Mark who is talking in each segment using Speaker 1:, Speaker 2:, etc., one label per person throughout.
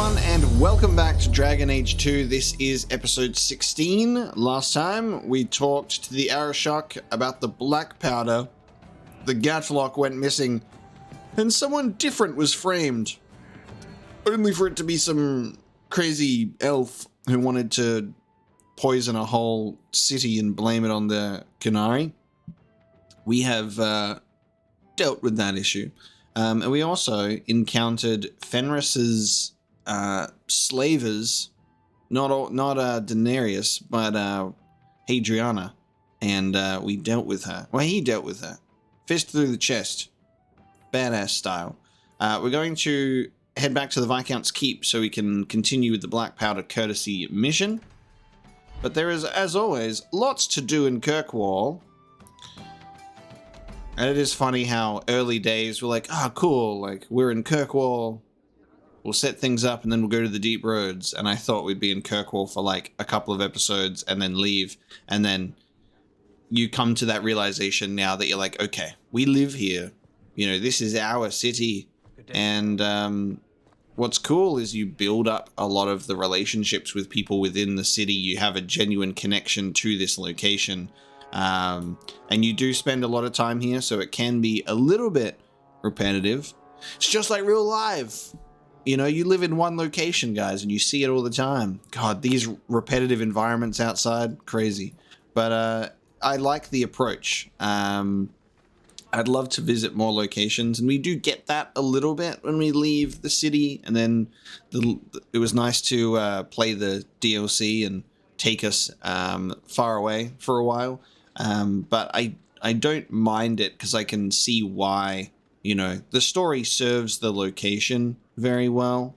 Speaker 1: everyone, and welcome back to Dragon Age 2. This is episode 16. Last time, we talked to the Arishok about the black powder. The Gatlock went missing, and someone different was framed. Only for it to be some crazy elf who wanted to poison a whole city and blame it on the Qunari. We have dealt with that issue. And we also encountered Fenris's slavers, not Daenerys, but Hadriana, and we dealt with her. Well, he dealt with her. Fist through the chest. Badass style. We're going to head back to the Viscount's Keep so we can continue with the Black Powder Courtesy mission. But there is, as always, lots to do in Kirkwall. And it is funny how early days we're like, cool, like we're in Kirkwall, we'll set things up and then we'll go to the Deep Roads. And I thought we'd be in Kirkwall for like a couple of episodes and then leave. And then you come to that realization now that you're like, okay, we live here. You know, this is our city. And what's cool is you build up a lot of the relationships with people within the city. You have a genuine connection to this location. And you do spend a lot of time here, so it can be a little bit repetitive. It's just like real life. You know, you live in one location, guys, and you see it all the time. God, these repetitive environments outside, crazy. But I like the approach. I'd love to visit more locations, and we do get that a little bit when we leave the city. And then it was nice to play the DLC and take us far away for a while. But I don't mind it because I can see why, you know, the story serves the location very well.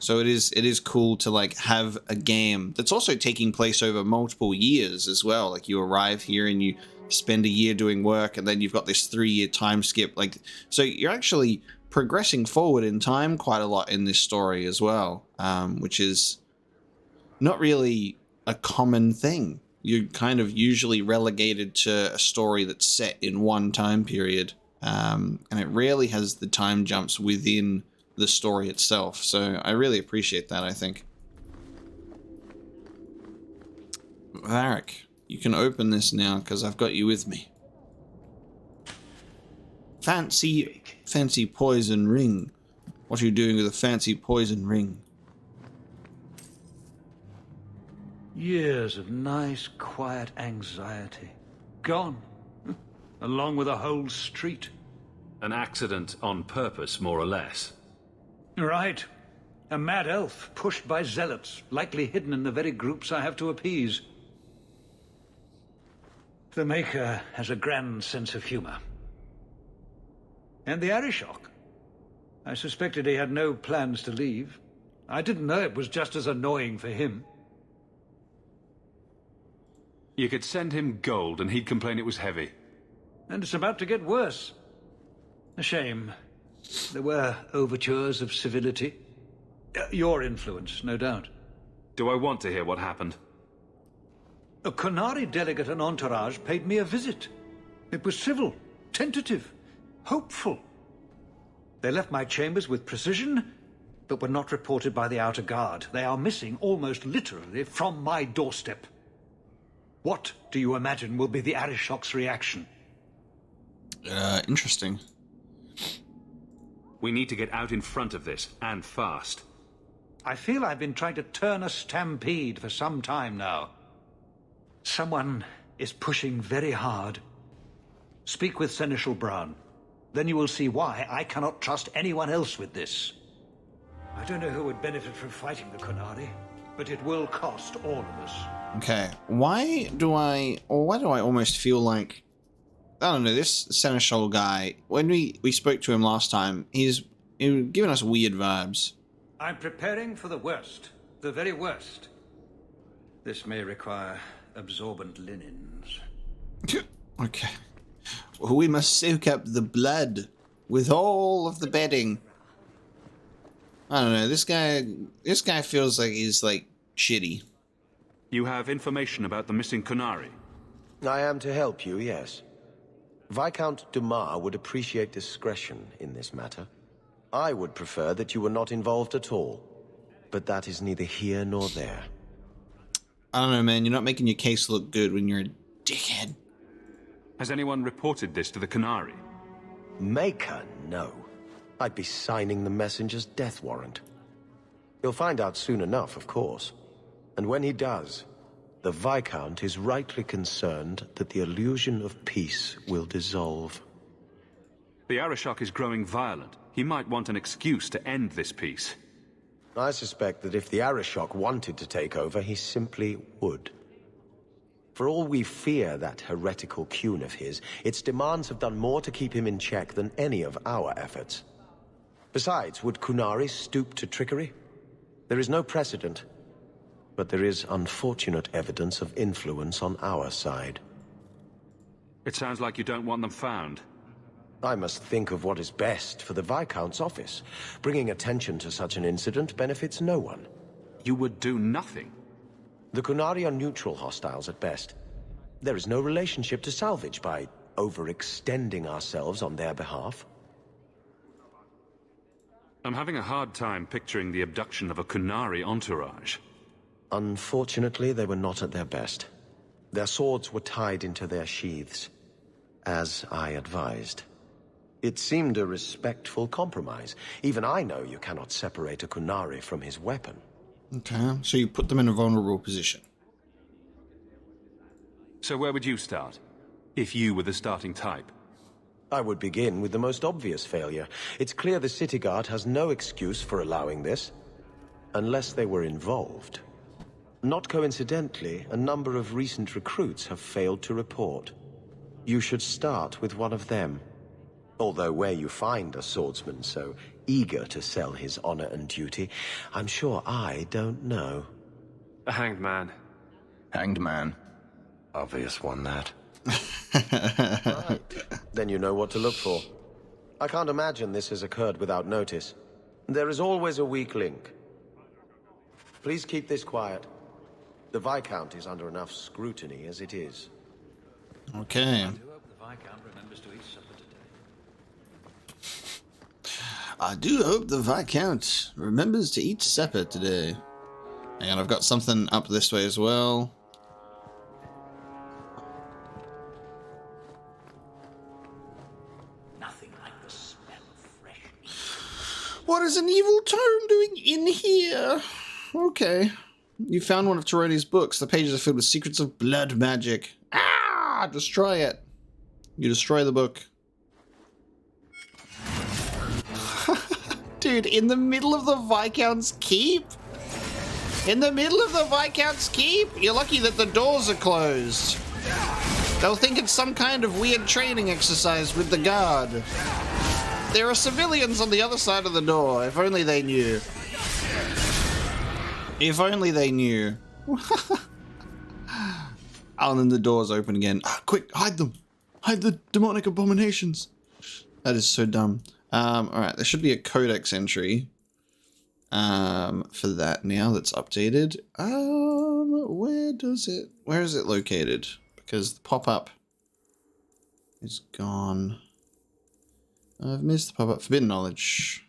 Speaker 1: So it is cool to like have a game that's also taking place over multiple years as well. Like you arrive here and you spend a year doing work, and then you've got this 3-year time skip. Like, so you're actually progressing forward in time quite a lot in this story as well, which is not really a common thing. You're kind of usually relegated to a story that's set in one time period, and it rarely has the time jumps within the story itself. So I really appreciate that, I think. Varric, you can open this now because I've got you with me. Fancy poison ring. What are you doing with a fancy poison ring?
Speaker 2: Years of nice, quiet anxiety. Gone. Along with a whole street.
Speaker 3: An accident on purpose, more or less.
Speaker 2: Right. A mad elf pushed by zealots, likely hidden in the very groups I have to appease. The Maker has a grand sense of humor. And the Arishok. I suspected he had no plans to leave. I didn't know it was just as annoying for him.
Speaker 3: You could send him gold and he'd complain it was heavy.
Speaker 2: And it's about to get worse. A shame. There were overtures of civility. Your influence, no doubt.
Speaker 3: Do I want to hear what happened?
Speaker 2: A Qunari delegate and entourage paid me a visit. It was civil, tentative, hopeful. They left my chambers with precision, but were not reported by the outer guard. They are missing almost literally from my doorstep. What do you imagine will be the Arishok's reaction?
Speaker 1: Interesting.
Speaker 3: We need to get out in front of this, and fast.
Speaker 2: I feel I've been trying to turn a stampede for some time now. Someone is pushing very hard. Speak with Seneschal Brown. Then you will see why I cannot trust anyone else with this. I don't know who would benefit from fighting the Qunari, but it will cost all of us.
Speaker 1: Okay, why do I almost feel like, I don't know, this Seneschal guy, when we spoke to him last time, he was giving us weird vibes.
Speaker 2: I'm preparing for the worst, the very worst. This may require absorbent linens.
Speaker 1: Okay. Well, we must soak up the blood with all of the bedding. I don't know, this guy feels like he's like shitty.
Speaker 3: You have information about the missing Qunari?
Speaker 4: I am to help you, yes. Viscount Dumas would appreciate discretion in this matter. I would prefer that you were not involved at all. but that is neither here nor there.
Speaker 1: I don't know, man. You're not making your case look good when you're a dickhead.
Speaker 3: Has anyone reported this to the Qunari?
Speaker 4: Maker? No. I'd be signing the messenger's death warrant. He'll find out soon enough, of course. And when he does, the Viscount is rightly concerned that the illusion of peace will dissolve.
Speaker 3: The Arishok is growing violent. He might want an excuse to end this peace.
Speaker 4: I suspect that if the Arishok wanted to take over, he simply would. For all we fear that heretical Qun of his, its demands have done more to keep him in check than any of our efforts. Besides, would Qunari stoop to trickery? There is no precedent, but there is unfortunate evidence of influence on our side.
Speaker 3: It sounds like you don't want them found.
Speaker 4: I must think of what is best for the Viscount's office. Bringing attention to such an incident benefits no one.
Speaker 3: You would do nothing.
Speaker 4: The Qunari are neutral hostiles at best. There is no relationship to salvage by overextending ourselves on their behalf.
Speaker 3: I'm having a hard time picturing the abduction of a Qunari entourage.
Speaker 4: Unfortunately, they were not at their best. Their swords were tied into their sheaths, as I advised. It seemed a respectful compromise. Even I know you cannot separate a Qunari from his weapon.
Speaker 1: Okay, so you put them in a vulnerable position.
Speaker 3: So where would you start? If you were the starting type?
Speaker 4: I would begin with the most obvious failure. It's clear the City Guard has no excuse for allowing this, unless they were involved. Not coincidentally, a number of recent recruits have failed to report. You should start with one of them. Although where you find a swordsman so eager to sell his honor and duty, I'm sure I don't know.
Speaker 5: A hanged man.
Speaker 6: Hanged man.
Speaker 4: Obvious one, that. Right. Then you know what to look for. I can't imagine this has occurred without notice. There is always a weak link. Please keep this quiet. The Viscount is under enough scrutiny as it is.
Speaker 1: Okay. I do hope the Viscount remembers to eat supper today. And I've got something up this way as well.
Speaker 2: Nothing like the smell of fresh meat.
Speaker 1: What is an evil tome doing in here? Okay. You found one of Taroni's books. The pages are filled with secrets of blood magic. Ah! Destroy it. You destroy the book. Dude, in the middle of the Viscount's Keep? In the middle of the Viscount's Keep? You're lucky that the doors are closed. They'll think it's some kind of weird training exercise with the guard. There are civilians on the other side of the door. If only they knew. If only they knew. Oh, and then the doors open again. Ah, quick, hide them. Hide the demonic abominations. That is so dumb. Alright, there should be a codex entry for that now that's updated. Where is it located? Because the pop-up is gone. I've missed the pop-up. Forbidden Knowledge.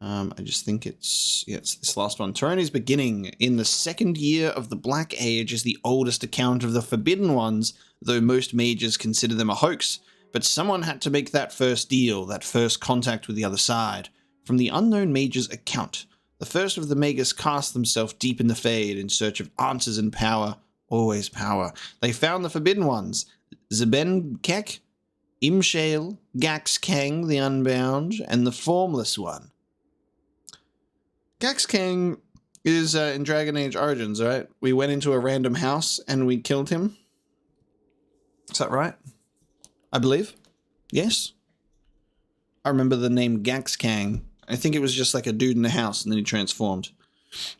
Speaker 1: I just think it's this last one. Taroni's Beginning. In the second year of the Black Age is the oldest account of the Forbidden Ones, though most mages consider them a hoax. But someone had to make that first deal, that first contact with the other side. From the unknown mage's account, the first of the mages cast themselves deep in the Fade in search of answers and power, always power. They found the Forbidden Ones, Zeben Kek, Imshale, Gax Kang the Unbound, and the Formless One. Gax Kang is in Dragon Age Origins, right? We went into a random house and we killed him. Is that right? I believe. Yes. I remember the name Gax Kang. I think it was just like a dude in a house and then he transformed.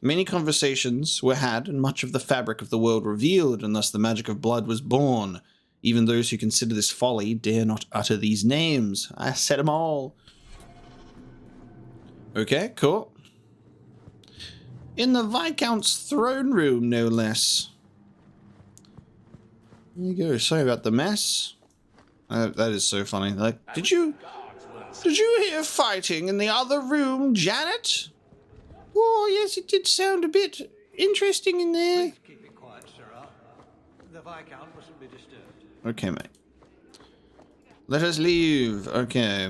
Speaker 1: Many conversations were had and much of the fabric of the world revealed, and thus the magic of blood was born. Even those who consider this folly dare not utter these names. I said them all. Okay, cool. In the Viscount's throne room, no less. There you go. Sorry about the mess. That is so funny. Like, did you hear fighting in the other room, Janet? Oh, yes, it did sound a bit interesting in there.
Speaker 2: Please keep it quiet, sirrah. The Viscount mustn't be disturbed.
Speaker 1: Okay, mate. Let us leave. Okay.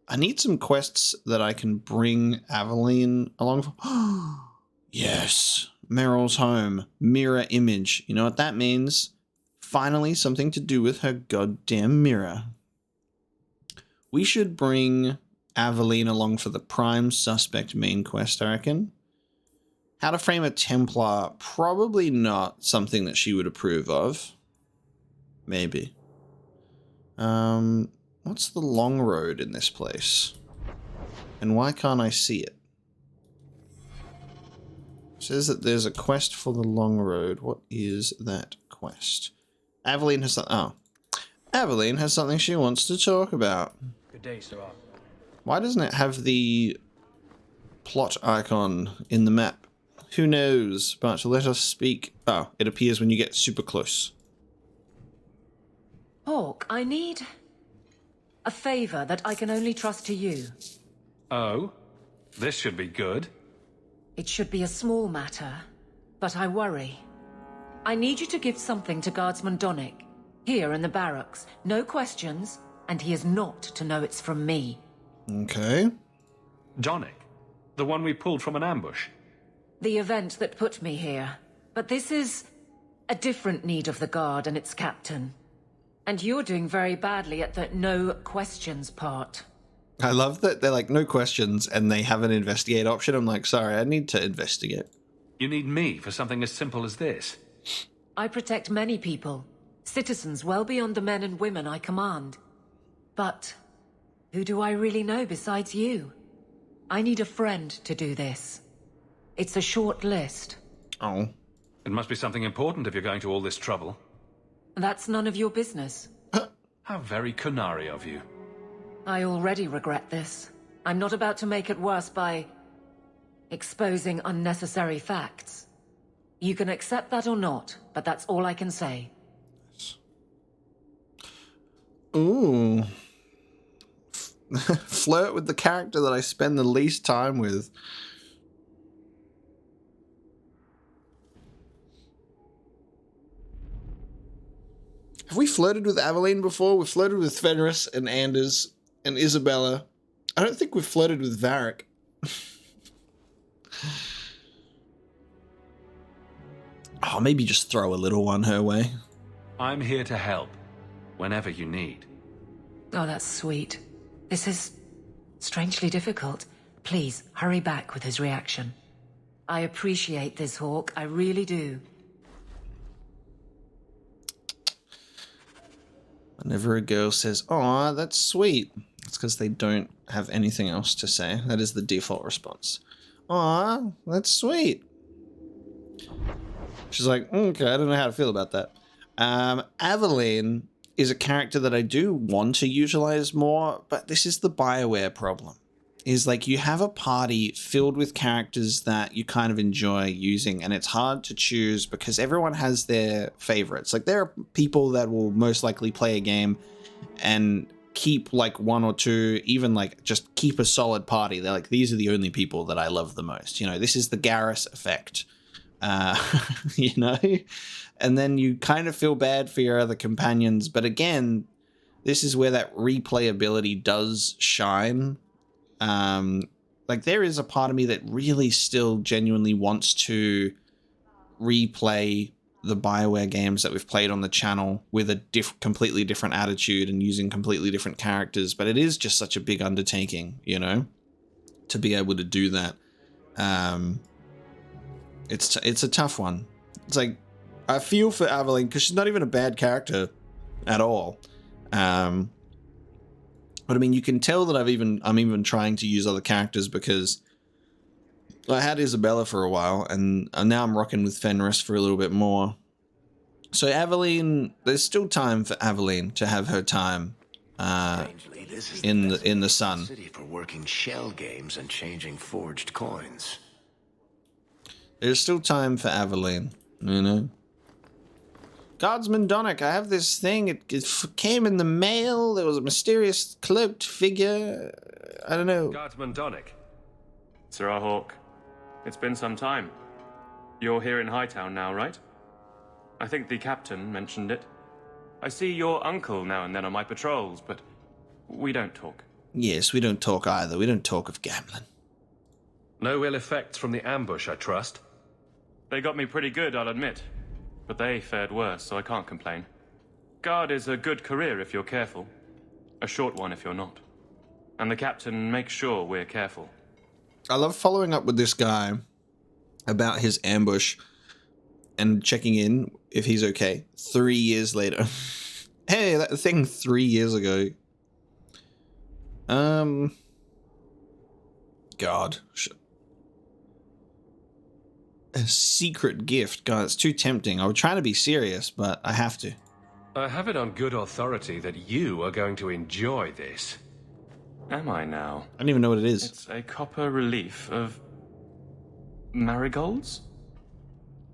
Speaker 1: I need some quests that I can bring Aveline along for. Yes. Meryl's home. Mirror image. You know what that means? Finally, something to do with her goddamn mirror. We should bring Aveline along for the prime suspect main quest, I reckon. How to frame a Templar. Probably not something that she would approve of. Maybe. What's the long road in this place? And why can't I see it? It says that there's a quest for the long road. What is that quest? Aveline has Aveline has something she wants to talk about.
Speaker 5: Good day, sirrah.
Speaker 1: Why doesn't it have the plot icon in the map? Who knows? But let us speak. Oh, it appears when you get super close.
Speaker 6: Hawk, I need a favor that I can only trust to you.
Speaker 3: Oh? This should be good.
Speaker 6: It should be a small matter, but I worry. I need you to give something to Guardsman Donnic, here in the barracks. No questions, and he is not to know it's from me.
Speaker 1: Okay.
Speaker 3: Donnic? The one we pulled from an ambush?
Speaker 6: The event that put me here. But this is a different need of the Guard and its captain. And you're doing very badly at the no questions part.
Speaker 1: I love that they're like, no questions, and they have an investigate option. I'm like, sorry, I need to investigate.
Speaker 3: You need me for something as simple as this?
Speaker 6: I protect many people, citizens well beyond the men and women I command. But who do I really know besides you? I need a friend to do this. It's a short list.
Speaker 1: Oh.
Speaker 3: It must be something important if you're going to all this trouble.
Speaker 6: That's none of your business.
Speaker 3: How very Qunari of you.
Speaker 6: I already regret this. I'm not about to make it worse by exposing unnecessary facts. You can accept that or not, but that's all I can say.
Speaker 1: Ooh. Flirt with the character that I spend the least time with. Have we flirted with Aveline before? We've flirted with Fenris and Anders and Isabella. I don't think we've flirted with Varric. Oh, maybe just throw a little one her way.
Speaker 3: I'm here to help, whenever you need.
Speaker 6: Oh, that's sweet. This is strangely difficult. Please, hurry back with his reaction. I appreciate this, Hawk. I really do.
Speaker 1: Whenever a girl says, "Aw, that's sweet," it's because they don't have anything else to say. That is the default response. "Aw, that's sweet." She's like, okay, I don't know how to feel about that. Aveline is a character that I do want to utilize more, but this is the BioWare problem. Is like you have a party filled with characters that you kind of enjoy using, and it's hard to choose because everyone has their favorites. Like there are people that will most likely play a game and keep like one or two, even like just keep a solid party. They're like, these are the only people that I love the most. You know, this is the Garrus effect. You know, and then you kind of feel bad for your other companions. But again, this is where that replayability does shine. Like there is a part of me that really still genuinely wants to replay the BioWare games that we've played on the channel with a completely different attitude and using completely different characters. But it is just such a big undertaking, you know, to be able to do that. It's a tough one. It's like, I feel for Aveline because she's not even a bad character at all. But I mean, you can tell that I'm even trying to use other characters because I had Isabella for a while and now I'm rocking with Fenris for a little bit more. So Aveline, there's still time for Aveline to have her time
Speaker 7: Strangely, this is
Speaker 1: in
Speaker 7: best
Speaker 1: the sun.
Speaker 7: city for working shell games and changing forged coins.
Speaker 1: There's still time for Aveline, you know. Guardsman Donnic, I have this thing. It came in the mail. There was a mysterious cloaked figure. I don't know.
Speaker 5: Guardsman Donnic. Sirrah Hawk, It's been some time. You're here in Hightown now, right? I think the captain mentioned it. I see your uncle now and then on my patrols, but we don't talk.
Speaker 1: Yes, we don't talk either. We don't talk of gambling.
Speaker 8: No ill effects from the ambush, I trust.
Speaker 5: They got me pretty good, I'll admit. But they fared worse, so I can't complain. Guard is a good career if you're careful. A short one if you're not. And the captain makes sure we're careful.
Speaker 1: I love following up with this guy about his ambush and checking in if he's okay 3 years later. Hey, that thing 3 years ago. God. A secret gift. God, it's too tempting. I was trying to be serious, but I have to.
Speaker 8: I have it on good authority that you are going to enjoy this.
Speaker 5: Am I now?
Speaker 1: I don't even know what it is.
Speaker 5: It's a copper relief of marigolds?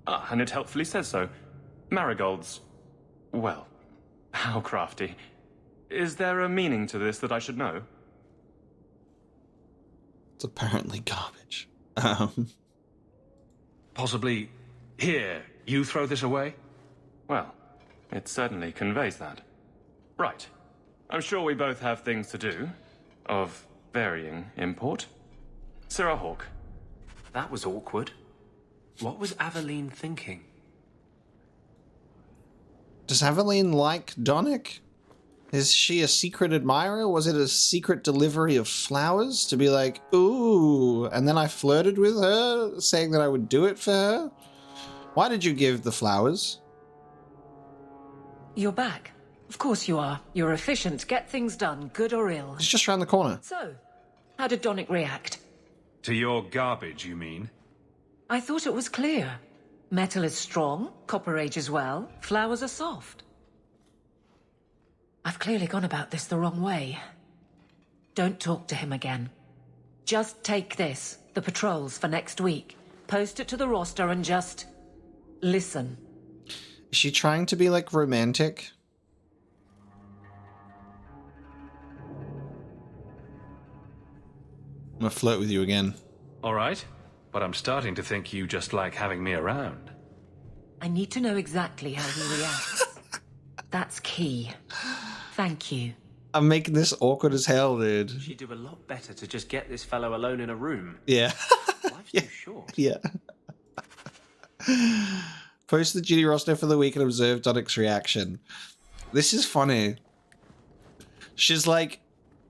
Speaker 5: Ah, and it helpfully says so. Marigolds. Well, how crafty. Is there a meaning to this that I should know?
Speaker 1: It's apparently garbage.
Speaker 8: Possibly, here, you throw this away?
Speaker 5: Well, it certainly conveys that. Right. I'm sure we both have things to do, of varying import. Sirrah Hawk.
Speaker 7: That was awkward. What was Aveline thinking?
Speaker 1: Does Aveline like Donick? Is she a secret admirer? Was it a secret delivery of flowers to be like, ooh, and then I flirted with her, saying that I would do it for her? Why did you give the flowers?
Speaker 6: You're back. Of course you are. You're efficient. Get things done, good or ill.
Speaker 1: It's just around the corner.
Speaker 6: So, how did Donick react?
Speaker 8: To your garbage, you mean?
Speaker 6: I thought it was clear. Metal is strong, copper ages well, flowers are soft. I've clearly gone about this the wrong way. Don't talk to him again. Just take this, the patrols for next week. Post it to the roster and just listen.
Speaker 1: Is she trying to be like romantic? I'm gonna flirt with you again.
Speaker 8: All right, but I'm starting to think you just like having me around.
Speaker 6: I need to know exactly how he reacts. That's key. Thank you.
Speaker 1: I'm making this awkward as hell, dude.
Speaker 7: She'd do a lot better to just get this fellow alone in a room.
Speaker 1: Yeah.
Speaker 7: Life's too short.
Speaker 1: Yeah. Post the duty roster for the week and observe Donick's reaction. This is funny. She's like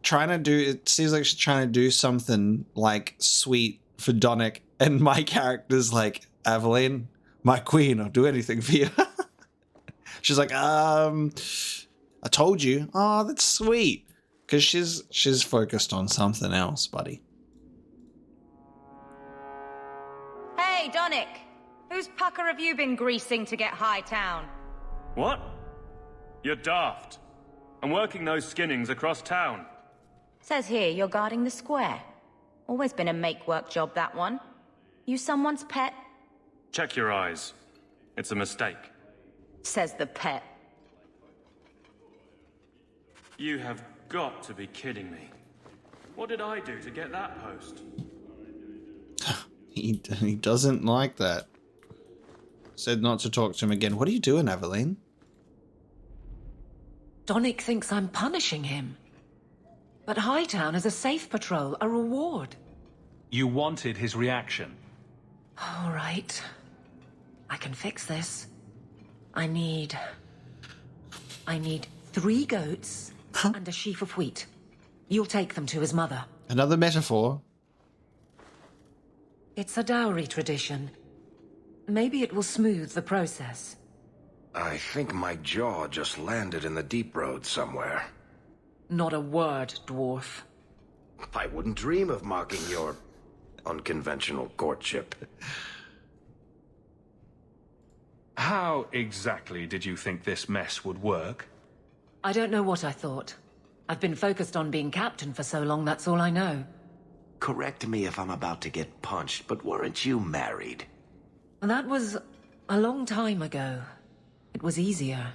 Speaker 1: trying to do, it seems like she's trying to do something like sweet for Donick, and my character's like, Aveline, my queen, I'll do anything for you. She's like, I told you. Oh, that's sweet. Because she's focused on something else, buddy.
Speaker 9: Hey, Donick. Whose pucker have you been greasing to get Hightown?
Speaker 5: What? You're daft. I'm working those skinnings across town.
Speaker 9: Says here you're guarding the square. Always been a make-work job, that one. You someone's pet?
Speaker 5: Check your eyes. It's a mistake.
Speaker 9: Says the pet.
Speaker 5: You have got to be kidding me. What did I do to get that post?
Speaker 1: He doesn't like that. Said not to talk to him again. What are you doing, Aveline?
Speaker 6: Donick thinks I'm punishing him. But Hightown is a safe patrol, a reward.
Speaker 8: You wanted his reaction.
Speaker 6: All right. I can fix this. I need 3 goats and a sheaf of wheat. You'll take them to his mother.
Speaker 1: Another metaphor.
Speaker 6: It's a dowry tradition. Maybe it will smooth the process.
Speaker 7: I think my jaw just landed in the deep road somewhere.
Speaker 6: Not a word, dwarf.
Speaker 7: I wouldn't dream of mocking your unconventional courtship.
Speaker 8: How exactly did you think this mess would work?
Speaker 6: I don't know what I thought. I've been focused on being captain for so long, that's all I know.
Speaker 7: Correct me if I'm about to get punched, but weren't you married?
Speaker 6: That was a long time ago. It was easier,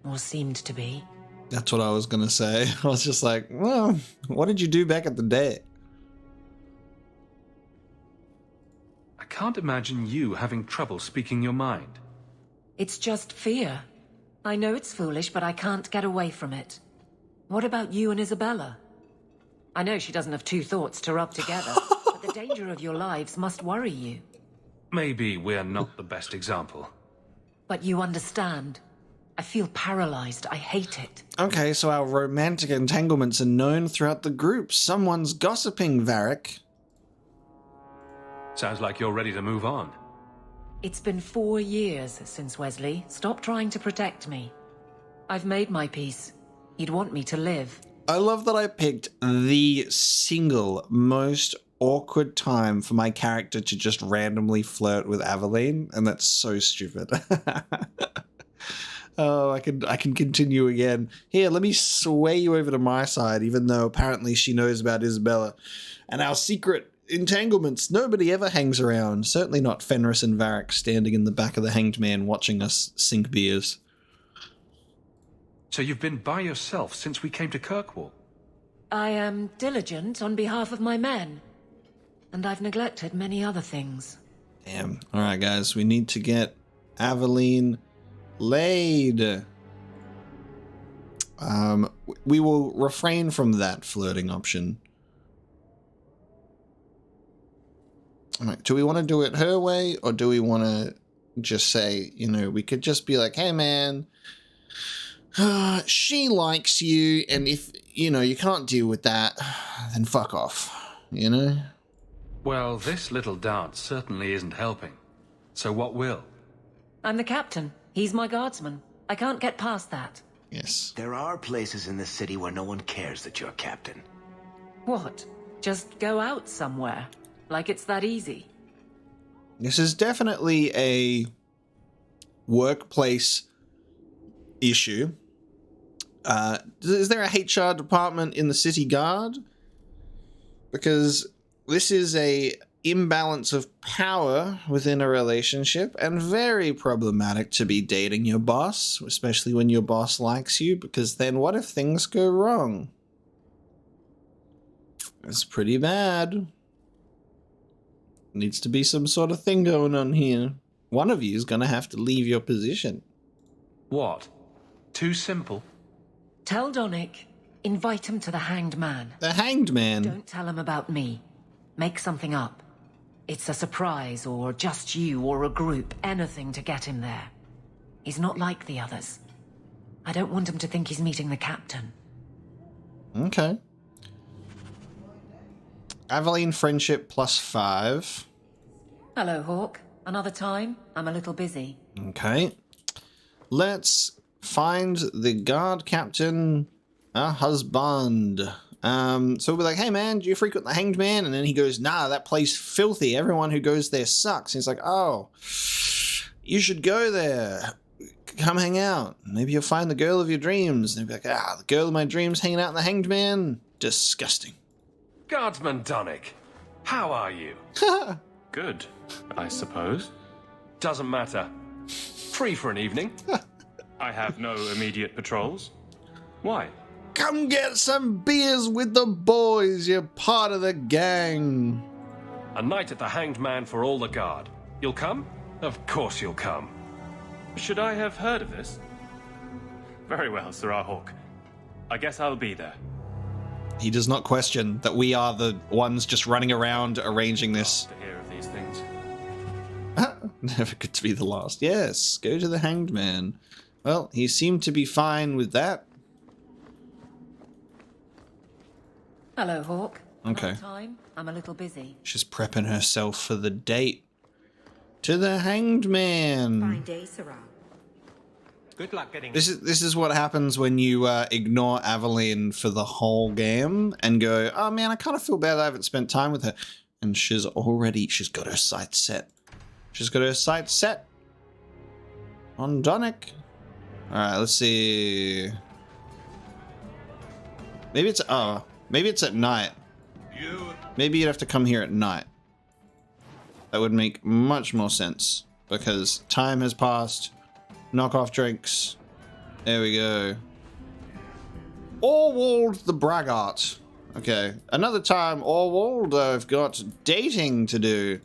Speaker 6: or seemed to be.
Speaker 1: That's what I was going to say. I was just like, well, what did you do back at the day?
Speaker 8: can't imagine you having trouble speaking your mind.
Speaker 6: It's just fear. I know it's foolish, but I can't get away from it. What about you and Isabella? I know she doesn't have two thoughts to rub together, but the danger of your lives must worry you.
Speaker 8: Maybe we're not the best example.
Speaker 6: But you understand. I feel paralyzed. I hate it.
Speaker 1: Okay, so our romantic entanglements are known throughout the group. Someone's gossiping, Varric.
Speaker 8: Sounds like you're ready to move on.
Speaker 6: It's been 4 years since Wesley. Stop trying to protect me. I've made my peace. He'd want me to live.
Speaker 1: I love that I picked the single most awkward time for my character to just randomly flirt with Aveline, and that's so stupid. Oh, I can continue again. Here, let me sway you over to my side, even though apparently she knows about Isabella. And our secret entanglements. Nobody ever hangs around. Certainly not Fenris and Varric standing in the back of the Hanged Man watching us sink beers.
Speaker 8: So you've been by yourself since we came to Kirkwall?
Speaker 6: I am diligent on behalf of my men. And I've neglected many other things.
Speaker 1: Damn. Alright, guys. We need to get Aveline laid. We will refrain from that flirting option. Alright, do we want to do it her way, or do we want to just say, you know, we could just be like, hey man, she likes you, and if, you know, you can't deal with that, then fuck off, you know?
Speaker 8: Well, this little dance certainly isn't helping. So what will?
Speaker 6: I'm the captain. He's my guardsman. I can't get past that.
Speaker 1: Yes.
Speaker 7: There are places in the city where no one cares that you're captain.
Speaker 6: What? Just go out somewhere? Like it's that easy?
Speaker 1: This is definitely a workplace issue. Is there a HR department in the city guard? Because this is a imbalance of power within a relationship, and very problematic to be dating your boss, especially when your boss likes you, because then what if things go wrong? It's pretty bad. Needs to be some sort of thing going on here. One of you is going to have to leave your position.
Speaker 8: What? Too simple?
Speaker 6: Tell Donnic. Invite him to the Hanged Man.
Speaker 1: The Hanged Man?
Speaker 6: Don't tell him about me. Make something up. It's a surprise, or just you, or a group. Anything to get him there. He's not like the others. I don't want him to think he's meeting the captain.
Speaker 1: Okay. Aveline friendship +5.
Speaker 6: Hello, Hawk. Another time? I'm a little busy.
Speaker 1: Okay. Let's find the guard captain a husband. So we'll be like, hey man, do you frequent the Hanged Man? And then he goes, nah, that place filthy. Everyone who goes there sucks. And he's like, oh, you should go there. Come hang out. Maybe you'll find the girl of your dreams. And he'll be like, the girl of my dreams hanging out in the Hanged Man? Disgusting.
Speaker 8: Guardsman Donnic, how are you?
Speaker 5: Good, I suppose.
Speaker 8: Doesn't matter. Free for an evening?
Speaker 5: I have no immediate patrols. Why?
Speaker 1: Come get some beers with the boys. You're part of the gang.
Speaker 8: A night at the Hanged Man for all the guard. You'll come? Of course you'll come.
Speaker 5: Should I have heard of this? Very well, Sir Hawk. I guess I'll be there.
Speaker 1: He does not question that we are the ones just running around arranging this.
Speaker 5: To hear of these things.
Speaker 1: Never good to be the last. Yes, go to the Hanged Man. Well, he seemed to be fine with that.
Speaker 6: Hello, Hawk.
Speaker 1: Okay.
Speaker 6: Another time? I'm a little busy.
Speaker 1: She's prepping herself for the date. To the Hanged Man.
Speaker 10: Fine day, Sarah.
Speaker 7: Good luck getting...
Speaker 1: This is what happens when you ignore Aveline for the whole game and go, oh man, I kind of feel bad I haven't spent time with her. And she's got her sights set. She's got her sights set on Donnic. Alright, let's see. Maybe it's at night. Maybe you'd have to come here at night. That would make much more sense, because time has passed. Knock off drinks. There we go. Orwald the Braggart. Okay, another time, Orwald. I've got dating to do.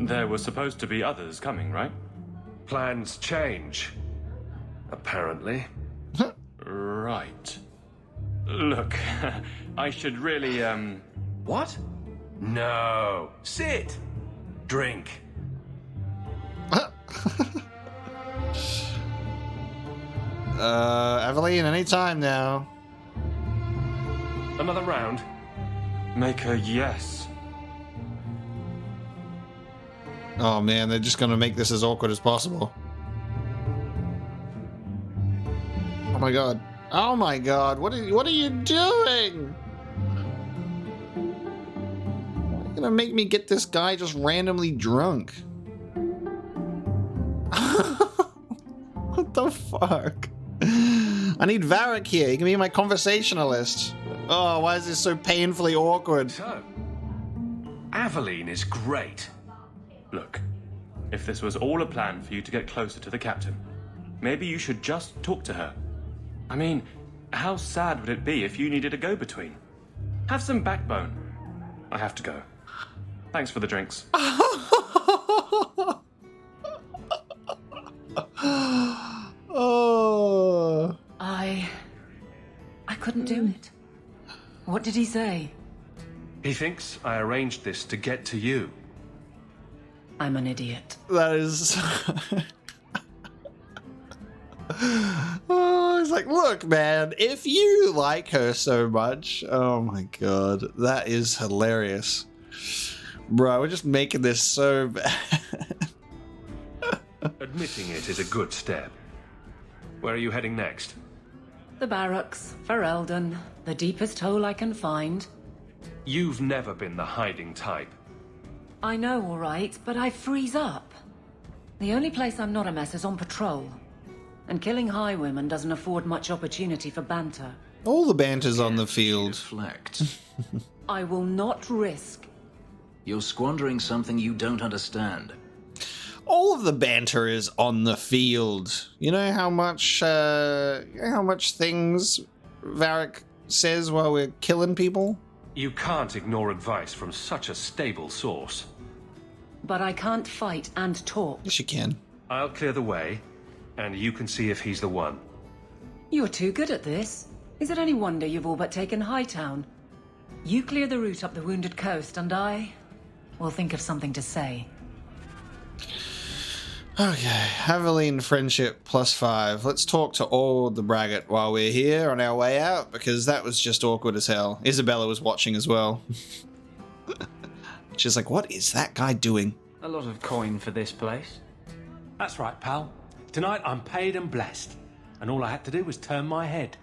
Speaker 5: There were supposed to be others coming, right?
Speaker 8: Plans change. Apparently.
Speaker 5: Right. Look, I should really,
Speaker 8: What? No. Sit. Drink.
Speaker 1: Aveline, anytime now.
Speaker 8: Another round?
Speaker 5: make a yes.
Speaker 1: Oh man, they're just gonna make this as awkward as possible. Oh my god. Oh my god, what are you doing? You're gonna make me get this guy just randomly drunk. What the fuck? I need Varric here. He can be my conversationalist. Oh, why is this so painfully awkward?
Speaker 8: So, Aveline is great.
Speaker 5: Look, if this was all a plan for you to get closer to the captain, maybe you should just talk to her. I mean, how sad would it be if you needed a go-between? Have some backbone. I have to go. Thanks for the drinks.
Speaker 1: Oh.
Speaker 6: I couldn't do it. What did he say?
Speaker 8: He thinks I arranged this to get to you.
Speaker 6: I'm an idiot.
Speaker 1: That is... Oh, it's like, look, man, if you like her so much, oh my god, that is hilarious. Bro, we're just making this so bad.
Speaker 8: Admitting it is a good step. Where are you heading next?
Speaker 6: The barracks, Ferelden, the deepest hole I can find.
Speaker 8: You've never been the hiding type.
Speaker 6: I know, all right, but I freeze up. The only place I'm not a mess is on patrol. And killing highwaymen doesn't afford much opportunity for banter.
Speaker 1: All the banter's on the field.
Speaker 10: Deflect.
Speaker 6: I will not risk.
Speaker 10: You're squandering something you don't understand.
Speaker 1: All of the banter is on the field. You know how much things Varric says while we're killing people?
Speaker 8: You can't ignore advice from such a stable source.
Speaker 6: But I can't fight and talk.
Speaker 1: Yes, you can.
Speaker 8: I'll clear the way, and you can see if he's the one.
Speaker 6: You're too good at this. Is it any wonder you've all but taken Hightown? You clear the route up the Wounded Coast, and I will think of something to say.
Speaker 1: Okay, Aveline friendship +5. Let's talk to all the Braggart while we're here on our way out, because that was just awkward as hell. Isabella was watching as well. She's like, what is that guy doing?
Speaker 11: A lot of coin for this place.
Speaker 12: That's right, pal. Tonight I'm paid and blessed, and all I had to do was turn my head.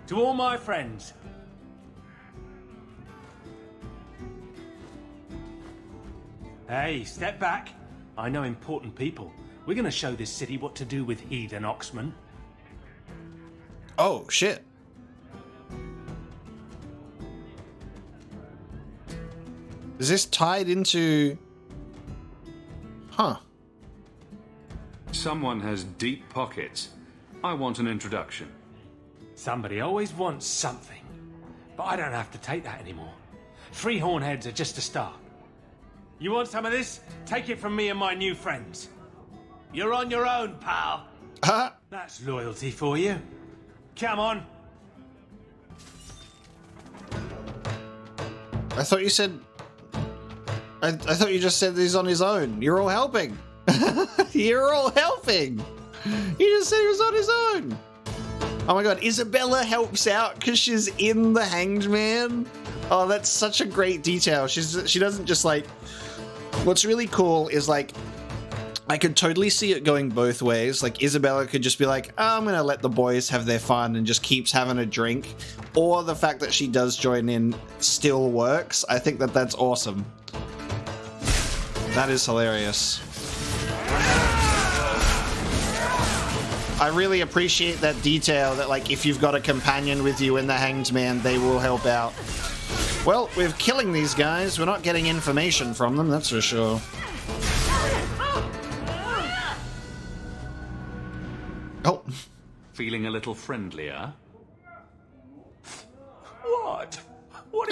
Speaker 12: To all my friends, hey, step back. I know important people. We're gonna show this city what to do with heathen Oxman.
Speaker 1: Oh, shit. Is this tied into... Huh.
Speaker 3: Someone has deep pockets. I want an introduction.
Speaker 12: Somebody always wants something. But I don't have to take that anymore. 3 hornheads are just a start. You want some of this? Take it from me and my new friends. You're on your own, pal. That's loyalty for you. Come on.
Speaker 1: I thought you said... I thought you just said he's on his own. You're all helping. You're all helping. He just said he was on his own. Oh my god, Isabella helps out because she's in the Hanged Man. Oh, that's such a great detail. She doesn't just like... What's really cool is like, I could totally see it going both ways. Like Isabella could just be like, oh, I'm gonna let the boys have their fun and just keeps having a drink. Or the fact that she does join in still works. I think that that's awesome. That is hilarious. I really appreciate that detail that like if you've got a companion with you in the Hanged Man, they will help out. Well, we're killing these guys. We're not getting information from them, that's for sure. Oh.
Speaker 3: Feeling a little friendlier?
Speaker 12: What? What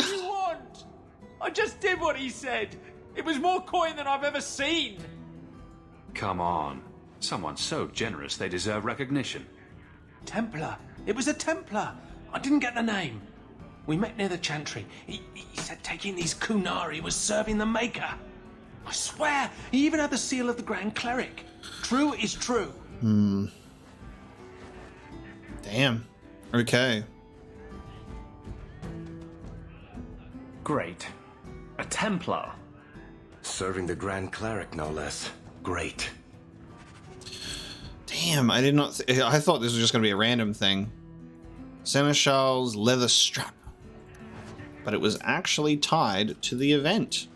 Speaker 12: I just did what he said. It was more coin than I've ever seen.
Speaker 3: Come on. Someone so generous they deserve recognition.
Speaker 12: Templar. It was a Templar. I didn't get the name. We met near the Chantry. He said taking these Kunari was serving the Maker. I swear, he even had the seal of the Grand Cleric. True is true.
Speaker 1: Damn. Okay.
Speaker 11: Great. A Templar.
Speaker 7: Serving the Grand Cleric, no less. Great.
Speaker 1: Damn, I did not. I thought this was just going to be a random thing. Seneschal's leather strap. But it was actually tied to the event.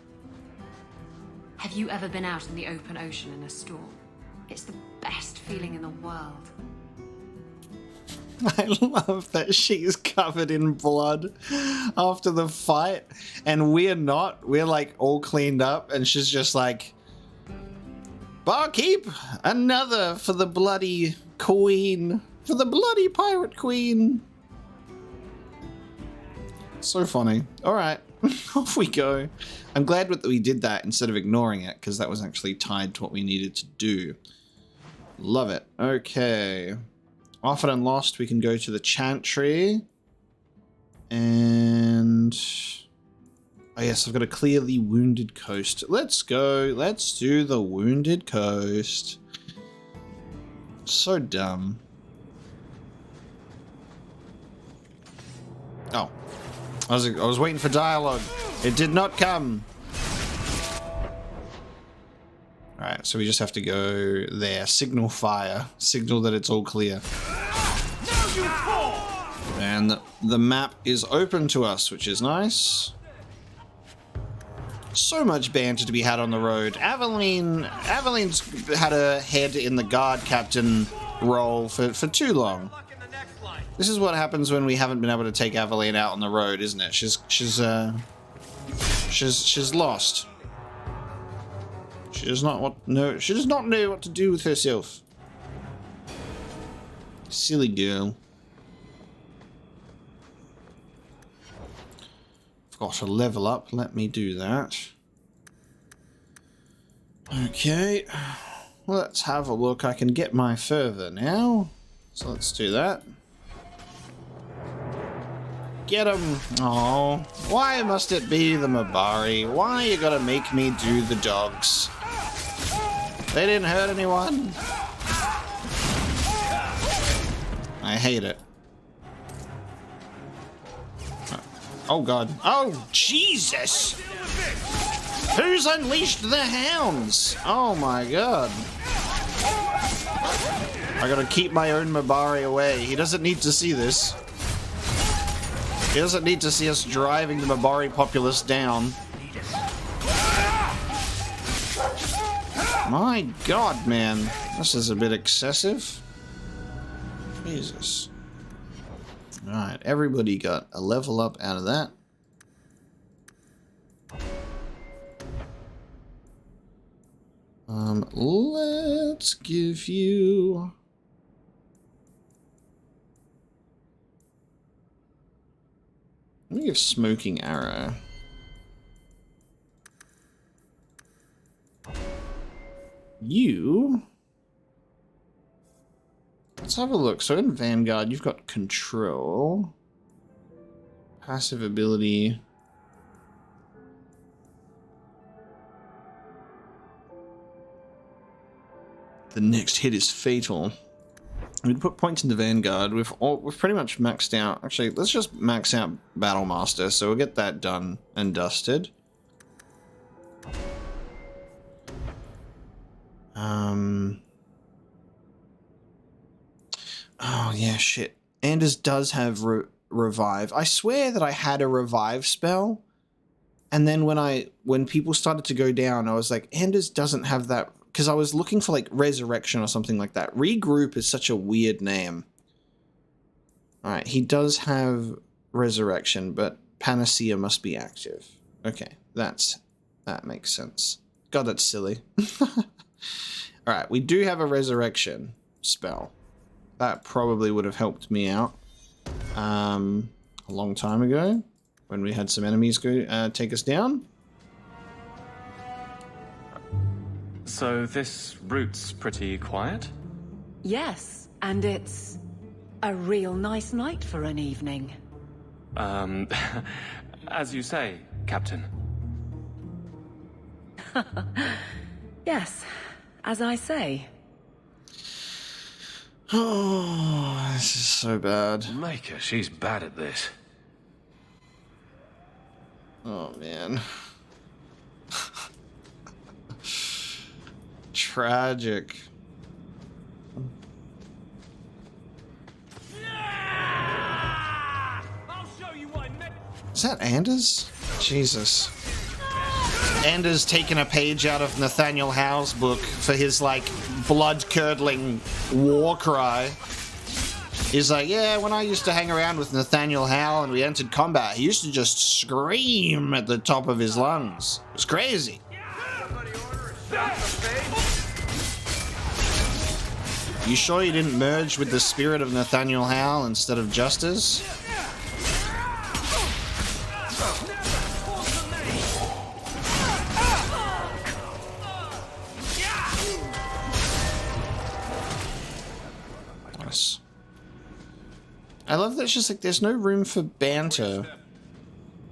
Speaker 13: Have you ever been out in the open ocean in a storm? It's the best feeling in the world.
Speaker 1: I love that she's covered in blood after the fight, and we're not. We're like all cleaned up, and she's just like, "Barkeep, another for the bloody queen, for the bloody pirate queen." So funny. All right, off we go. I'm glad that we did that instead of ignoring it, because that was actually tied to what we needed to do. Love it. Okay. Offered and lost, we can go to the Chantry. And... oh yes, I've got to clear the Wounded Coast. Let's go. Let's do the Wounded Coast. So dumb. Oh. I was waiting for dialogue. It did not come. Alright, so we just have to go there. Signal fire. Signal that it's all clear. And the map is open to us, which is nice. So much banter to be had on the road. Aveline's had her head in the guard captain role for too long. This is what happens when we haven't been able to take Aveline out on the road, isn't it? She's lost. She does not know what to do with herself. Silly girl. I've got to level up. Let me do that. Okay. Let's have a look. I can get my fervor now. So let's do that. Get him! Oh, why must it be the Mabari? Why you gotta make me do the dogs? They didn't hurt anyone. I hate it. Oh god. Oh, Jesus! Who's unleashed the hounds? Oh my god. I gotta keep my own Mabari away. He doesn't need to see this. He doesn't need to see us driving the Mabari populace down. My god, man. This is a bit excessive. Jesus. Alright, everybody got a level up out of that. Let's give you... let me give Smoking Arrow. You... let's have a look. So in Vanguard, you've got Control. Passive ability. The next hit is fatal. We put points into Vanguard. We've pretty much maxed out. Actually, let's just max out Battlemaster, so we'll get that done and dusted. Oh yeah, shit. Anders does have revive. I swear that I had a revive spell, and then when people started to go down, I was like, Anders doesn't have that. Because I was looking for, like, Resurrection or something like that. Regroup is such a weird name. Alright, he does have Resurrection, but Panacea must be active. Okay, that makes sense. God, that's silly. Alright, we do have a Resurrection spell. That probably would have helped me out a long time ago. when we had some enemies go take us down.
Speaker 5: So this route's pretty quiet?
Speaker 6: Yes, and it's a real nice night for an evening.
Speaker 5: As you say, Captain.
Speaker 6: Yes, as I say.
Speaker 1: Oh, this is so bad.
Speaker 8: Maker, she's bad at this.
Speaker 1: Oh, man. Tragic. Is that Anders? Jesus. Anders taking a page out of Nathaniel Howe's book for his, like, blood-curdling war cry. He's like, yeah, when I used to hang around with Nathaniel Howe and we entered combat, he used to just scream at the top of his lungs. It was crazy. You sure you didn't merge with the spirit of Nathaniel Howe instead of Justice? Nice. I love that it's just like there's no room for banter.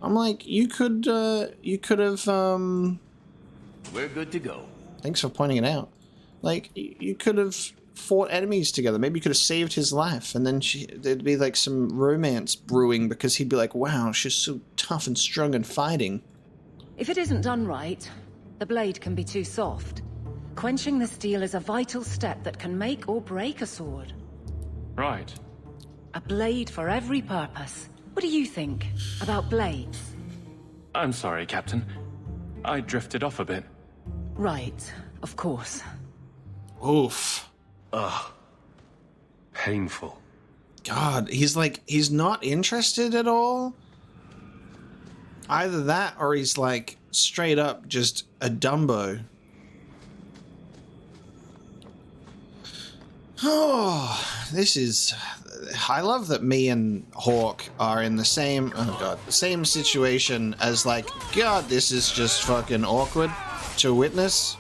Speaker 1: I'm like, you could have
Speaker 10: We're good to go.
Speaker 1: Thanks for pointing it out. Like, you could have fought enemies together. Maybe you could have saved his life, and then there'd be like some romance brewing because he'd be like, wow, she's so tough and strong and fighting.
Speaker 6: If it isn't done right, the blade can be too soft. Quenching the steel is a vital step that can make or break a sword.
Speaker 5: Right.
Speaker 6: A blade for every purpose. What do you think about blades?
Speaker 5: I'm sorry, Captain. I drifted off a bit.
Speaker 6: Right, of course.
Speaker 1: Oof.
Speaker 8: Ugh. Painful.
Speaker 1: God, he's not interested at all. Either that or he's like straight up just a Dumbo. Oh, this is... I love that me and Hawk are in the same... Oh god, the same situation as like, God, this is just fucking awkward to witness.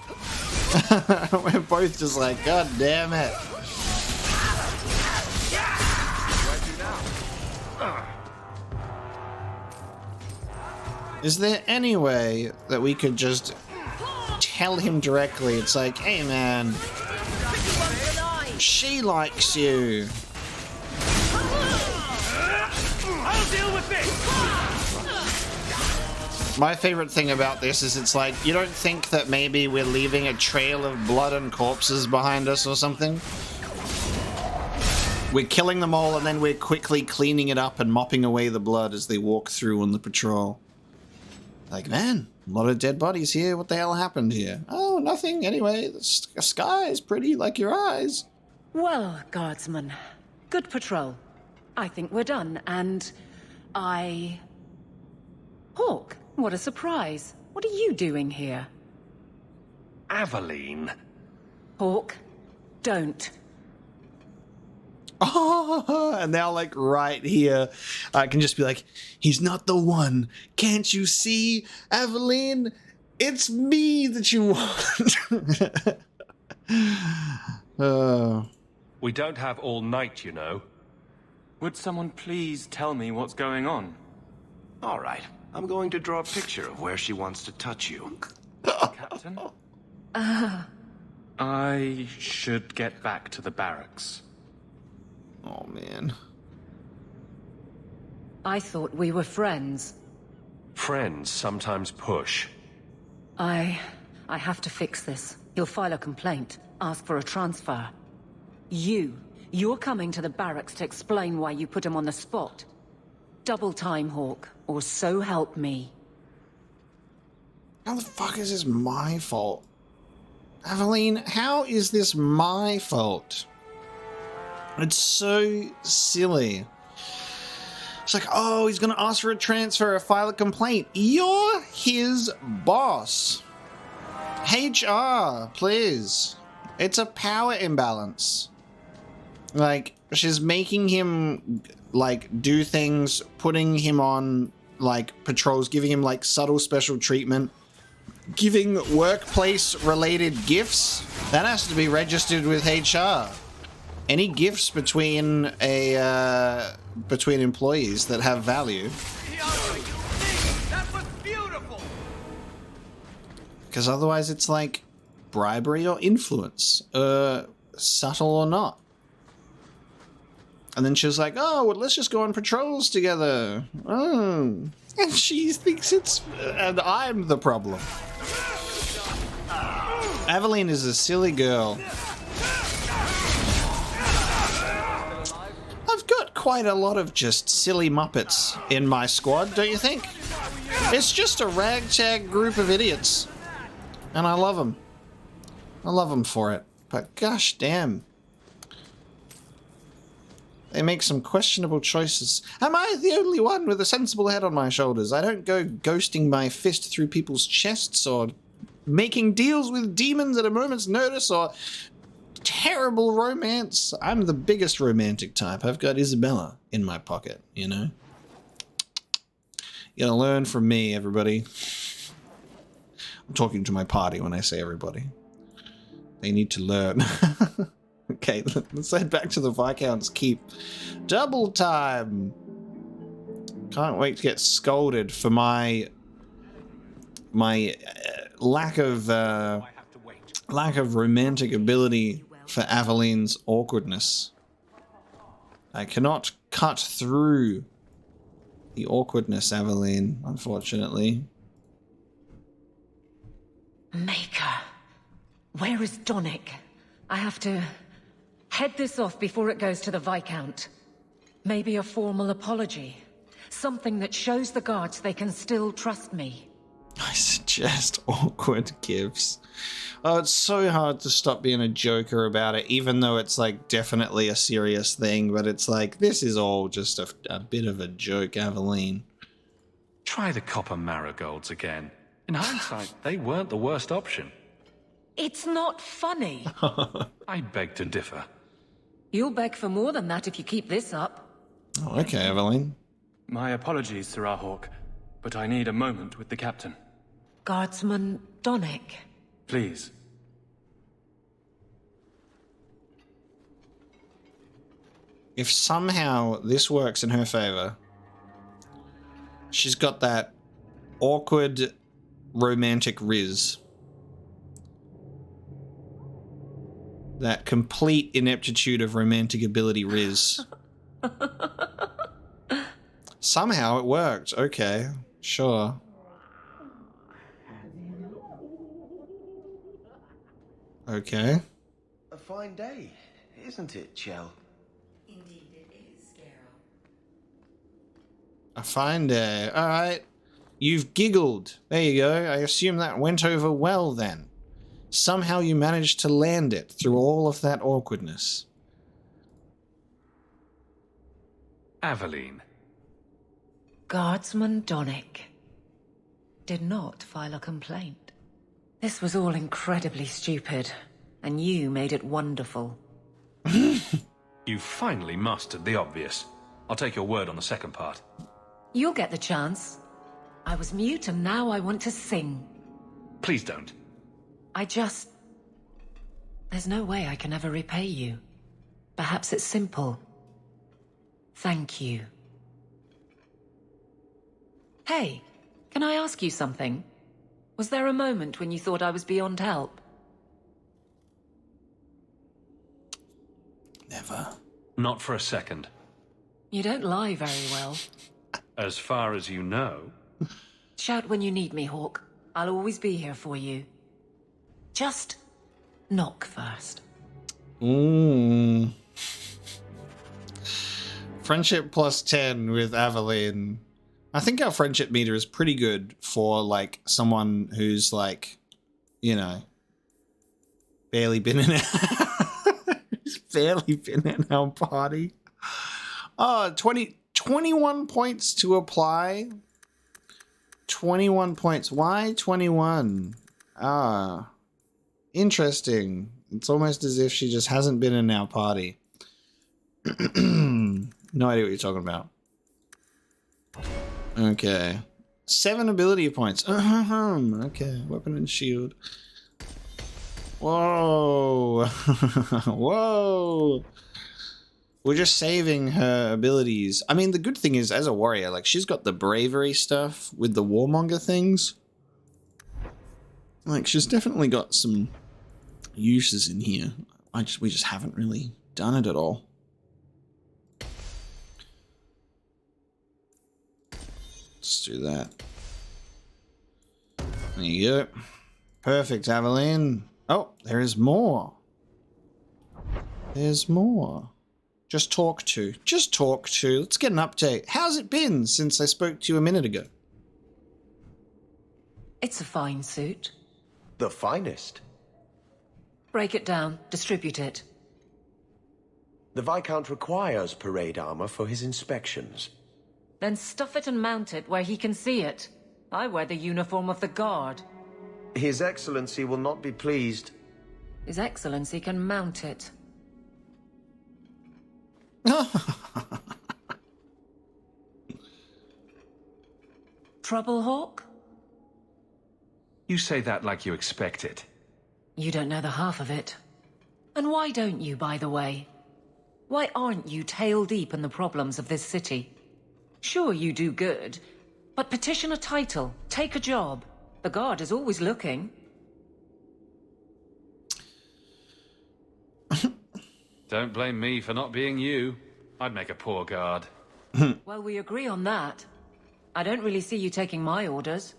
Speaker 1: We're both just like, God damn it. Is there any way that we could just tell him directly? It's like, hey man, she likes you.
Speaker 12: I'll deal with this.
Speaker 1: My favorite thing about this is it's like, you don't think that maybe we're leaving a trail of blood and corpses behind us or something? We're killing them all and then we're quickly cleaning it up and mopping away the blood as they walk through on the patrol. Like, man, a lot of dead bodies here. What the hell happened here? Oh, nothing. Anyway, the sky is pretty like your eyes.
Speaker 6: Well, guardsman, good patrol. I think we're done, and Hawk, what a surprise. What are you doing here?
Speaker 8: Aveline.
Speaker 6: Hawk, don't.
Speaker 1: Oh, and now, like, right here, I can just be like, he's not the one. Can't you see, Aveline? It's me that you want.
Speaker 8: We don't have all night, you know.
Speaker 5: Would someone please tell me what's going on?
Speaker 7: All right. I'm going to draw a picture of where she wants to touch you.
Speaker 5: Captain? I should get back to the barracks.
Speaker 1: Oh, man.
Speaker 6: I thought we were friends.
Speaker 8: Friends sometimes push.
Speaker 6: I have to fix this. He'll file a complaint, ask for a transfer. You're coming to the barracks to explain why you put him on the spot. Double time, Hawk, or so help me.
Speaker 1: How the fuck is this my fault? Aveline, how is this my fault? It's so silly. It's like, oh, he's gonna ask for a transfer, file a complaint. You're his boss. HR, please. It's a power imbalance. Like, she's making him, like, do things, putting him on like patrols, giving him like subtle special treatment, giving workplace related gifts, that has to be registered with HR. Any gifts between between employees that have value.
Speaker 14: That was beautiful.
Speaker 1: Because otherwise it's like bribery or influence, subtle or not. And then she was like, oh, well, let's just go on patrols together. Oh. And she thinks it's... and I'm the problem. Aveline is a silly girl. I've got quite a lot of just silly Muppets in my squad, don't you think? It's just a ragtag group of idiots. And I love them. I love them for it. But gosh damn. They make some questionable choices. Am I the only one with a sensible head on my shoulders? I don't go ghosting my fist through people's chests or making deals with demons at a moment's notice or terrible romance. I'm the biggest romantic type. I've got Isabella in my pocket, you know? You gotta learn from me, everybody. I'm talking to my party when I say everybody. They need to learn. Okay, let's head back to the Viscount's Keep. Double time! Can't wait to get scolded for my lack of romantic ability for Aveline's awkwardness. I cannot cut through the awkwardness, Aveline, unfortunately.
Speaker 6: Maker, where is Donick? I have to head this off before it goes to the Viscount. Maybe a formal apology. Something that shows the guards they can still trust me.
Speaker 1: I suggest awkward gifts. Oh, it's so hard to stop being a joker about it, even though it's like definitely a serious thing, but it's like, this is all just a bit of a joke, Aveline.
Speaker 8: Try the copper marigolds again. In hindsight, they weren't the worst option.
Speaker 6: It's not funny.
Speaker 8: I beg to differ.
Speaker 6: You'll beg for more than that if you keep this up.
Speaker 1: Oh, okay, Aveline.
Speaker 5: My apologies, Sirrah Hawk, but I need a moment with the captain.
Speaker 6: Guardsman Donick.
Speaker 5: Please.
Speaker 1: If somehow this works in her favor, she's got that awkward romantic riz. That complete ineptitude of romantic ability riz. Somehow it worked. Okay, sure. Okay.
Speaker 4: A fine day, isn't it, Chell?
Speaker 6: Indeed it is, Geralt.
Speaker 1: A fine day. All right. You've giggled. There you go. I assume that went over well then. Somehow you managed to land it through all of that awkwardness.
Speaker 8: Aveline.
Speaker 6: Guardsman Donick did not file a complaint. This was all incredibly stupid, and you made it wonderful.
Speaker 8: You finally mastered the obvious. I'll take your word on the second part.
Speaker 6: You'll get the chance. I was mute and now I want to sing.
Speaker 8: Please don't.
Speaker 6: There's no way I can ever repay you. Perhaps it's simple. Thank you. Hey, can I ask you something? Was there a moment when you thought I was beyond help?
Speaker 1: Never.
Speaker 8: Not for a second.
Speaker 6: You don't lie very well.
Speaker 8: As far as you know.
Speaker 6: Shout when you need me, Hawk. I'll always be here for you. Just knock first.
Speaker 1: Friendship plus 10 with Aveline. I think our friendship meter is pretty good for like someone who's like, you know, barely been in our party. Oh, 21 points to apply. 21 points. Why 21? Ah, interesting. It's almost as if she just hasn't been in our party. No idea what you're talking about. Okay. 7 ability points. Okay, weapon and shield. Whoa. Whoa. We're just saving her abilities. I mean, the good thing is, as a warrior, like, she's got the bravery stuff with the warmonger things. Like, she's definitely got some uses in here. We just haven't really done it at all. Let's do that. There you go. Perfect, Aveline. Oh, there is more. There's more. Just talk to. Just talk to. Let's get an update. How's it been since I spoke to you a minute ago?
Speaker 6: It's a fine suit.
Speaker 4: The finest.
Speaker 6: Break it down. Distribute it.
Speaker 4: The Viscount requires parade armor for his inspections.
Speaker 6: Then stuff it and mount it where he can see it. I wear the uniform of the Guard.
Speaker 4: His Excellency will not be pleased.
Speaker 6: His Excellency can mount it. Trouble, Hawk?
Speaker 8: You say that like you expect it.
Speaker 6: You don't know the half of it. And why don't you, by the way? Why aren't you tail deep in the problems of this city? Sure, you do good, but petition a title, take a job. The Guard is always looking.
Speaker 8: Don't blame me for not being you. I'd make a poor guard.
Speaker 6: Well, we agree on that. I don't really see you taking my orders.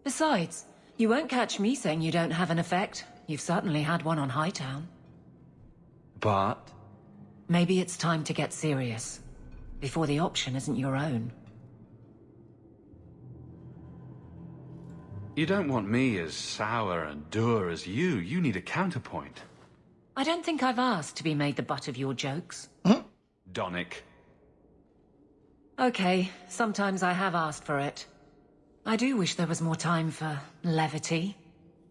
Speaker 6: Besides, you won't catch me saying you don't have an effect. You've certainly had one on Hightown.
Speaker 8: But?
Speaker 6: Maybe it's time to get serious, before the option isn't your own.
Speaker 8: You don't want me as sour and dour as you. You need a counterpoint.
Speaker 6: I don't think I've asked to be made the butt of your jokes.
Speaker 8: Donnic.
Speaker 6: Okay, sometimes I have asked for it. I do wish there was more time for levity.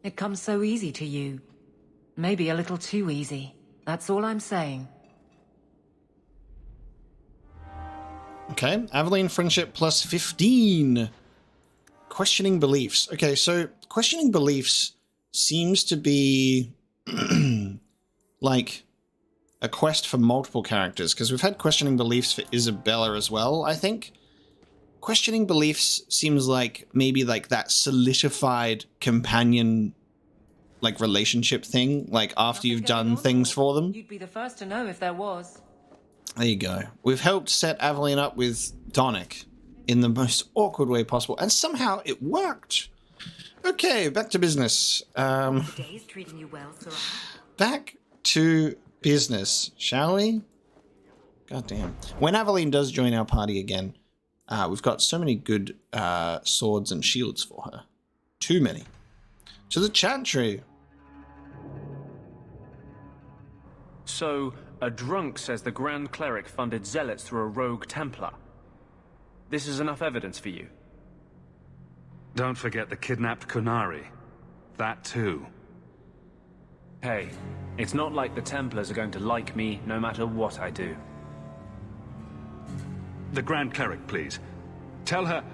Speaker 6: It comes so easy to you. Maybe a little too easy. That's all I'm saying.
Speaker 1: Okay, Aveline friendship plus 15. Questioning beliefs. Okay, so questioning beliefs seems to be like a quest for multiple characters, because we've had questioning beliefs for Isabella as well, I think. Questioning beliefs seems like maybe like that solidified companion like relationship thing, like after you've done things for them.
Speaker 6: You'd be the first to know if there was.
Speaker 1: There you go. We've helped set Aveline up with Donnic in the most awkward way possible, and somehow it worked. Okay, back to business.
Speaker 6: The day's treating you well, Sarah.
Speaker 1: Back to business, shall we? Goddamn. When Aveline does join our party again, we've got so many good swords and shields for her. Too many. To the chantry.
Speaker 11: So, a drunk says the Grand Cleric funded zealots through a rogue Templar. This is enough evidence for you.
Speaker 3: Don't forget the kidnapped Kunari. That too.
Speaker 11: Hey, it's not like the Templars are going to like me no matter what I do.
Speaker 3: The Grand Cleric, please. Tell her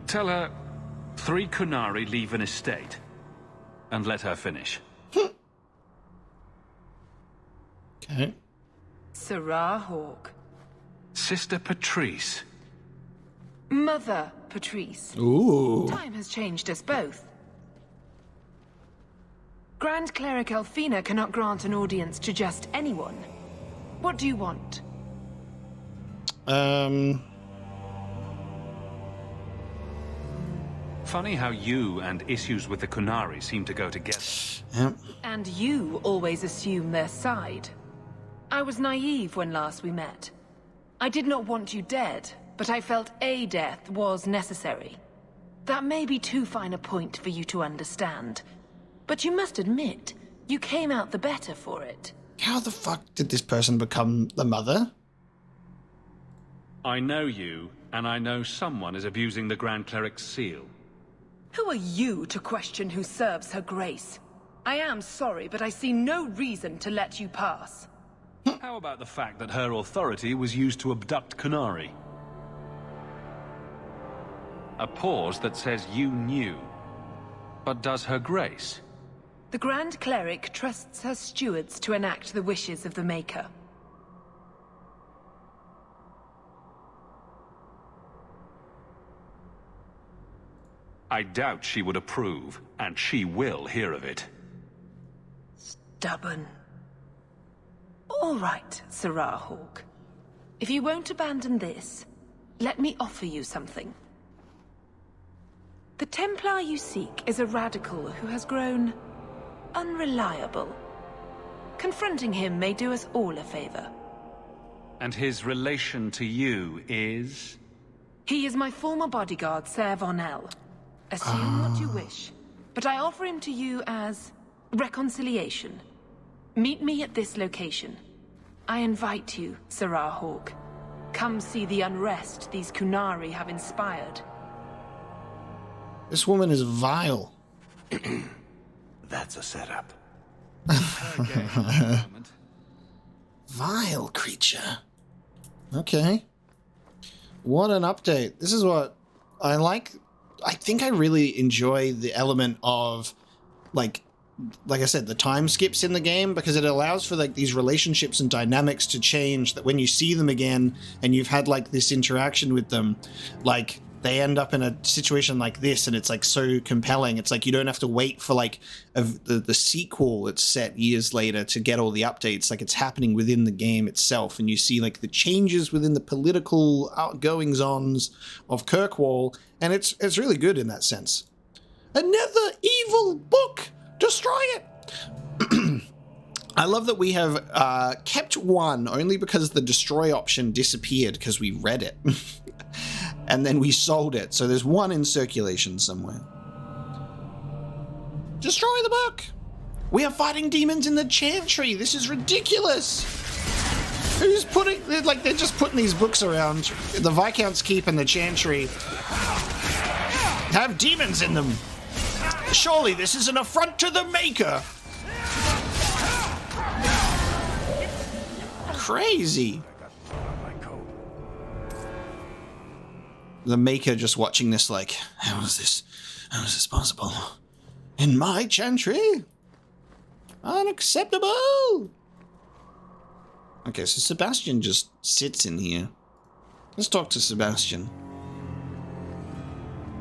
Speaker 3: 3 Kunari leave an estate. And let her finish.
Speaker 1: Okay.
Speaker 15: Sarah Hawke.
Speaker 3: Sister Patrice.
Speaker 15: Mother Patrice.
Speaker 1: Ooh.
Speaker 15: Time has changed us both. Grand Cleric Elfina cannot grant an audience to just anyone. What do you want?
Speaker 3: Funny how you and issues with the Kunari seem to go together.
Speaker 1: Yep.
Speaker 15: And you always assume their side. I was naive when last we met. I did not want you dead, but I felt a death was necessary. That may be too fine a point for you to understand. But you must admit, you came out the better for it.
Speaker 1: How the fuck did this person become the mother?
Speaker 3: I know you, and I know someone is abusing the Grand Cleric's seal.
Speaker 15: Who are you to question who serves her grace? I am sorry, but I see no reason to let you pass.
Speaker 3: How about the fact that her authority was used to abduct Kunari?
Speaker 8: A pause that says you knew. But does her grace?
Speaker 15: The Grand Cleric trusts her stewards to enact the wishes of the Maker.
Speaker 3: I doubt she would approve, and she will hear of it.
Speaker 15: Stubborn. All right, Serah Hawke. If you won't abandon this, let me offer you something. The Templar you seek is a radical who has grown unreliable. Confronting him may do us all a favor.
Speaker 8: And his relation to you is?
Speaker 15: He is my former bodyguard, Ser Von El. Assume what you wish, but I offer him to you as reconciliation. Meet me at this location. I invite you, Serah Hawke. Come see the unrest these Qunari have inspired.
Speaker 1: This woman is vile.
Speaker 7: That's a setup.
Speaker 1: Vile creature. Okay. What an update. This is what I like. I think I really enjoy the element of, like I said, the time skips in the game, because it allows for like these relationships and dynamics to change, that when you see them again and you've had like this interaction with them, like they end up in a situation like this, and it's like so compelling. It's like you don't have to wait for like the sequel that's set years later to get all the updates. Like it's happening within the game itself, and you see like the changes within the political outgoings-ons of Kirkwall, and it's really good in that sense. Another evil book! Destroy it! I love that we have kept one only because the destroy option disappeared because we read it. And then we sold it. So there's one in circulation somewhere. Destroy the book! We are fighting demons in the Chantry! This is ridiculous! Who's putting... they're just putting these books around. The Viscount's Keep and the Chantry have demons in them. Surely this is an affront to the Maker! Crazy! The Maker just watching this like, how is this possible? In my Chantry? Unacceptable! Okay, so Sebastian just sits in here. Let's talk to Sebastian.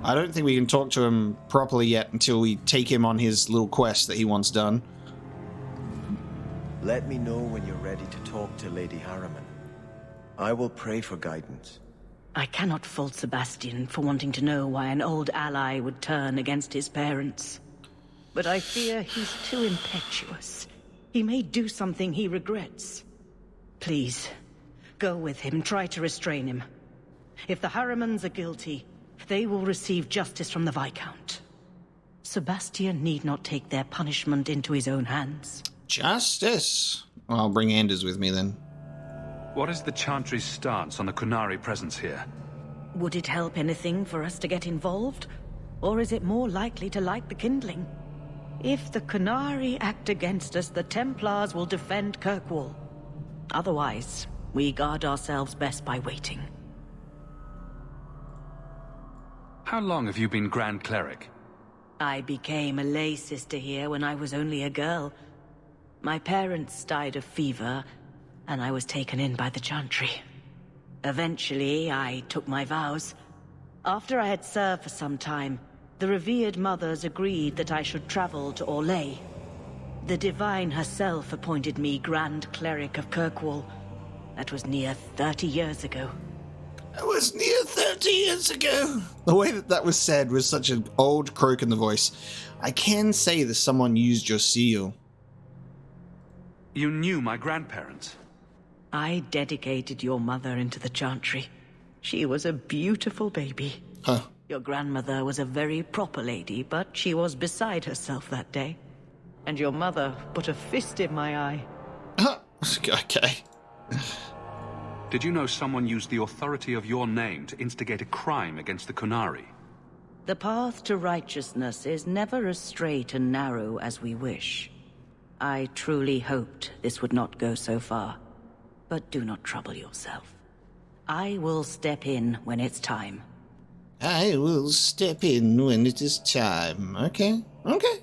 Speaker 1: I don't think we can talk to him properly yet until we take him on his little quest that he wants done.
Speaker 4: Let me know when you're ready to talk to Lady Harriman. I will pray for guidance.
Speaker 16: I cannot fault Sebastian for wanting to know why an old ally would turn against his parents. But I fear he's too impetuous. He may do something he regrets. Please, go with him, try to restrain him. If the Harrimans are guilty, they will receive justice from the Viscount. Sebastian need not take their punishment into his own hands.
Speaker 1: Justice? Well, I'll bring Anders with me then.
Speaker 3: What is the Chantry's stance on the Qunari presence here?
Speaker 16: Would it help anything for us to get involved? Or is it more likely to light the kindling? If the Qunari act against us, the Templars will defend Kirkwall. Otherwise, we guard ourselves best by waiting.
Speaker 3: How long have you been Grand Cleric?
Speaker 16: I became a lay sister here when I was only a girl. My parents died of fever, and I was taken in by the Chantry. Eventually, I took my vows. After I had served for some time, the revered mothers agreed that I should travel to Orlais. The Divine herself appointed me Grand Cleric of Kirkwall. That was near 30 years ago.
Speaker 1: That was near 30 years ago. The way that was said was such an old croak in the voice. I can say that someone used your seal.
Speaker 3: You knew my grandparents?
Speaker 16: I dedicated your mother into the Chantry. She was a beautiful baby.
Speaker 1: Huh.
Speaker 16: Your grandmother was a very proper lady, but she was beside herself that day. And your mother put a fist in my eye.
Speaker 1: Okay.
Speaker 3: Did you know someone used the authority of your name to instigate a crime against the Qunari?
Speaker 16: The path to righteousness is never as straight and narrow as we wish. I truly hoped this would not go so far. But do not trouble yourself. I will step in when it's time.
Speaker 1: I will step in when it is time. Okay. Okay.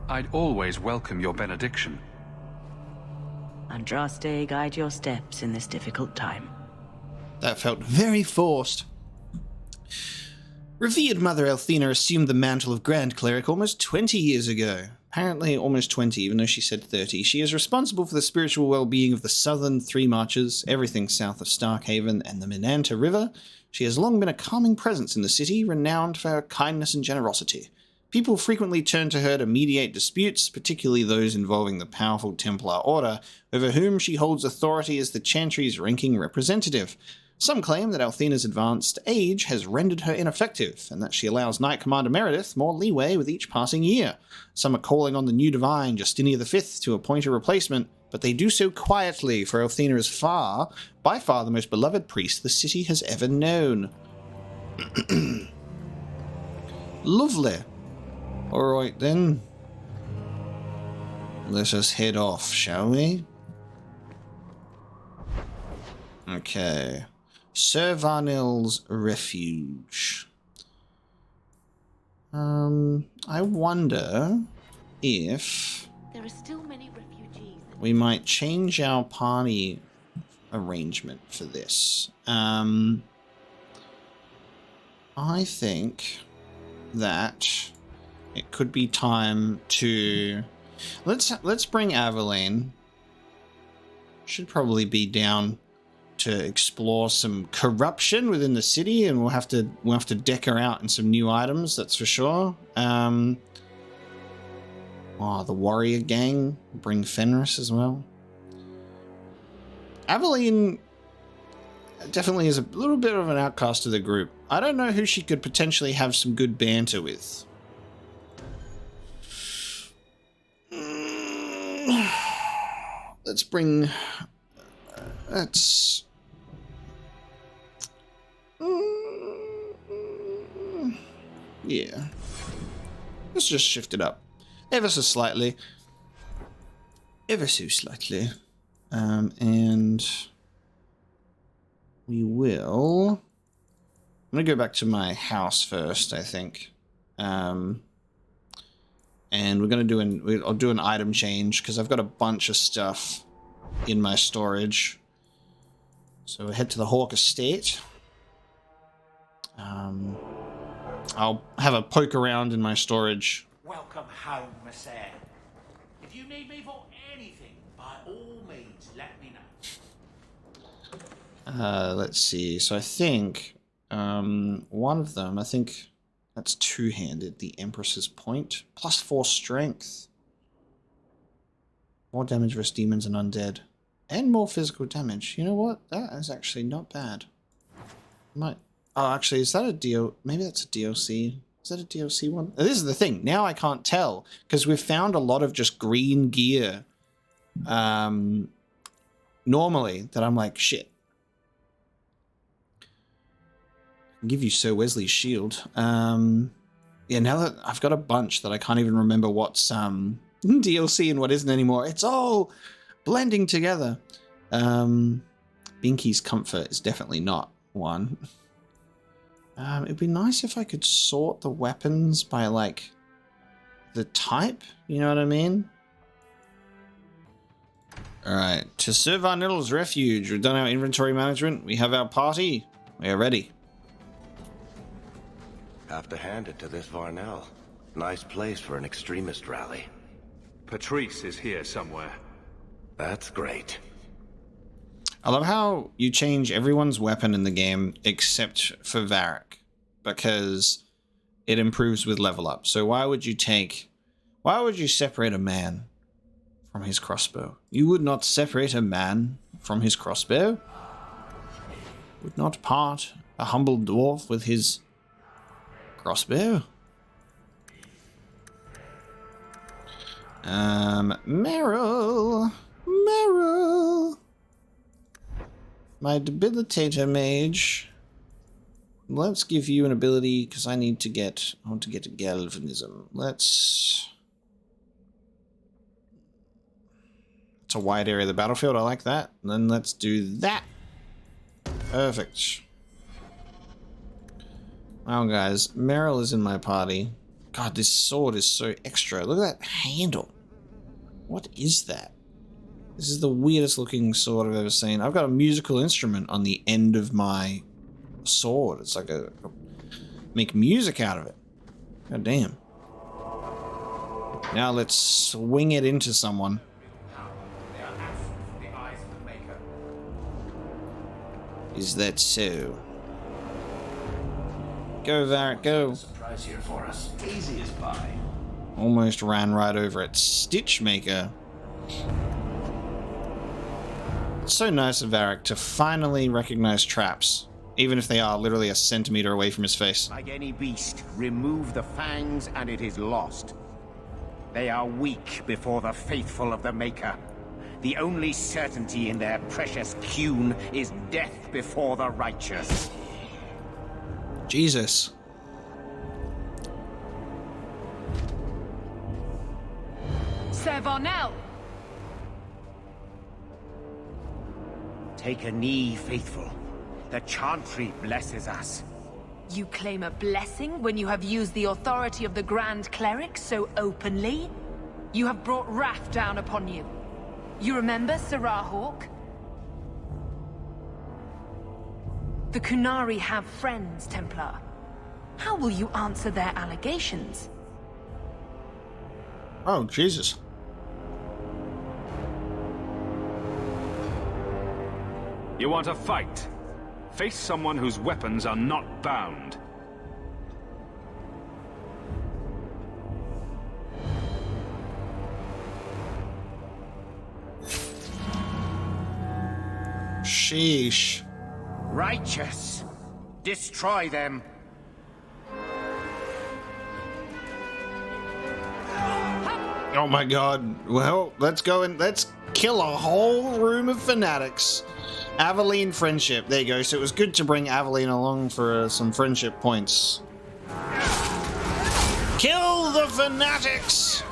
Speaker 3: I'd always welcome your benediction.
Speaker 16: Andraste, guide your steps in this difficult time.
Speaker 1: That felt very forced. Revered Mother Althena assumed the mantle of Grand Cleric almost 20 years ago. Apparently almost 20, even though she said 30. She is responsible for the spiritual well-being of the southern Three Marches, everything south of Starkhaven and the Minanta River. She has long been a calming presence in the city, renowned for her kindness and generosity. People frequently turn to her to mediate disputes, particularly those involving the powerful Templar Order, over whom she holds authority as the Chantry's ranking representative. Some claim that Althena's advanced age has rendered her ineffective, and that she allows Knight Commander Meredith more leeway with each passing year. Some are calling on the new divine, Justinia V, to appoint a replacement, but they do so quietly, for Althena is by far the most beloved priest the city has ever known. Lovely. Alright then. Let us head off, shall we? Okay. Sir Varnil's Refuge. I wonder if
Speaker 13: there are still many refugees.
Speaker 1: We might change our party arrangement for this. I think that it could be time to let's bring Aveline. Should probably be down to explore some corruption within the city, and we'll have to deck her out in some new items, that's for sure. The warrior gang, bring Fenris as well. Aveline definitely is a little bit of an outcast of the group. I don't know who she could potentially have some good banter with. Let's bring... Yeah. Let's just shift it up. Ever so slightly. Ever so slightly. And... we will... I'm going to go back to my house first, I think. And we're going to I'll do an item change, because I've got a bunch of stuff in my storage. So we'll head to the Hawk Estate. I'll have a poke around in my storage.
Speaker 12: Welcome home, Messere. If you need me for anything, by all means, let me know.
Speaker 1: Let's see. So I think one of them, I think that's two-handed, the Empress's Point. +4 strength. More damage versus demons and undead. And more physical damage. You know what? That is actually not bad. Oh, actually, is that a deal? Maybe that's a DLC. Is that a DLC one? This is the thing. Now I can't tell, because we've found a lot of just green gear normally that I'm like, shit. I'll give you Sir Wesley's shield. Yeah, now that I've got a bunch that I can't even remember what's DLC and what isn't anymore. It's all blending together. Binky's Comfort is definitely not one. It'd be nice if I could sort the weapons by, like, the type. You know what I mean? Alright, to Sir Varnil's Refuge. We've done our inventory management. We have our party. We are ready.
Speaker 4: Have to hand it to this Varnell. Nice place for an extremist rally.
Speaker 3: Patrice is here somewhere.
Speaker 4: That's great.
Speaker 1: I love how you change everyone's weapon in the game except for Varric, because it improves with level up. So why would you separate a man from his crossbow? You would not separate a man from his crossbow. Would not part a humble dwarf with his crossbow. Meryl. My debilitator mage. Let's give you an ability, because I want to get a galvanism. It's a wide area of the battlefield. I like that. And then let's do that. Perfect. Well, guys, Meryl is in my party. God, this sword is so extra. Look at that handle. What is that? This is the weirdest looking sword I've ever seen. I've got a musical instrument on the end of my sword. It's like make music out of it. God damn. Now let's swing it into someone. Is that so? Go, Varric, go.
Speaker 10: Surprise here for us. Easy as pie.
Speaker 1: Almost ran right over it. Stitchmaker. It's so nice of Varric to finally recognize traps, even if they are literally a centimeter away from his face.
Speaker 17: Like any beast, remove the fangs and it is lost. They are weak before the faithful of the Maker. The only certainty in their precious Qun is death before the righteous.
Speaker 1: Jesus.
Speaker 15: Sir Varnell!
Speaker 17: Take a knee, faithful. The Chantry blesses us.
Speaker 15: You claim a blessing when you have used the authority of the Grand Cleric so openly? You have brought wrath down upon you. You remember Serah Hawk? The Qunari have friends, Templar. How will you answer their allegations?
Speaker 1: Oh, Jesus.
Speaker 3: You want a fight? Face someone whose weapons are not bound.
Speaker 1: Sheesh.
Speaker 17: Righteous. Destroy them.
Speaker 1: Oh my god. Well, let's go and let's kill a whole room of fanatics. Aveline friendship. There you go. So it was good to bring Aveline along for some friendship points. Kill the fanatics!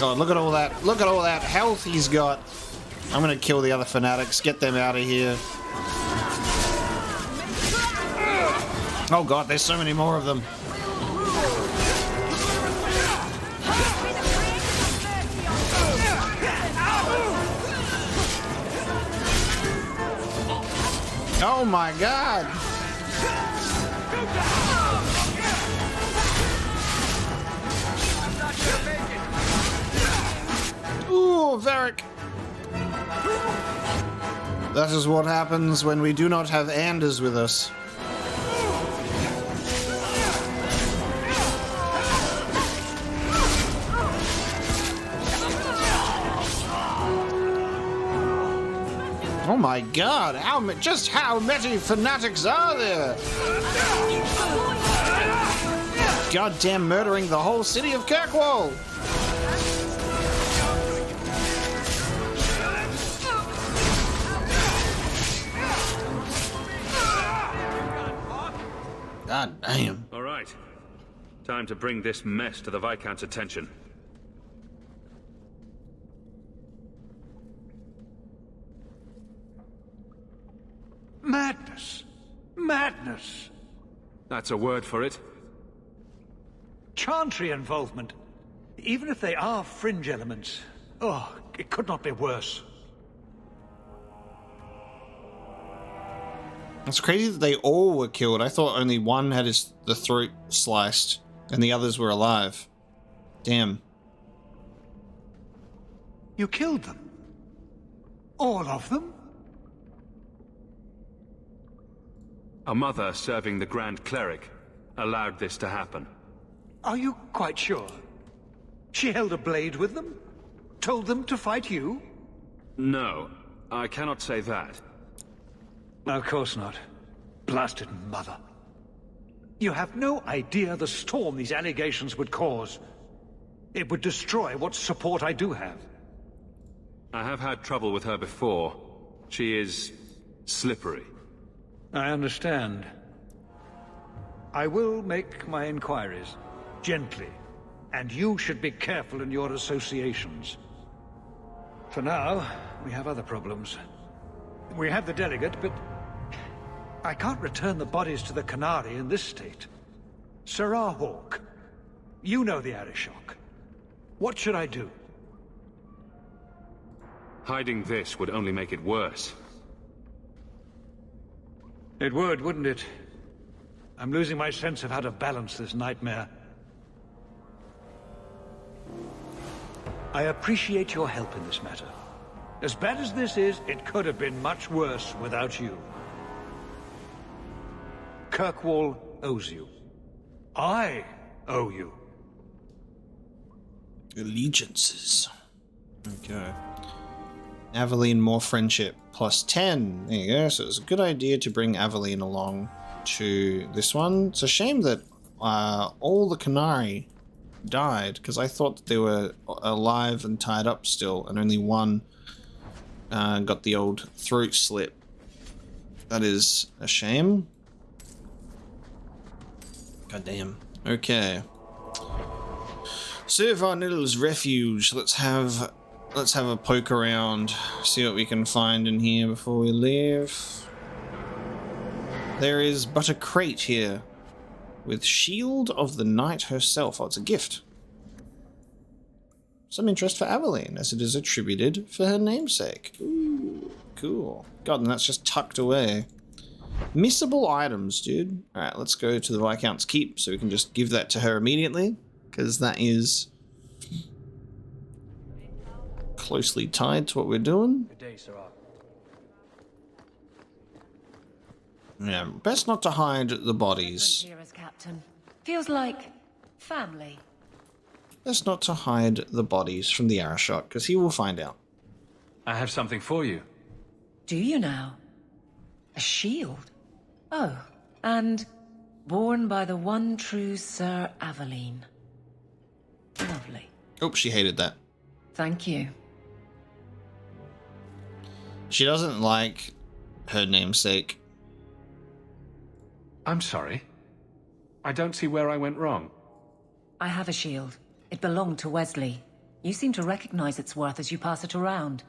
Speaker 1: God, look at all that. Look at all that health he's got. I'm gonna kill the other fanatics. Get them out of here. Oh god, there's so many more of them. Oh my god! Ooh, Varric! That is what happens when we do not have Anders with us. Oh my god, just how many fanatics are there? Goddamn murdering the whole city of Kirkwall! God damn.
Speaker 3: All right. Time to bring this mess to the Viscount's attention.
Speaker 2: Madness! Madness!
Speaker 3: That's a word for it.
Speaker 2: Chantry involvement. Even if they are fringe elements. Oh, it could not be worse.
Speaker 1: It's crazy that they all were killed. I thought only one had the throat sliced and the others were alive. Damn.
Speaker 2: You killed them? All of them?
Speaker 3: A mother serving the Grand Cleric allowed this to happen.
Speaker 2: Are you quite sure? She held a blade with them? Told them to fight you?
Speaker 3: No, I cannot say that.
Speaker 2: Of course not. Blasted mother. You have no idea the storm these allegations would cause. It would destroy what support I do have.
Speaker 3: I have had trouble with her before. She is slippery.
Speaker 2: I understand. I will make my inquiries. Gently. and you should be careful in your associations. For now, we have other problems. We have the delegate, but I can't return the bodies to the Qunari in this state. Serah Hawke, you know the Arishok. What should I do?
Speaker 3: Hiding this would only make it worse.
Speaker 2: It would, wouldn't it? I'm losing my sense of how to balance this nightmare. I appreciate your help in this matter. As bad as this is, it could have been much worse without you. Kirkwall owes you. I owe you.
Speaker 1: Allegiances. Okay. Aveline, more friendship. Plus 10. There you go. So it's a good idea to bring Aveline along to this one. It's a shame that all the Qunari died, because I thought that they were alive and tied up still, and only one got the old throat slit. That is a shame. God damn. Okay. Sir Varnill's refuge. Let's have a poke around, see what we can find in here before we leave. There is but a crate here with Shield of the Knight herself. Oh, it's a gift. Some interest for Aveline, as it is attributed for her namesake. Ooh, cool. God, and that's just tucked away. Missable items, dude. Alright, let's go to the Viscount's Keep so we can just give that to her immediately, because that is closely tied to what we're doing.
Speaker 11: Good day, Serah.
Speaker 1: Yeah, best not to hide the bodies.
Speaker 6: Here as captain. Feels like family.
Speaker 1: Best not to hide the bodies from the Arishok, because he will find out.
Speaker 8: I have something for you.
Speaker 6: Do you now? A shield? Oh, and born by the one true Sir Aveline. Lovely.
Speaker 1: Oh, she hated that.
Speaker 6: Thank you.
Speaker 1: She doesn't like her namesake.
Speaker 8: I'm sorry. I don't see where I went wrong.
Speaker 6: I have a shield. It belonged to Wesley. You seem to recognize its worth as you pass it around.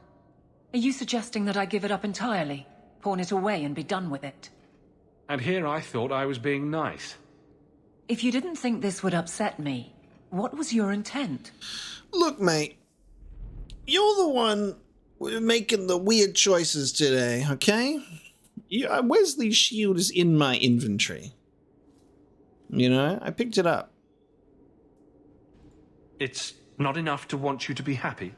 Speaker 6: Are you suggesting that I give it up entirely? Pawn it away and be done with it?
Speaker 8: And here I thought I was being nice.
Speaker 6: If you didn't think this would upset me, what was your intent?
Speaker 1: Look, mate. You're the one making the weird choices today, okay? Wesley's shield is in my inventory. You know, I picked it up.
Speaker 8: It's not enough to want you to be happy?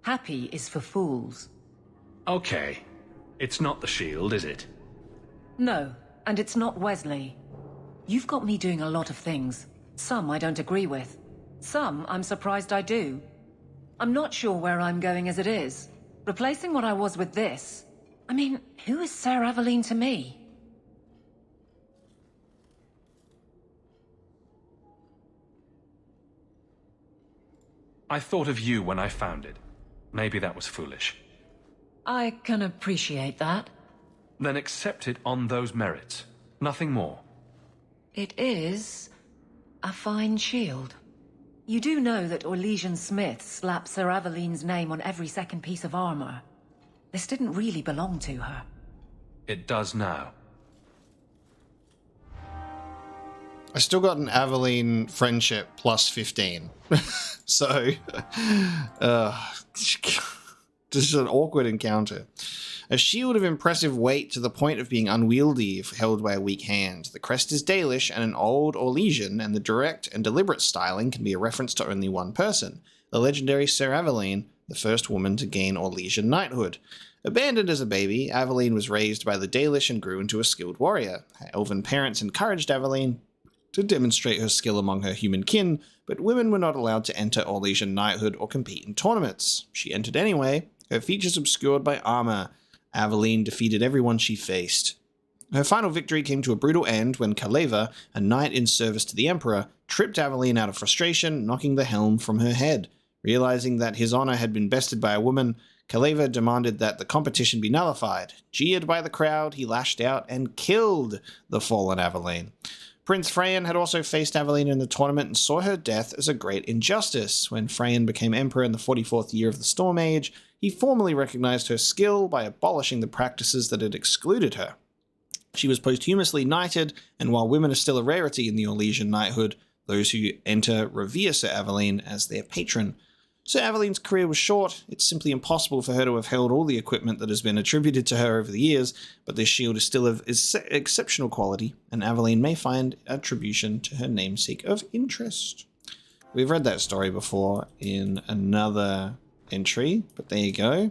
Speaker 6: Happy is for fools.
Speaker 8: Okay. It's not the shield, is it?
Speaker 6: No, and it's not Wesley. You've got me doing a lot of things. Some I don't agree with. Some I'm surprised I do. I'm not sure where I'm going as it is. Replacing what I was with this. I mean, who is Sir Aveline to me?
Speaker 8: I thought of you when I found it. Maybe that was foolish.
Speaker 6: I can appreciate that.
Speaker 8: Then accept it on those merits. Nothing more.
Speaker 6: It is a fine shield. You do know that Orlesian Smith slapped Sir Aveline's name on every second piece of armor. This didn't really belong to her.
Speaker 8: It does now.
Speaker 1: I still got an Aveline friendship plus 15. So, just an awkward encounter. A shield of impressive weight to the point of being unwieldy if held by a weak hand. The crest is Dalish and an old Orlesian, and the direct and deliberate styling can be a reference to only one person, the legendary Sir Aveline, the first woman to gain Orlesian knighthood. Abandoned as a baby, Aveline was raised by the Dalish and grew into a skilled warrior. Her elven parents encouraged Aveline to demonstrate her skill among her human kin, but women were not allowed to enter Orlesian knighthood or compete in tournaments. She entered anyway, her features obscured by armor. Aveline defeated everyone she faced. Her final victory came to a brutal end when Kaleva, a knight in service to the Emperor, tripped Aveline out of frustration, knocking the helm from her head. Realizing that his honor had been bested by a woman, Kaleva demanded that the competition be nullified. Jeered by the crowd, he lashed out and killed the fallen Aveline. Prince Freyan had also faced Aveline in the tournament and saw her death as a great injustice. When Freyan became emperor in the 44th year of the Storm Age, he formally recognized her skill by abolishing the practices that had excluded her. She was posthumously knighted, and while women are still a rarity in the Orlesian knighthood, those who enter revere Sir Aveline as their patron. Sir Aveline's career was short. It's simply impossible for her to have held all the equipment that has been attributed to her over the years, but this shield is still of exceptional quality, and Aveline may find attribution to her namesake of interest. We've read that story before in another entry, but there you go.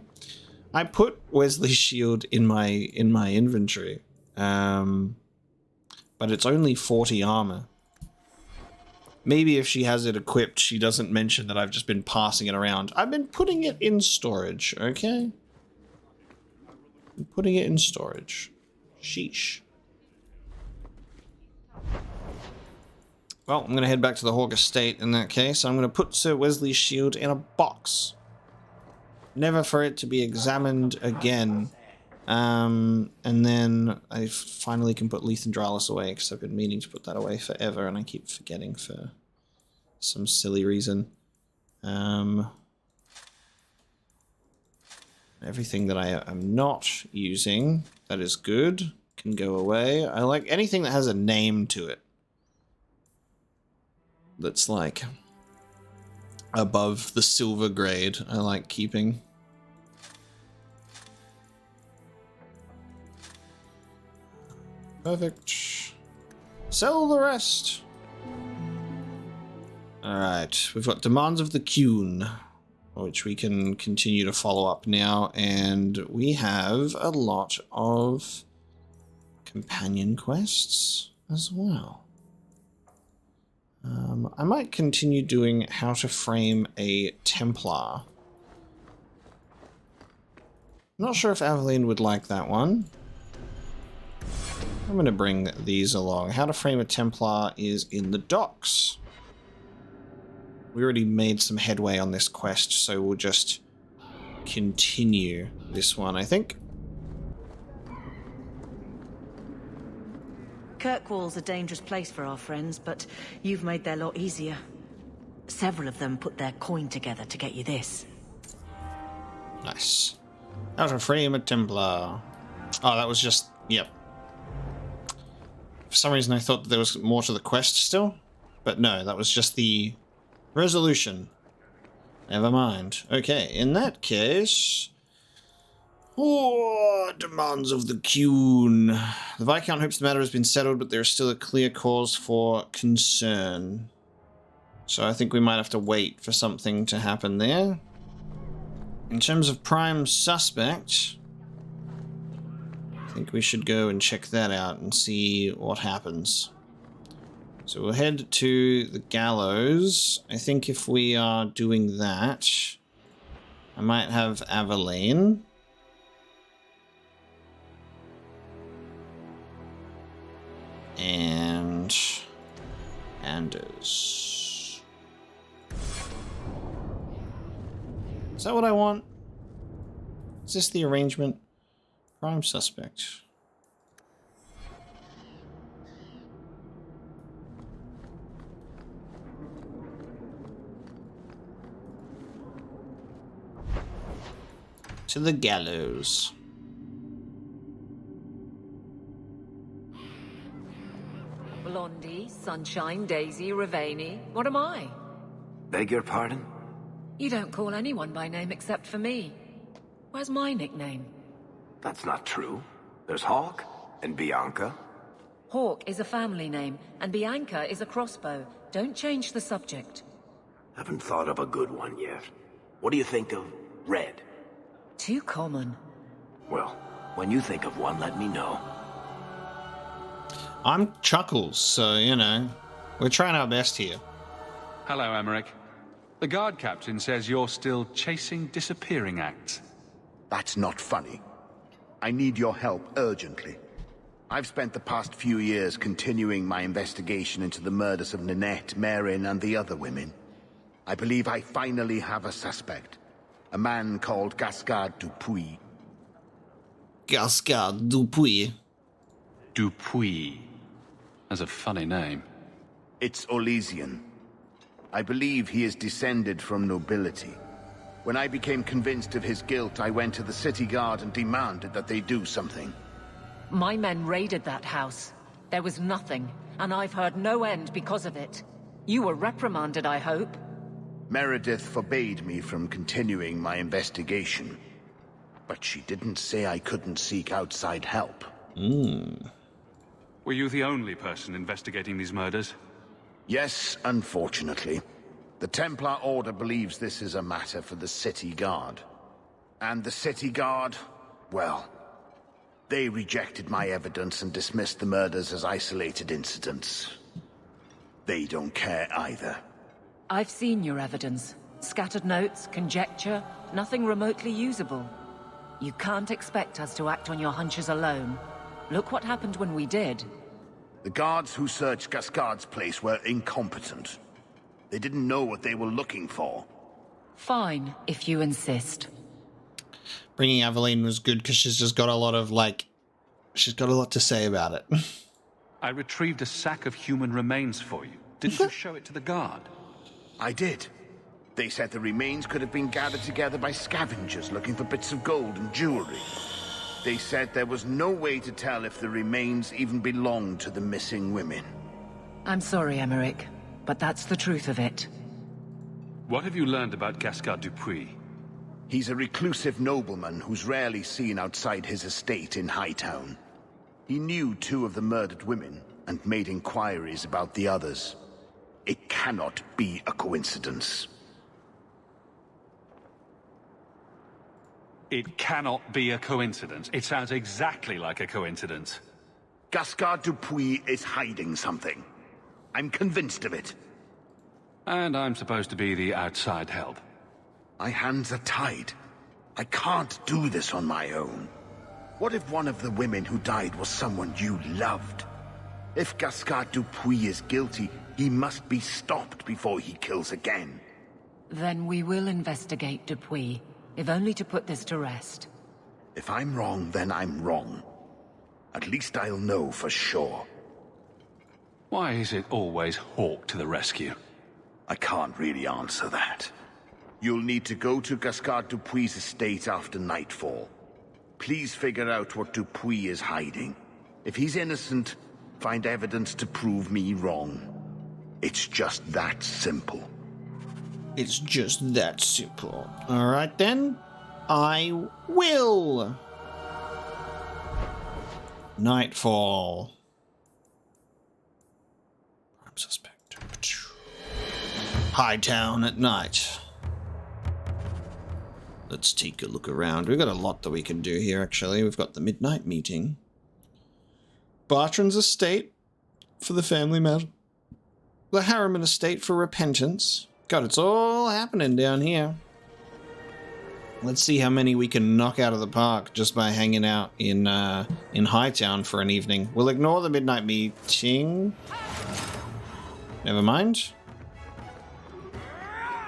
Speaker 1: I put Wesley's shield in my inventory, but it's only 40 armor. Maybe if she has it equipped, she doesn't mention that I've just been passing it around. I've been putting it in storage, okay? I'm putting it in storage. Sheesh. Well, I'm going to head back to the Hawk Estate in that case. I'm going to put Sir Wesley's shield in a box. Never for it to be examined again. And then I finally can put Lethendralis away, because I've been meaning to put that away forever, and I keep forgetting for some silly reason. Everything that I am not using that is good can go away. I like anything that has a name to it. That's like above the silver grade, I like keeping. Perfect. Sell the rest. Alright, we've got Demands of the Qun, which we can continue to follow up now, and we have a lot of companion quests as well. I might continue doing how to frame a Templar. Not sure if Aveline would like that one. I'm going to bring these along. How to frame a Templar is in the docks. We already made some headway on this quest, so we'll just continue this one, I think.
Speaker 16: Kirkwall's a dangerous place for our friends, but you've made their lot easier. Several of them put their coin together to get you this.
Speaker 1: Nice. How to frame a Templar. Oh, that was just... Yep. For some reason I thought that there was more to the quest still, but no, that was just the resolution. Never mind. Okay, in that case... Oh, Demands of the Qun. The Viscount hopes the matter has been settled, but there is still a clear cause for concern. So I think we might have to wait for something to happen there. In terms of prime suspect, I think we should go and check that out and see what happens. So we'll head to the gallows. I think if we are doing that, I might have Aveline. And Anders. Is that what I want? Is this the arrangement? Prime suspect. To the gallows.
Speaker 6: Blondie, Sunshine, Daisy, Ravani. What am I?
Speaker 7: Beg your pardon?
Speaker 6: You don't call anyone by name except for me. Where's my nickname?
Speaker 7: That's not true. There's Hawk and Bianca.
Speaker 6: Hawk is a family name, and Bianca is a crossbow. Don't change the subject.
Speaker 7: Haven't thought of a good one yet. What do you think of Red?
Speaker 6: Too common.
Speaker 7: Well, when you think of one, let me know.
Speaker 1: I'm Chuckles, so, you know, we're trying our best here.
Speaker 3: Hello, Emmerich. The guard captain says you're still chasing disappearing acts.
Speaker 18: That's not funny. I need your help urgently. I've spent the past few years continuing my investigation into the murders of Nanette, Merrin, and the other women. I believe I finally have a suspect. A man called Gascard Dupuis.
Speaker 1: Gascard Dupuis.
Speaker 3: Dupuis. Has a funny name.
Speaker 18: It's Orlesian. I believe he is descended from nobility. When I became convinced of his guilt, I went to the city guard and demanded that they do something.
Speaker 6: My men raided that house. There was nothing, and I've heard no end because of it. You were reprimanded, I hope.
Speaker 18: Meredith forbade me from continuing my investigation. But she didn't say I couldn't seek outside help.
Speaker 3: Were you the only person investigating these murders?
Speaker 18: Yes, unfortunately. The Templar Order believes this is a matter for the City Guard. And the City Guard, well, they rejected my evidence and dismissed the murders as isolated incidents. They don't care either.
Speaker 6: I've seen your evidence. Scattered notes, conjecture, nothing remotely usable. You can't expect us to act on your hunches alone. Look what happened when we did.
Speaker 18: The guards who searched Gascard's place were incompetent. They didn't know what they were looking for.
Speaker 6: Fine, if you insist.
Speaker 1: Bringing Aveline was good because she's just got a lot of, like, she's got a lot to say about it.
Speaker 3: I retrieved a sack of human remains for you. Didn't you show it to the guard?
Speaker 18: I did. They said the remains could have been gathered together by scavengers looking for bits of gold and jewelry. They said there was no way to tell if the remains even belonged to the missing women.
Speaker 6: I'm sorry, Emmerich, but that's the truth of it.
Speaker 3: What have you learned about Gascard Dupuis?
Speaker 18: He's a reclusive nobleman who's rarely seen outside his estate in Hightown. He knew 2 of the murdered women and made inquiries about the others. It cannot be a coincidence.
Speaker 3: It cannot be a coincidence. It sounds exactly like a coincidence.
Speaker 18: Gascard Dupuis is hiding something. I'm convinced of it.
Speaker 3: And I'm supposed to be the outside help.
Speaker 18: My hands are tied. I can't do this on my own. What if one of the women who died was someone you loved? If Gascard Dupuis is guilty, he must be stopped before he kills again.
Speaker 6: Then we will investigate Dupuis, if only to put this to rest.
Speaker 18: If I'm wrong, then I'm wrong. At least I'll know for sure.
Speaker 3: Why is it always Hawke to the rescue?
Speaker 18: I can't really answer that. You'll need to go to Gascard Dupuis' estate after nightfall. Please figure out what Dupuis is hiding. If he's innocent, find evidence to prove me wrong. It's just that simple.
Speaker 1: It's just that simple. Alright then. I will. Nightfall. Prime suspect. Hightown at night. Let's take a look around. We've got a lot that we can do here, actually. We've got the midnight meeting. Bartrand's estate for the family matter. The Harriman estate for repentance. God, it's all happening down here. Let's see how many we can knock out of the park just by hanging out in Hightown for an evening. We'll ignore the midnight meeting. Never mind.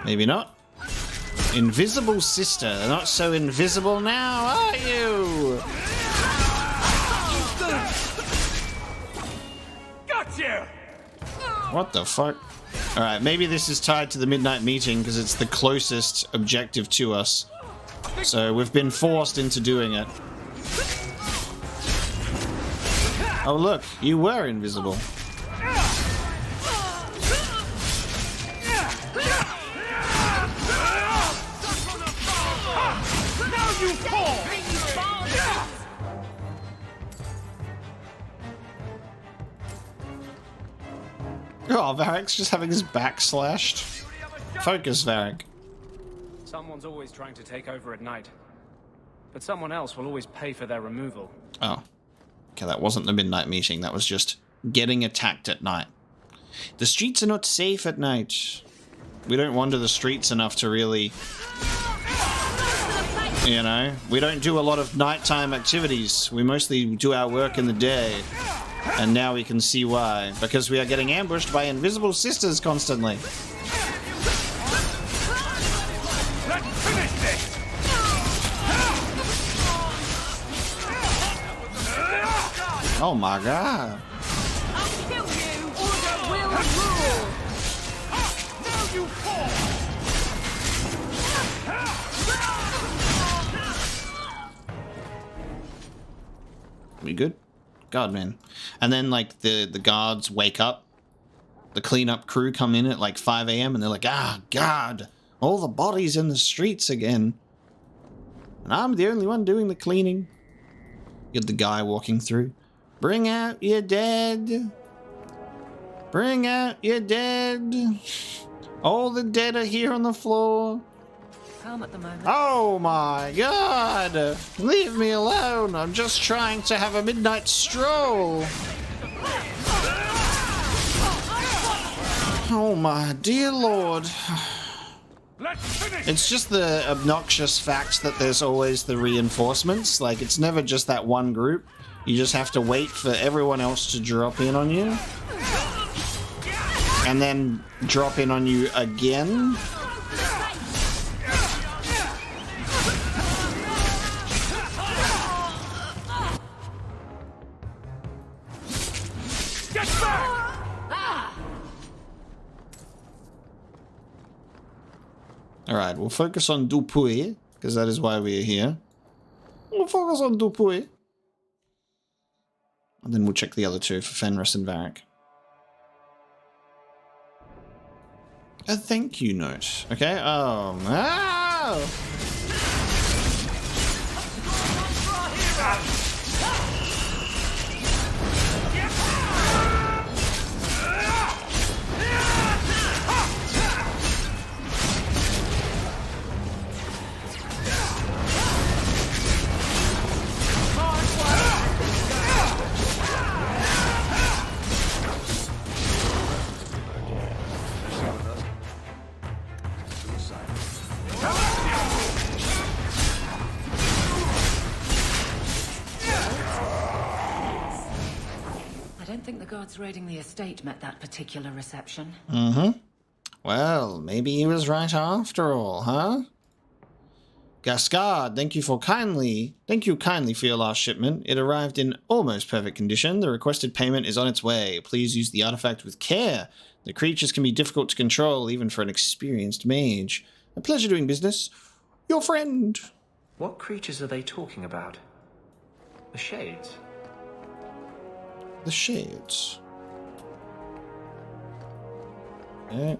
Speaker 1: Maybe not. Invisible sister. They're not so invisible now, are you?
Speaker 14: Got you!
Speaker 1: What the fuck? Alright, maybe this is tied to the midnight meeting because it's the closest objective to us. So we've been forced into doing it. Oh look, you were invisible. Oh, Varric's just having his back slashed. Focus, Varric.
Speaker 11: Someone's always trying to take over at night. But someone else will always pay for their removal.
Speaker 1: Oh. Okay, that wasn't the midnight meeting. That was just getting attacked at night. The streets are not safe at night. We don't wander the streets enough to really... You know, we don't do a lot of nighttime activities. We mostly do our work in the day. And now we can see why. Because we are getting ambushed by invisible sisters constantly.
Speaker 14: Let's finish this!
Speaker 1: Oh my god.
Speaker 14: I'll kill you! rule! Now you fall!
Speaker 1: We good? God, man. And then, like, the guards wake up. The cleanup crew come in at, like, 5 a.m. and they're like, ah, God, all the bodies in the streets again. And I'm the only one doing the cleaning. You get the guy walking through. Bring out your dead. Bring out your dead. All the dead are here on the floor.
Speaker 6: Calm at the moment.
Speaker 1: Oh my God! Leave me alone! I'm just trying to have a midnight stroll! Oh my dear Lord. It's just the obnoxious fact that there's always the reinforcements. Like, it's never just that one group. You just have to wait for everyone else to drop in on you. And then drop in on you again. Alright, we'll focus on Dupuy, because that is why we are here. We'll focus on Dupuy. And then we'll check the other two for Fenris and Varric. A thank you note. Okay, oh, no!
Speaker 6: I don't think the guards raiding the estate met that particular reception.
Speaker 1: Mm-hmm. Well, maybe he was right after all, huh? Gascard, thank you kindly for your last shipment. It arrived in almost perfect condition. The requested payment is on its way. Please use the artifact with care. The creatures can be difficult to control, even for an experienced mage. A pleasure doing business. Your friend.
Speaker 11: What creatures are they talking about? The Shades?
Speaker 1: The Shades. Okay.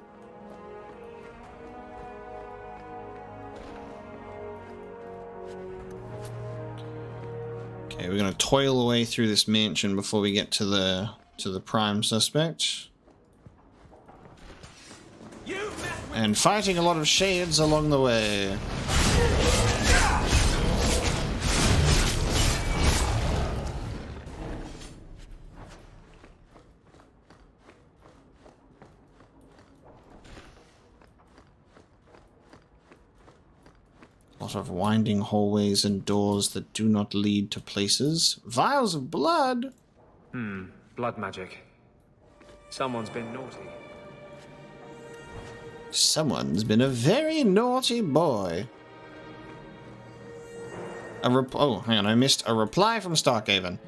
Speaker 1: Okay, we're gonna toil away through this mansion before we get to the prime suspect. And fighting a lot of Shades along the way. A lot of winding hallways and doors that do not lead to places. Vials of blood!
Speaker 11: Blood magic. Someone's been naughty.
Speaker 1: Someone's been a very naughty boy. Oh, hang on, I missed a reply from Starkhaven.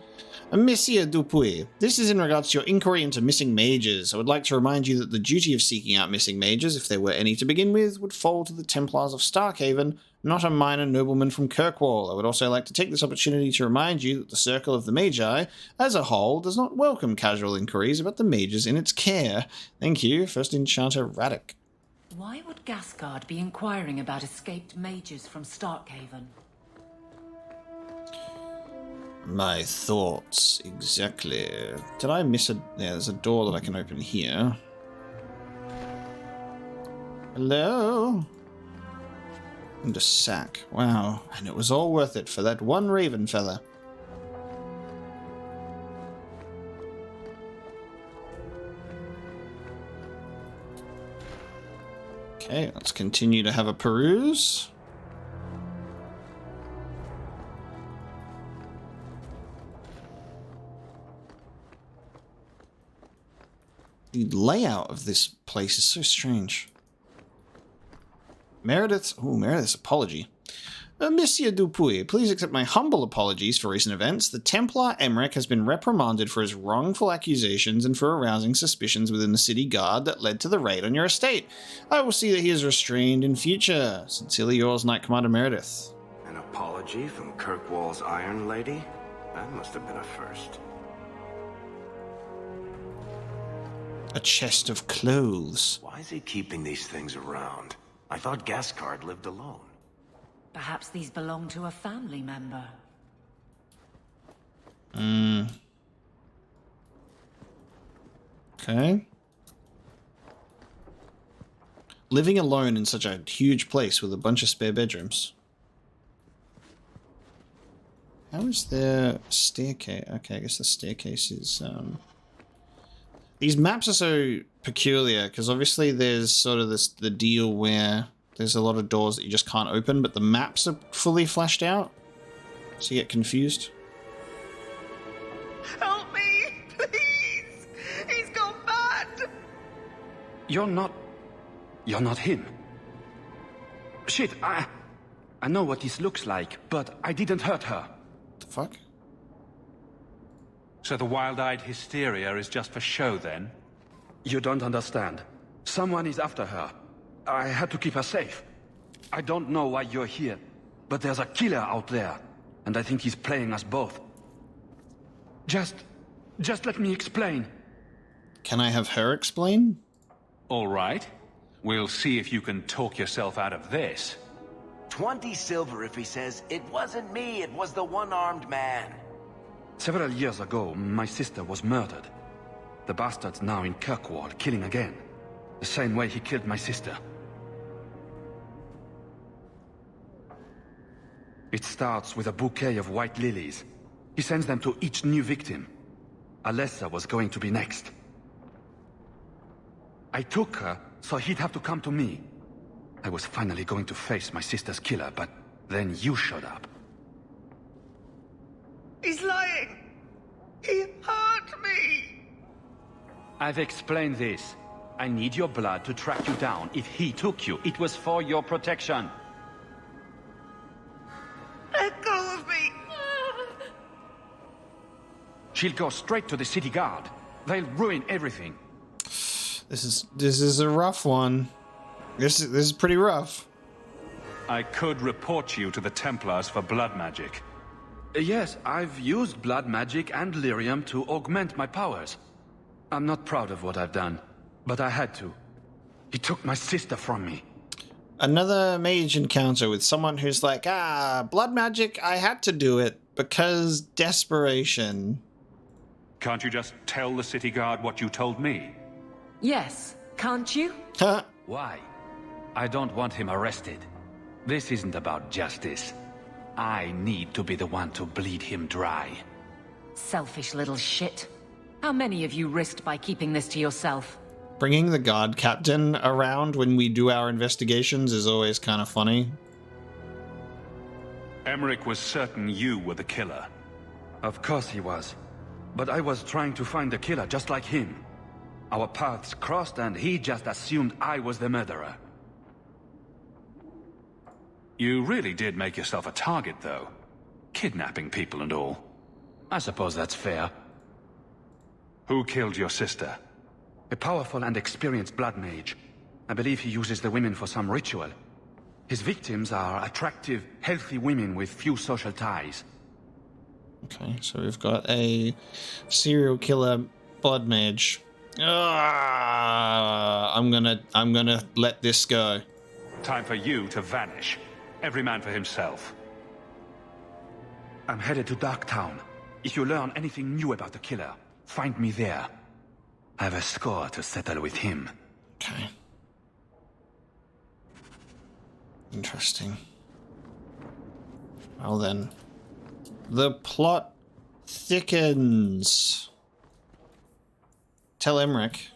Speaker 1: Monsieur Dupuy, this is in regards to your inquiry into missing mages. I would like to remind you that the duty of seeking out missing mages, if there were any to begin with, would fall to the Templars of Starkhaven, not a minor nobleman from Kirkwall. I would also like to take this opportunity to remind you that the Circle of the Magi, as a whole, does not welcome casual inquiries about the mages in its care. Thank you, First Enchanter Radek.
Speaker 6: Why would Gascard be inquiring about escaped mages from Starkhaven?
Speaker 1: My thoughts, exactly. Did I miss a... Yeah, there's a door that I can open here. Hello? And a sack. Wow. And it was all worth it for that one raven fella. Okay, let's continue to have a peruse. The layout of this place is so strange. Meredith's apology. Monsieur Dupuy, please accept my humble apologies for recent events. The Templar Emmerich has been reprimanded for his wrongful accusations and for arousing suspicions within the city guard that led to the raid on your estate. I will see that he is restrained in future. Sincerely yours, Knight Commander Meredith.
Speaker 7: An apology from Kirkwall's Iron Lady? That must have been a first.
Speaker 1: A chest of clothes.
Speaker 7: Why is he keeping these things around? I thought Gascard lived alone.
Speaker 6: Perhaps these belong to a family member.
Speaker 1: Okay. Living alone in such a huge place with a bunch of spare bedrooms. How is there a staircase? Okay, I guess the staircase is... These maps are so peculiar, because obviously there's sort of the deal where there's a lot of doors that you just can't open, but the maps are fully fleshed out, so you get confused.
Speaker 14: Help me, please! He's gone mad!
Speaker 3: You're not him. Shit, I know what this looks like, but I didn't hurt her.
Speaker 1: The fuck?
Speaker 3: So the wild-eyed hysteria is just for show, then? You don't understand. Someone is after her. I had to keep her safe. I don't know why you're here, but there's a killer out there, and I think he's playing us both. Just let me explain.
Speaker 1: Can I have her explain?
Speaker 3: All right. We'll see if you can talk yourself out of this.
Speaker 19: 20 silver if he says, "It wasn't me, it was the one-armed man."
Speaker 3: Several years ago, my sister was murdered. The bastard's now in Kirkwall, killing again. The same way he killed my sister. It starts with a bouquet of white lilies. He sends them to each new victim. Alessa was going to be next. I took her, so he'd have to come to me. I was finally going to face my sister's killer, but then you showed up.
Speaker 14: He's lying! He hurt me!
Speaker 3: I've explained this. I need your blood to track you down. If he took you, it was for your protection.
Speaker 14: Let go of me!
Speaker 3: She'll go straight to the city guard. They'll ruin everything.
Speaker 1: This is a rough one. This is pretty rough.
Speaker 3: I could report you to the Templars for blood magic. Yes, I've used blood magic and lyrium to augment my powers. I'm not proud of what I've done, but I had to. He took my sister from me.
Speaker 1: Another mage encounter with someone who's like, blood magic, I had to do it because desperation.
Speaker 3: Can't you just tell the city guard what you told me?
Speaker 6: Yes, can't you?
Speaker 3: Why? I don't want him arrested. This isn't about justice. I need to be the one to bleed him dry.
Speaker 6: Selfish little shit. How many have you risked by keeping this to yourself?
Speaker 1: Bringing the guard captain around when we do our investigations is always kind of funny.
Speaker 3: Emmerich was certain you were the killer. Of course he was. But I was trying to find the killer just like him. Our paths crossed and he just assumed I was the murderer. You really did make yourself a target, though. Kidnapping people and all. I suppose that's fair. Who killed your sister? A powerful and experienced blood mage. I believe he uses the women for some ritual. His victims are attractive, healthy women with few social ties.
Speaker 1: Okay, so we've got a serial killer blood mage. I'm gonna let this go.
Speaker 3: Time for you to vanish. Every man for himself. I'm headed to Darktown. If you learn anything new about the killer, find me there. I have a score to settle with him.
Speaker 1: Okay. Interesting. Well then. The plot thickens. Tell Emmerich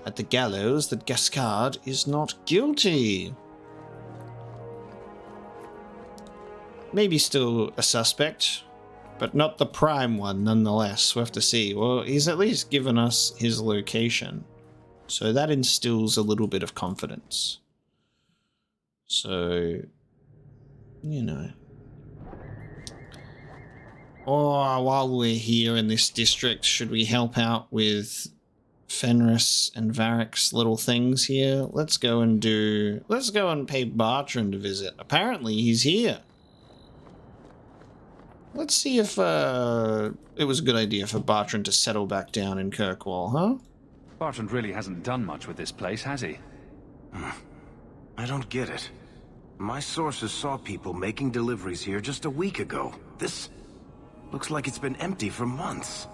Speaker 1: at the gallows that Gascard is not guilty. Maybe still a suspect, but not the prime one nonetheless. We'll have to see. Well, he's at least given us his location, so that instills a little bit of confidence. So you know. Or while we're here in this district, should we help out with Fenris and Varric's little things here? Let's go and pay Bartrand a visit. Apparently he's here. Let's see if it was a good idea for Bartrand to settle back down in Kirkwall, huh?
Speaker 3: Bartrand really hasn't done much with this place, has he?
Speaker 19: I don't get it. My sources saw people making deliveries here just a week ago. This looks like it's been empty for months.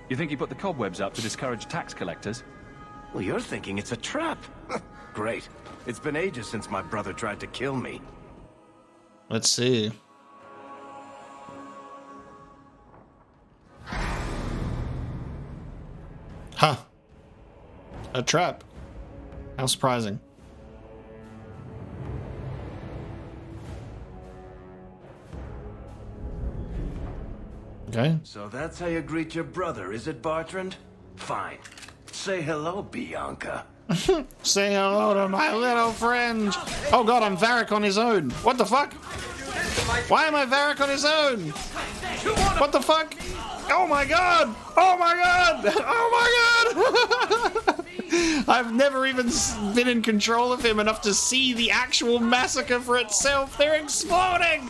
Speaker 3: You think he put the cobwebs up to discourage tax collectors?
Speaker 19: Well, you're thinking it's a trap. Great. It's been ages since my brother tried to kill me.
Speaker 1: Let's see. Huh. A trap. How surprising. Okay.
Speaker 19: So that's how you greet your brother, is it, Bartrand? Fine. Say hello, Bianca.
Speaker 1: Say hello to my little friend. Oh god, I'm Varric on his own. What the fuck? Why am I Varric on his own? What the fuck? Oh my god! Oh my god! Oh my god! I've never even been in control of him enough to see the actual massacre for itself. They're exploding!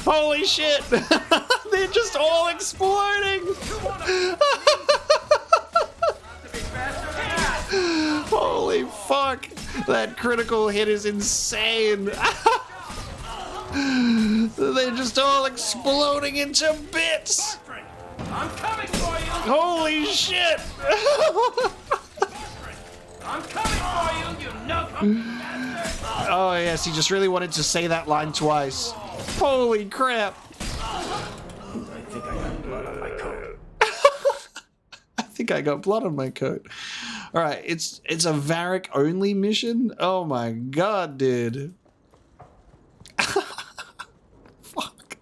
Speaker 1: Holy shit! They're just all exploding! Holy fuck! That critical hit is insane! They're just all exploding into bits!
Speaker 14: I'm coming for you!
Speaker 1: Holy shit!
Speaker 14: I'm coming for you, you no-fucking bastard!
Speaker 1: Oh yes, he just really wanted to say that line twice. Holy crap!
Speaker 19: I think I got blood on my coat.
Speaker 1: I think I got blood on my coat. Alright, it's a Varric only mission? Oh my god, dude. Fuck.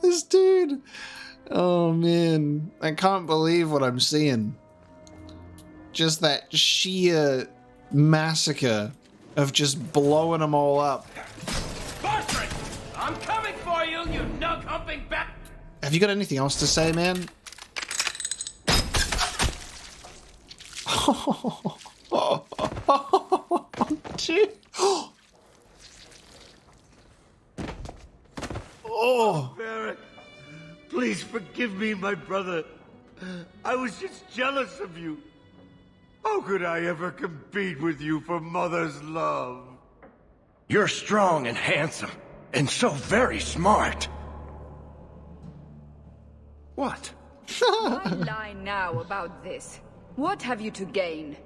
Speaker 1: This dude. Oh man. I can't believe what I'm seeing. Just that sheer massacre of just blowing them all up.
Speaker 14: Bartrand! I'm coming for you, you nug-humping bat!
Speaker 1: Have you got anything else to say, man? Dude. Oh.
Speaker 20: Varric, please forgive me, my brother. I was just jealous of you. How could I ever compete with you for Mother's love?
Speaker 19: You're strong and handsome, and so very smart. What?
Speaker 21: Why lie now about this? What have you to gain?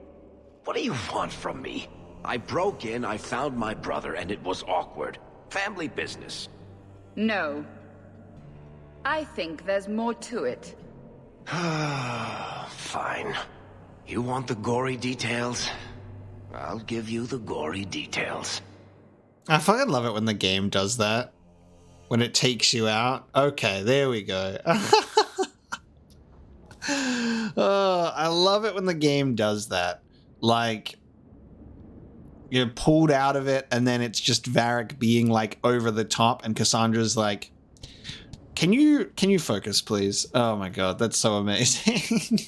Speaker 19: What do you want from me? I broke in, I found my brother, and it was awkward. Family business.
Speaker 21: No. I think there's more to it.
Speaker 19: Fine. You want the gory details? I'll give you the gory details.
Speaker 1: I fucking love it when the game does that. When it takes you out. Okay, there we go. Oh, I love it when the game does that. Like, you're pulled out of it and then it's just Varric being like over the top and Cassandra's like, can you focus please? Oh my god, that's so amazing.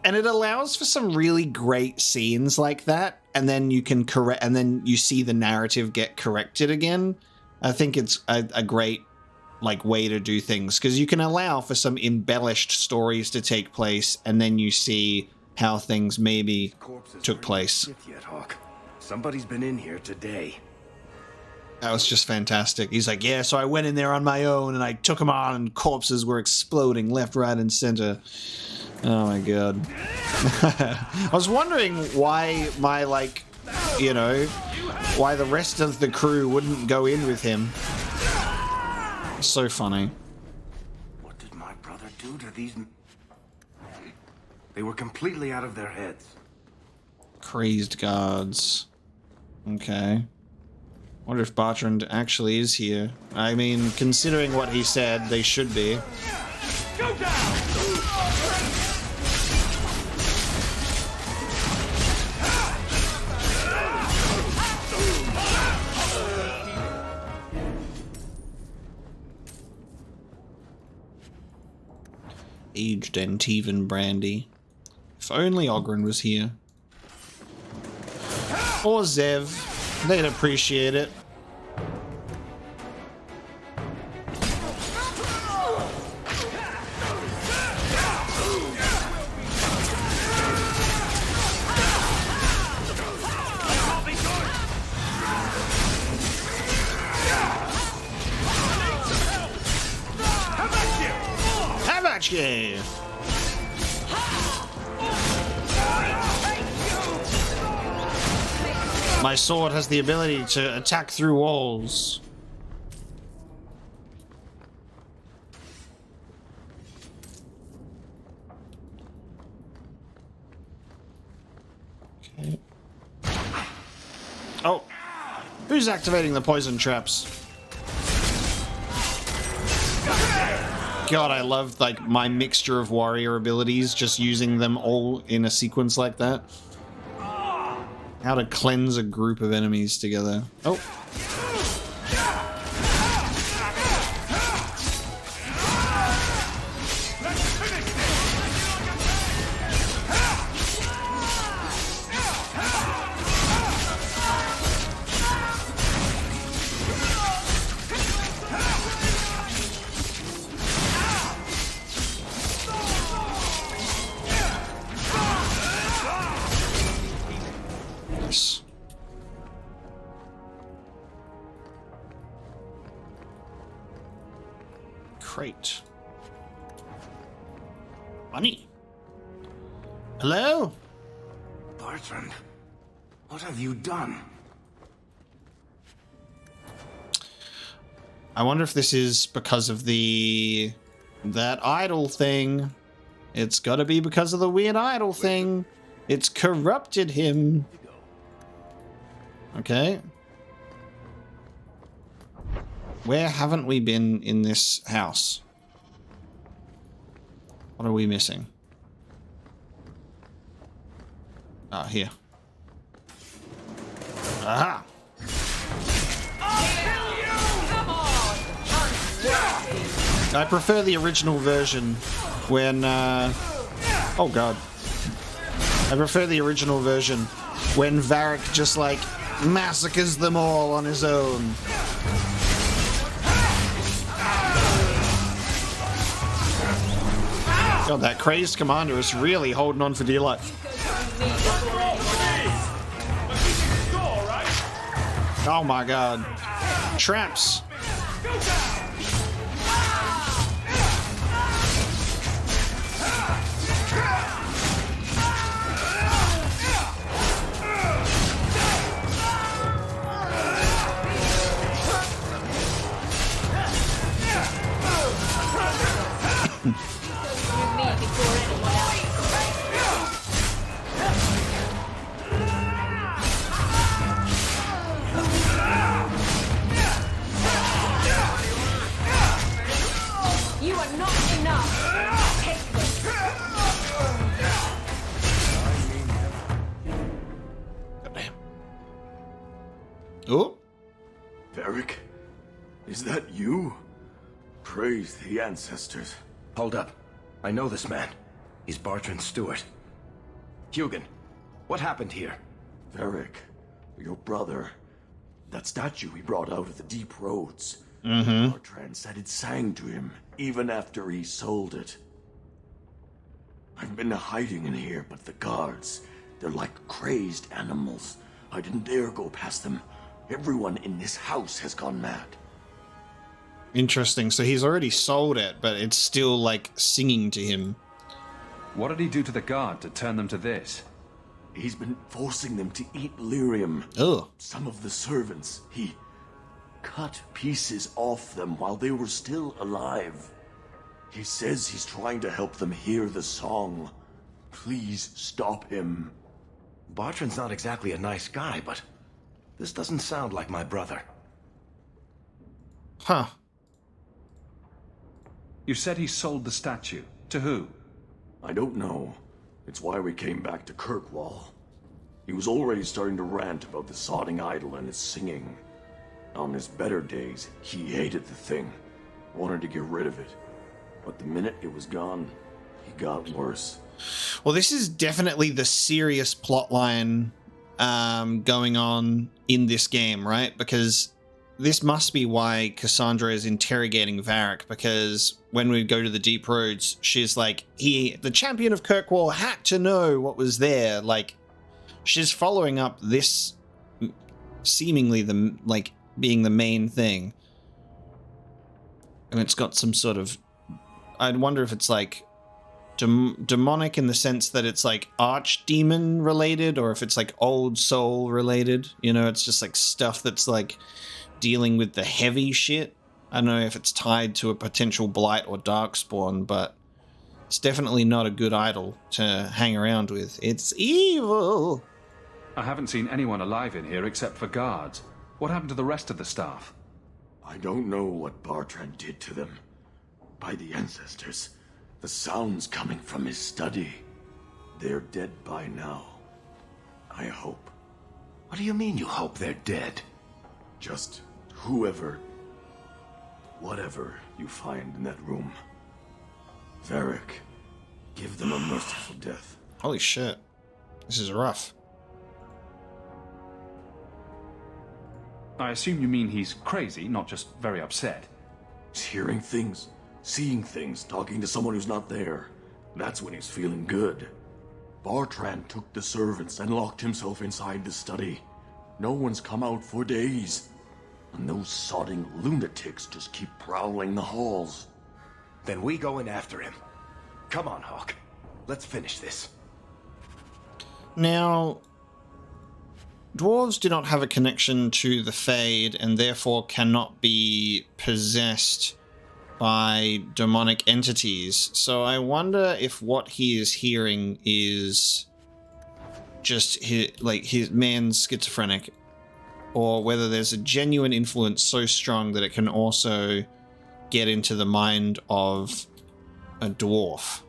Speaker 1: And it allows for some really great scenes like that, and then you can and then you see the narrative get corrected again. I think it's a great like way to do things, because you can allow for some embellished stories to take place, and then you see how things maybe took place.
Speaker 19: Yet, Hawk. Somebody's been in here today.
Speaker 1: That was just fantastic. He's like, yeah, so I went in there on my own and I took them on and corpses were exploding left, right, and center. Oh my god. I was wondering why my, like, you know, why the rest of the crew wouldn't go in with him. So funny.
Speaker 19: What did my brother do to these... They were completely out of their heads.
Speaker 1: Crazed guards. Okay. Wonder if Bartrand actually is here. I mean, considering what he said, they should be.
Speaker 14: Go down!
Speaker 1: Aged Antivan brandy. If only Oghren was here. Or Zev. They'd appreciate it. How about you? My sword has the ability to attack through walls. Okay. Oh, who's activating the poison traps? God, I love like my mixture of warrior abilities, just using them all in a sequence like that. How to cleanse a group of enemies together. Oh. Crate. Money. Hello?
Speaker 19: Bartrand, what have you done?
Speaker 1: I wonder if this is because of that idol thing. It's gotta be because of the weird idol thing. It's corrupted him. Okay. Where haven't we been in this house? What are we missing? Ah, here. Aha! I prefer the original version when, oh god. I prefer the original version when Varric just, like, massacres them all on his own. God, that crazed commander is really holding on for dear life. Oh my god. Traps. Oh,
Speaker 20: Varric, is that you? Praise the ancestors.
Speaker 19: Hold up. I know this man. He's Bartrand's steward. Hugin, what happened here?
Speaker 20: Varric, your brother. That statue he brought out of the deep roads. Bartrand said it sang to him, even after he sold it. I've been hiding in here, but the guards, they're like crazed animals. I didn't dare go past them. Everyone in this house has gone mad.
Speaker 1: Interesting. So he's already sold it, but it's still, like, singing to him.
Speaker 3: What did he do to the guard to turn them to this?
Speaker 20: He's been forcing them to eat lyrium.
Speaker 1: Oh.
Speaker 20: Some of the servants, he cut pieces off them while they were still alive. He says he's trying to help them hear the song. Please stop him.
Speaker 19: Bartrand's not exactly a nice guy, but this doesn't sound like my brother.
Speaker 1: Huh.
Speaker 3: You said he sold the statue. To who?
Speaker 20: I don't know. It's why we came back to Kirkwall. He was already starting to rant about the sodding idol and its singing. On his better days, he hated the thing. Wanted to get rid of it. But the minute it was gone, He got worse.
Speaker 1: Well, this is definitely the serious plotline going on in this game, right? Because this must be why Cassandra is interrogating Varric, because when we go to the Deep Roads, she's like, the champion of Kirkwall had to know what was there. Like, she's following up this seemingly being the main thing. And it's got some sort of, I'd wonder if it's like demonic in the sense that it's like archdemon related, or if it's like old soul related. You know, it's just like stuff that's like dealing with the heavy shit. I don't know if it's tied to a potential blight or darkspawn, but it's definitely not a good idol to hang around with. It's evil.
Speaker 3: I haven't seen anyone alive in here except for guards. What happened to the rest of the staff?
Speaker 20: I don't know what Bartrand did to them. By the ancestors, the sounds coming from his study. They're dead by now. I hope.
Speaker 7: What do you mean you hope they're dead?
Speaker 20: Just whatever you find in that room. Varric, give them a merciful death.
Speaker 1: Holy shit. This is rough.
Speaker 3: I assume you mean he's crazy, not just very upset.
Speaker 20: He's hearing things, seeing things, talking to someone who's not there. That's when he's feeling good. Bartrand took the servants and locked himself inside the study. No one's come out for days. And those sodding lunatics just keep prowling the halls.
Speaker 7: Then we go in after him. Come on, Hawke. Let's finish this.
Speaker 1: Now, dwarves do not have a connection to the Fade and therefore cannot be possessed by demonic entities. So I wonder if what he is hearing is just his man's schizophrenic, or whether there's a genuine influence so strong that it can also get into the mind of a dwarf.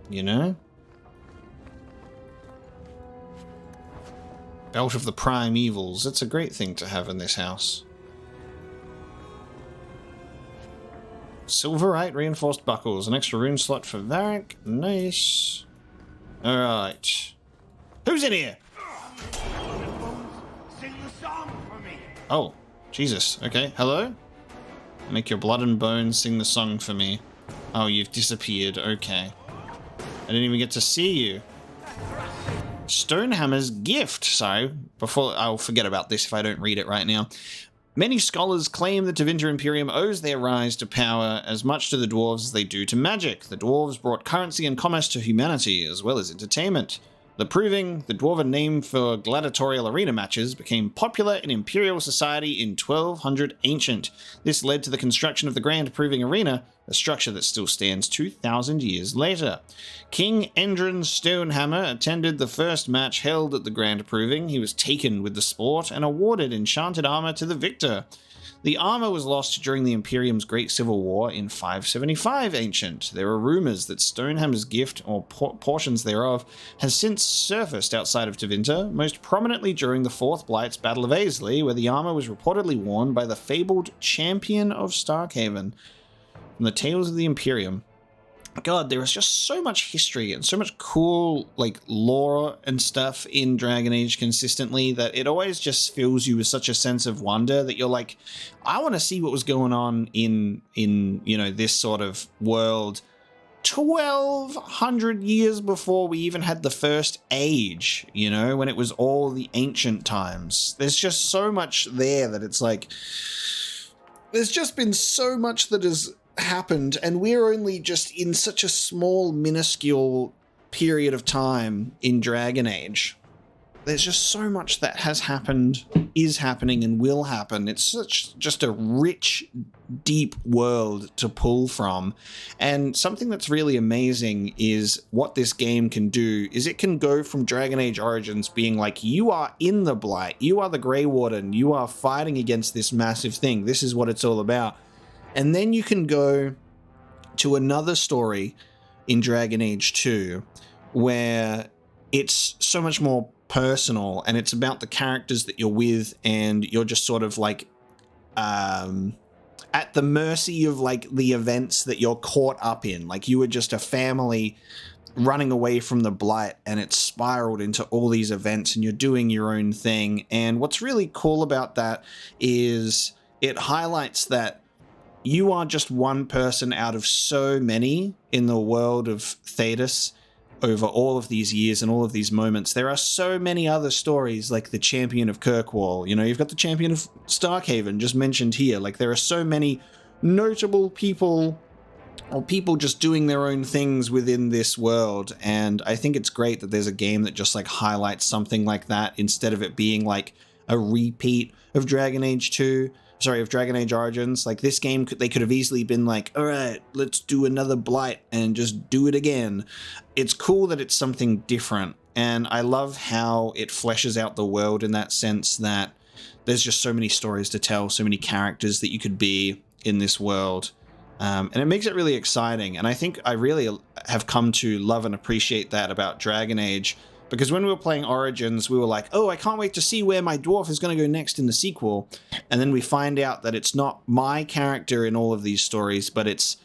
Speaker 1: You know? Belt of the Prime Evils. It's a great thing to have in this house. Silverite reinforced buckles. An extra rune slot for Varric. Nice. Alright. Who's in here?
Speaker 14: Sing the song for me.
Speaker 1: Oh, Jesus. Okay, hello? Make your blood and bones sing the song for me. Oh, you've disappeared. Okay. I didn't even get to see you. Stonehammer's gift. So, I'll forget about this if I don't read it right now. Many scholars claim that Tevinter Imperium owes their rise to power as much to the dwarves as they do to magic. The dwarves brought currency and commerce to humanity, as well as entertainment. The Proving, the dwarven name for gladiatorial arena matches, became popular in Imperial society in 1200 Ancient. This led to the construction of the Grand Proving Arena, a structure that still stands 2,000 years later. King Endrin Stonehammer attended the first match held at the Grand Proving. He was taken with the sport and awarded enchanted armor to the victor. The armor was lost during the Imperium's Great Civil War in 575 Ancient. There are rumors that Stonehammer's gift, or portions thereof, has since surfaced outside of Tevinter, most prominently during the Fourth Blight's Battle of Aisley, where the armor was reportedly worn by the fabled Champion of Starkhaven. From the Tales of the Imperium. God, there is just so much history and so much cool, like, lore and stuff in Dragon Age consistently that it always just fills you with such a sense of wonder that you're like, I want to see what was going on in you know, this sort of world 1,200 years before we even had the first age, you know, when it was all the ancient times. There's just so much there that it's like, there's just been so much that has happened, and we're only just in such a small, minuscule period of time in Dragon Age. There's just so much that has happened, is happening, and will happen. It's such just a rich, deep world to pull from. And something that's really amazing is what this game can do is it can go from Dragon Age Origins being like, you are in the Blight, you are the Grey Warden, you are fighting against this massive thing, this is what it's all about. And then you can go to another story in Dragon Age 2 where it's so much more personal and it's about the characters that you're with, and you're just sort of like at the mercy of like the events that you're caught up in. Like you were just a family running away from the Blight, and it spiraled into all these events, and you're doing your own thing. And what's really cool about that is it highlights that you are just one person out of so many in the world of Thedas over all of these years and all of these moments. There are so many other stories, like the Champion of Kirkwall. You know, you've got the Champion of Starkhaven just mentioned here. Like there are so many notable people, or people just doing their own things within this world. And I think it's great that there's a game that just like highlights something like that instead of it being like a repeat of Dragon Age Origins. Like this game, they could have easily been like, all right, let's do another Blight and just do it again. It's cool that it's something different. And I love how it fleshes out the world in that sense, that there's just so many stories to tell, so many characters that you could be in this world. And it makes it really exciting. And I think I really have come to love and appreciate that about Dragon Age, because when we were playing Origins, we were like, oh, I can't wait to see where my dwarf is going to go next in the sequel. And then we find out that it's not my character in all of these stories, but it's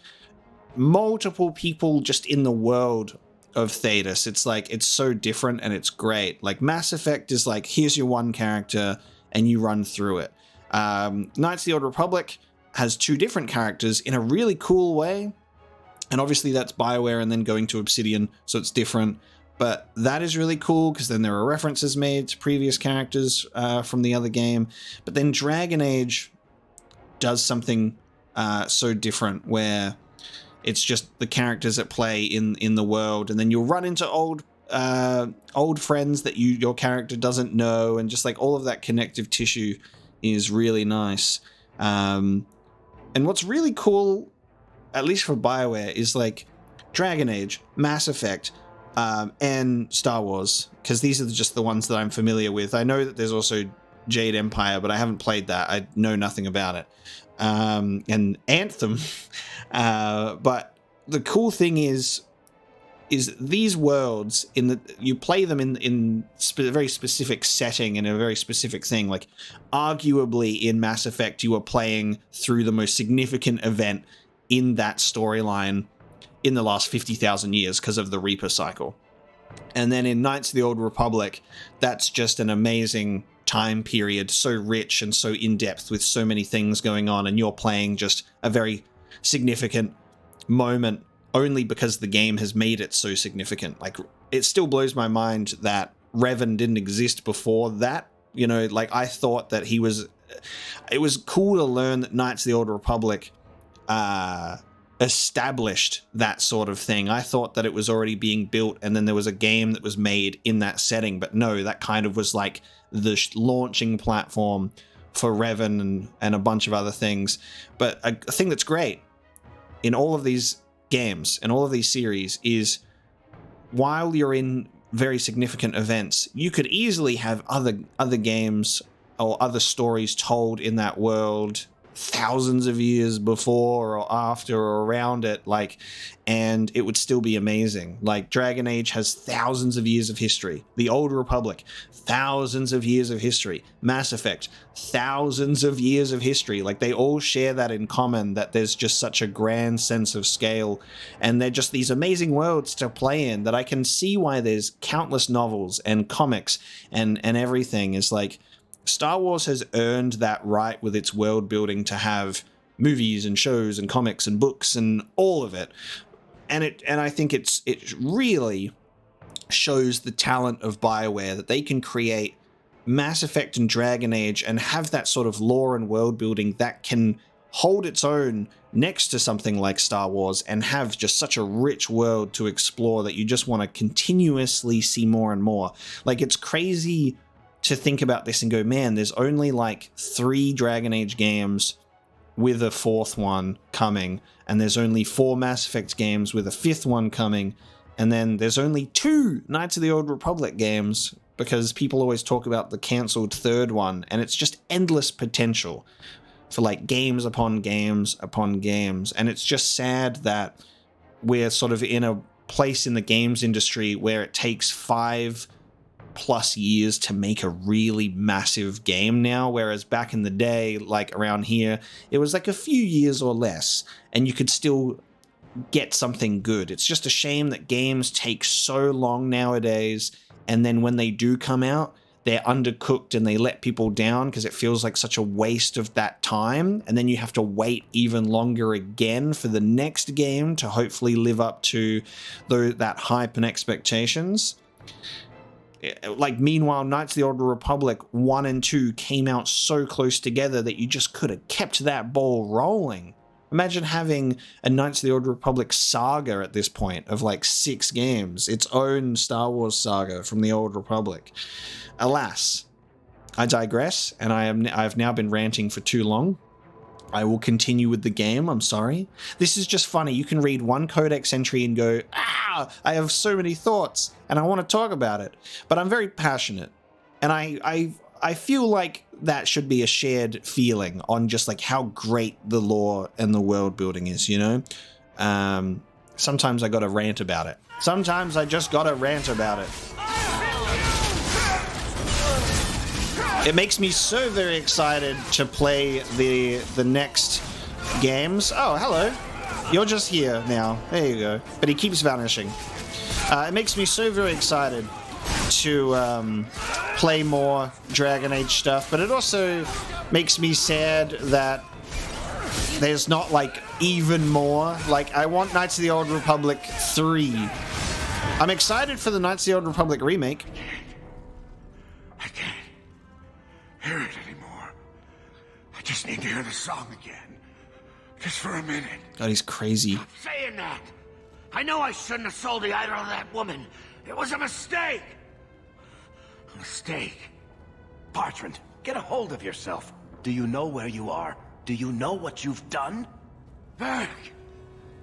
Speaker 1: multiple people just in the world of Thedas. It's like, it's so different and it's great. Like Mass Effect is like, here's your one character and you run through it. Knights of the Old Republic has two different characters in a really cool way. And obviously that's BioWare and then going to Obsidian, so it's different. But that is really cool because then there are references made to previous characters from the other game. But then Dragon Age does something so different where it's just the characters at play in the world, and then you'll run into old friends that your character doesn't know, and just like all of that connective tissue is really nice. And what's really cool, at least for BioWare, is like Dragon Age, Mass Effect, and Star Wars, because these are just the ones that I'm familiar with. I know that there's also Jade Empire, but I haven't played that. I know nothing about it. And Anthem. But the cool thing is these worlds, you play them in a very specific setting and a very specific thing. Like arguably in Mass Effect, you are playing through the most significant event in that storyline in the last 50,000 years because of the Reaper cycle. And then in Knights of the Old Republic, that's just an amazing time period, so rich and so in-depth with so many things going on, and you're playing just a very significant moment only because the game has made it so significant. Like, it still blows my mind that Revan didn't exist before that. You know, like, I thought that it was cool to learn that Knights of the Old Republic established that sort of thing. I thought that it was already being built and then there was a game that was made in that setting, but no, that kind of was like the launching platform for Revan and a bunch of other things. But a thing that's great in all of these games and all of these series is while you're in very significant events, you could easily have other games or other stories told in that world thousands of years before or after or around it, like, and it would still be amazing. Like, Dragon Age has thousands of years of history. The Old Republic, thousands of years of history. Mass Effect, thousands of years of history. Like, they all share that in common, that there's just such a grand sense of scale, and they're just these amazing worlds to play in that I can see why there's countless novels and comics and everything. Is like, Star Wars has earned that right with its world building to have movies and shows and comics and books and all of it. And I think it really shows the talent of BioWare that they can create Mass Effect and Dragon Age and have that sort of lore and world building that can hold its own next to something like Star Wars and have just such a rich world to explore that you just want to continuously see more and more. Like, it's crazy to think about this and go, man, there's only like 3 Dragon Age games with a 4th one coming, and there's only 4 Mass Effect games with a 5th one coming, and then there's only 2 Knights of the Old Republic games because people always talk about the cancelled 3rd one, and it's just endless potential for like games upon games upon games. And it's just sad that we're sort of in a place in the games industry where it takes 5 plus years to make a really massive game now, whereas back in the day, like around here, it was like a few years or less, and you could still get something good. It's just a shame that games take so long nowadays, and then when they do come out, they're undercooked and they let people down because it feels like such a waste of that time, and then you have to wait even longer again for the next game to hopefully live up to that hype and expectations. Like, meanwhile, Knights of the Old Republic 1 and 2 came out so close together that you just could have kept that ball rolling. Imagine having a Knights of the Old Republic saga at this point of like 6 games, its own Star Wars saga from the Old Republic. Alas, I digress, and I've now been ranting for too long. I will continue with the game, I'm sorry. This is just funny. You can read one codex entry and go, I have so many thoughts, and I want to talk about it. But I'm very passionate, and I feel like that should be a shared feeling on just like how great the lore and the world building is, you know? Sometimes I gotta rant about it. Sometimes I just gotta rant about it. It makes me so very excited to play the next games. Oh, hello. You're just here now. There you go. But he keeps vanishing. It makes me so very excited to play more Dragon Age stuff, but it also makes me sad that there's not like even more. Like, I want Knights of the Old Republic 3. I'm excited for the Knights of the Old Republic remake.
Speaker 18: I can't hear it anymore. I just need to hear the song again. Just for a minute.
Speaker 1: God, he's crazy.
Speaker 14: Stop saying that. I know I shouldn't have sold the idol to that woman. It was a mistake. A mistake.
Speaker 19: Bartrand, get a hold of yourself. Do you know where you are? Do you know what you've done?
Speaker 14: Varric,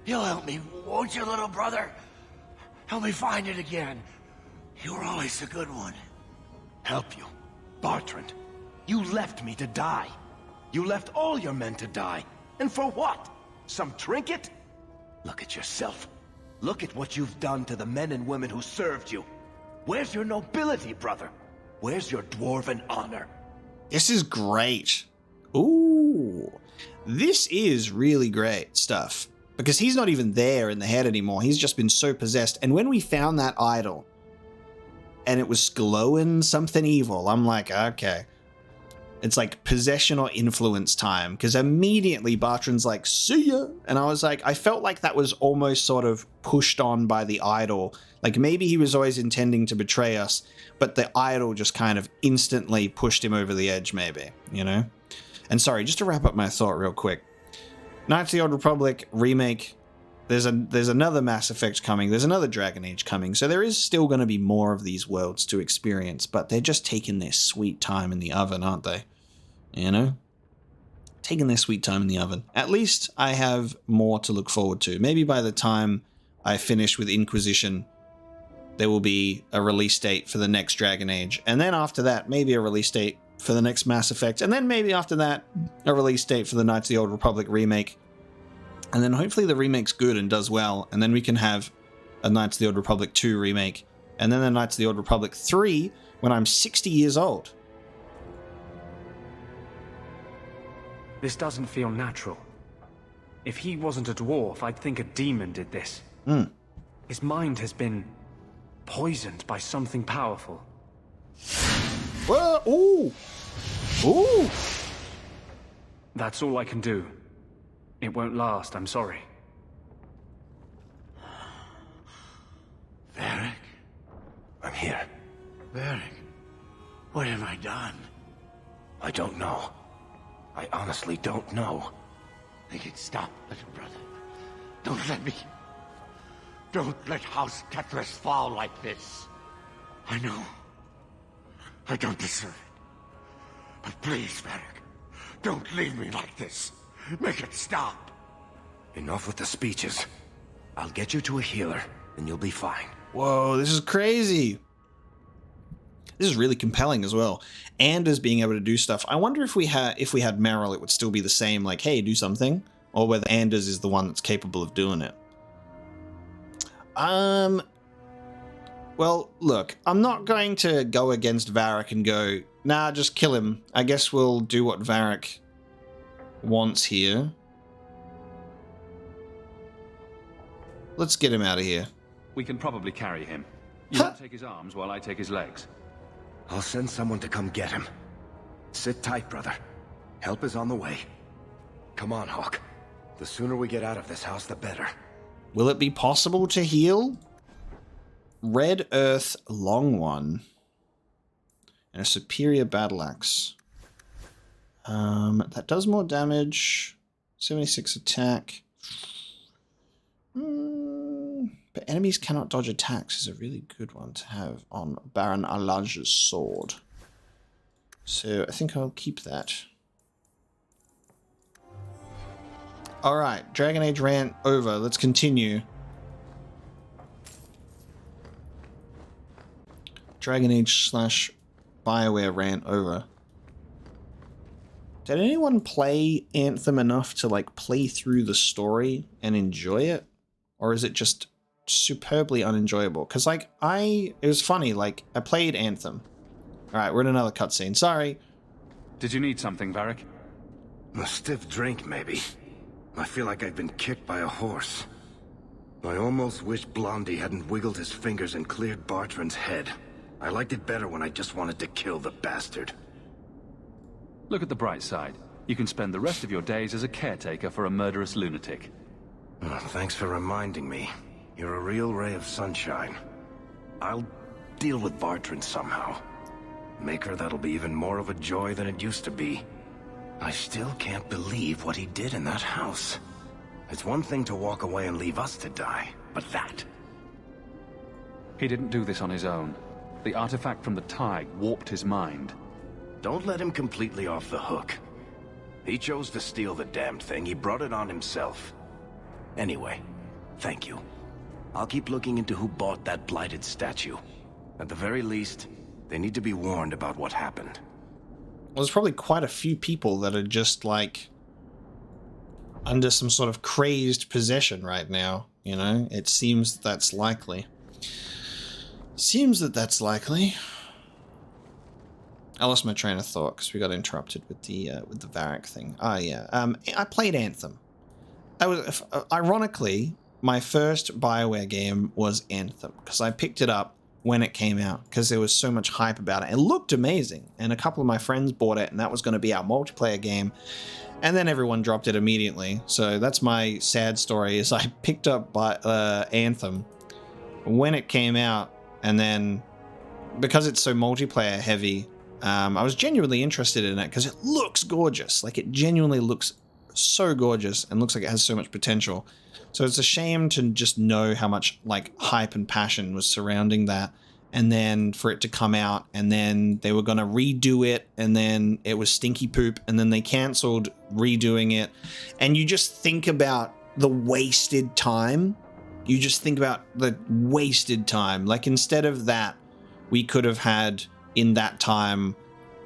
Speaker 14: you'll help me, won't you, little brother? Help me find it again. You were always a good one.
Speaker 19: Help you? Bartrand, you left me to die. You left all your men to die. And for what? Some trinket? Look at yourself. Look at what you've done to the men and women who served you. Where's your nobility, brother? Where's your dwarven honor?
Speaker 1: This is great. Ooh. This is really great stuff. Because he's not even there in the head anymore. He's just been so possessed. And when we found that idol, and it was glowing something evil, I'm like, okay. It's like possession or influence time. Because immediately Bartrand's like, see ya. And I was like, I felt like that was almost sort of pushed on by the idol. Like maybe he was always intending to betray us, but the idol just kind of instantly pushed him over the edge, maybe, you know? And sorry, just to wrap up my thought real quick. Knights of the Old Republic remake. There's another Mass Effect coming. There's another Dragon Age coming. So there is still going to be more of these worlds to experience, but they're just taking their sweet time in the oven, aren't they? You know? Taking their sweet time in the oven. At least I have more to look forward to. Maybe by the time I finish with Inquisition, there will be a release date for the next Dragon Age. And then after that, maybe a release date for the next Mass Effect. And then maybe after that, a release date for the Knights of the Old Republic remake. And then hopefully the remake's good and does well. And then we can have a Knights of the Old Republic 2 remake. And then a Knights of the Old Republic 3 when I'm 60 years old.
Speaker 11: This doesn't feel natural. If he wasn't a dwarf, I'd think a demon did this. His mind has been poisoned by something powerful.
Speaker 1: Well, ooh! Ooh!
Speaker 11: That's all I can do. It won't last, I'm sorry.
Speaker 14: Varric?
Speaker 19: I'm here.
Speaker 14: Varric, what have I done?
Speaker 19: I don't know. I honestly don't know.
Speaker 14: Make it stop, little brother. Don't let me... Don't let House Kethris fall like this. I know. I don't deserve it. But please, Varric, don't leave me like this. Make it stop.
Speaker 19: Enough with the speeches. I'll get you to a healer, and you'll be fine.
Speaker 1: Whoa, this is crazy. This is really compelling as well. Anders being able to do stuff. I wonder if we had Meryl, it would still be the same, like, hey, do something. Or whether Anders is the one that's capable of doing it. Well, look, I'm not going to go against Varric and go, nah, just kill him. I guess we'll do what Varric wants here. Let's get him out of here.
Speaker 8: We can probably carry him. You want to take his arms while I take his legs?
Speaker 19: I'll send someone to come get him. Sit tight, brother. Help is on the way. Come on, Hawk. The sooner we get out of this house, the better.
Speaker 1: Will it be possible to heal? Red Earth Long One. And a superior battle axe. That does more damage. 76 attack. But enemies cannot dodge attacks is a really good one to have on Baron Alaj's sword. So I think I'll keep that. Alright, Dragon Age rant over. Let's continue. Dragon Age / BioWare rant over. Did anyone play Anthem enough to like play through the story and enjoy it? Or is it just superbly unenjoyable? Because like it was funny, like I played Anthem. Alright, we're in another cutscene. Sorry.
Speaker 3: Did you need something, Varric?
Speaker 19: A stiff drink, maybe. I feel like I've been kicked by a horse. I almost wish Blondie hadn't wiggled his fingers and cleared Bartrand's head. I liked it better when I just wanted to kill the bastard.
Speaker 3: Look at the bright side. You can spend the rest of your days as a caretaker for a murderous lunatic.
Speaker 19: Oh, thanks for reminding me. You're a real ray of sunshine. I'll deal with Bartrand somehow. Make her that'll be even more of a joy than it used to be. I still can't believe what he did in that house. It's one thing to walk away and leave us to die, but that...
Speaker 3: He didn't do this on his own. The artifact from the Tide warped his mind.
Speaker 19: Don't let him completely off the hook. He chose to steal the damned thing. He brought it on himself. Anyway, thank you. I'll keep looking into who bought that blighted statue. At the very least, they need to be warned about what happened.
Speaker 1: Well, there's probably quite a few people that are just like under some sort of crazed possession right now, you know? It seems that's likely. Seems that that's likely. I lost my train of thought because we got interrupted with the Varric thing. Oh yeah, I played Anthem. That was ironically my first BioWare game was Anthem because I picked it up when it came out because there was so much hype about it. It looked amazing, and a couple of my friends bought it, and that was going to be our multiplayer game. And then everyone dropped it immediately. So that's my sad story. Is I picked up Anthem when it came out, and then because it's so multiplayer heavy. I was genuinely interested in it because it looks gorgeous. Like, it genuinely looks so gorgeous and looks like it has so much potential. So it's a shame to just know how much, like, hype and passion was surrounding that. And then for it to come out, and then they were going to redo it, and then it was stinky poop, and then they cancelled redoing it. And you just think about the wasted time. You just think about the wasted time. Like, instead of that, we could have had... in that time,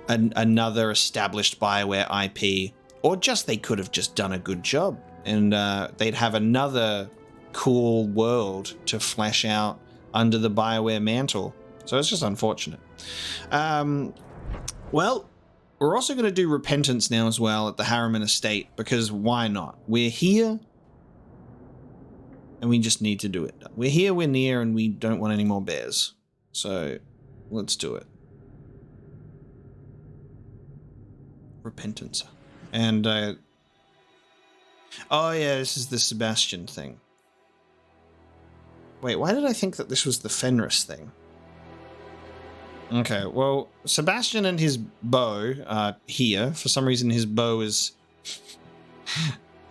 Speaker 1: another established BioWare IP, or just they could have just done a good job, and they'd have another cool world to flesh out under the BioWare mantle. So it's just unfortunate. Well, we're also going to do Repentance now as well at the Harriman Estate, because why not? We're here, and we just need to do it. We're here, we're near, and we don't want any more bears. So let's do it. Repentance. And oh yeah, this is the Sebastian thing. Wait, why did I think that this was the Fenris thing? Okay, well, Sebastian and his bow are here. For some reason his bow is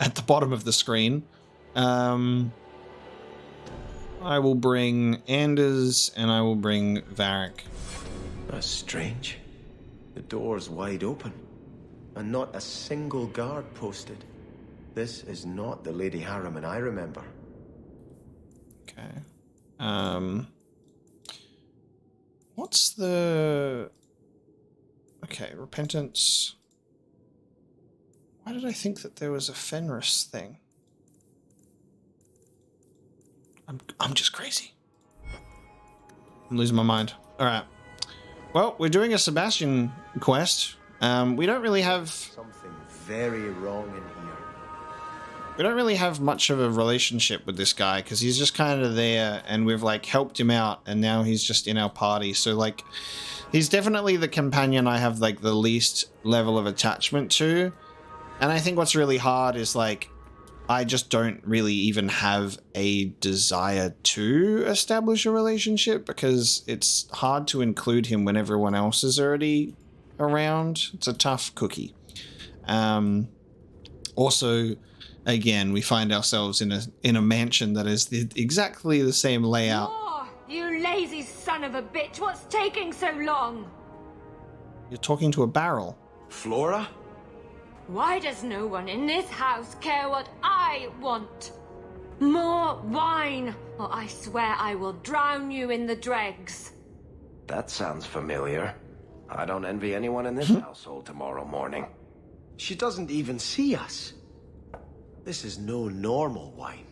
Speaker 1: at the bottom of the screen. I will bring Anders and I will bring Varric.
Speaker 4: That's strange. The door's wide open. And not a single guard posted. This is not the Lady Harriman I remember.
Speaker 1: Okay. What's the... Okay, Repentance. Why did I think that there was a Fenris thing? I'm just crazy. I'm losing my mind. All right. Well, we're doing a Sebastian quest. We don't really have...
Speaker 4: Something very wrong in here.
Speaker 1: We don't really have much of a relationship with this guy because he's just kind of there and we've like helped him out and now he's just in our party. So like he's definitely the companion I have like the least level of attachment to. And I think what's really hard is like I just don't really even have a desire to establish a relationship because it's hard to include him when everyone else is already around. It's a tough cookie. Also, again, we find ourselves in a mansion that is exactly the same layout.
Speaker 9: Oh, you lazy son of a bitch! What's taking so long?
Speaker 1: You're talking to a barrel.
Speaker 20: Flora?
Speaker 9: Why does no one in this house care what I want? More wine, or I swear I will drown you in the dregs.
Speaker 7: That sounds familiar. I don't envy anyone in this household tomorrow morning.
Speaker 4: She doesn't even see us. This is no normal wine.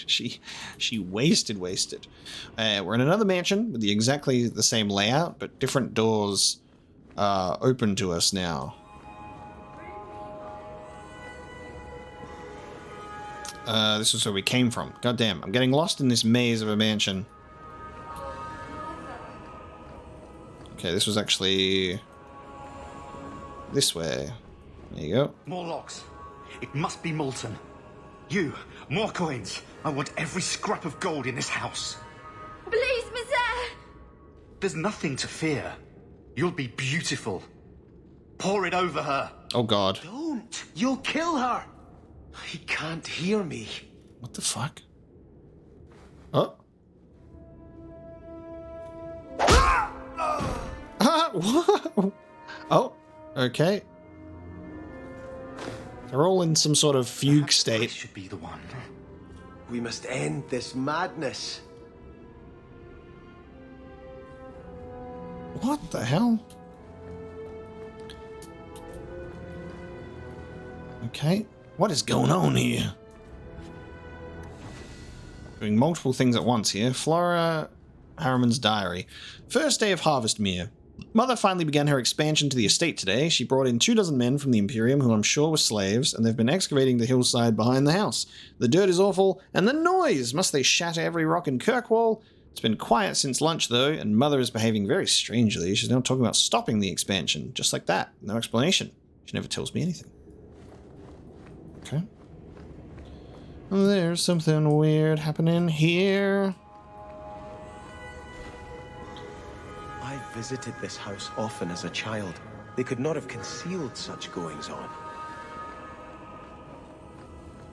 Speaker 1: She wasted. We're in another mansion with exactly the same layout, but different doors are open to us now. This is where we came from. God damn, I'm getting lost in this maze of a mansion. Okay, this was actually this way. There you go.
Speaker 22: More locks. It must be Molten. You, more coins. I want every scrap of gold in this house.
Speaker 9: Please, Monsieur!
Speaker 22: There's nothing to fear. You'll be beautiful. Pour it over her.
Speaker 1: Oh god.
Speaker 4: Don't! You'll kill her! He can't hear me.
Speaker 1: What the fuck? Oh. Oh, okay. They're all in some sort of fugue state.
Speaker 22: Should be the one.
Speaker 4: We must end this madness.
Speaker 1: What the hell? Okay. What is going on here? Doing multiple things at once here. Flora Harriman's diary. First day of Harvestmere. Mother finally began her expansion to the estate today. She brought in 24 men from the Imperium who I'm sure were slaves, and they've been excavating the hillside behind the house. The dirt is awful, and the noise! Must they shatter every rock in Kirkwall? It's been quiet since lunch, though, and Mother is behaving very strangely. She's now talking about stopping the expansion, just like that. No explanation. She never tells me anything. Okay. There's something weird happening here.
Speaker 4: I visited this house often as a child. They could not have concealed such goings-on.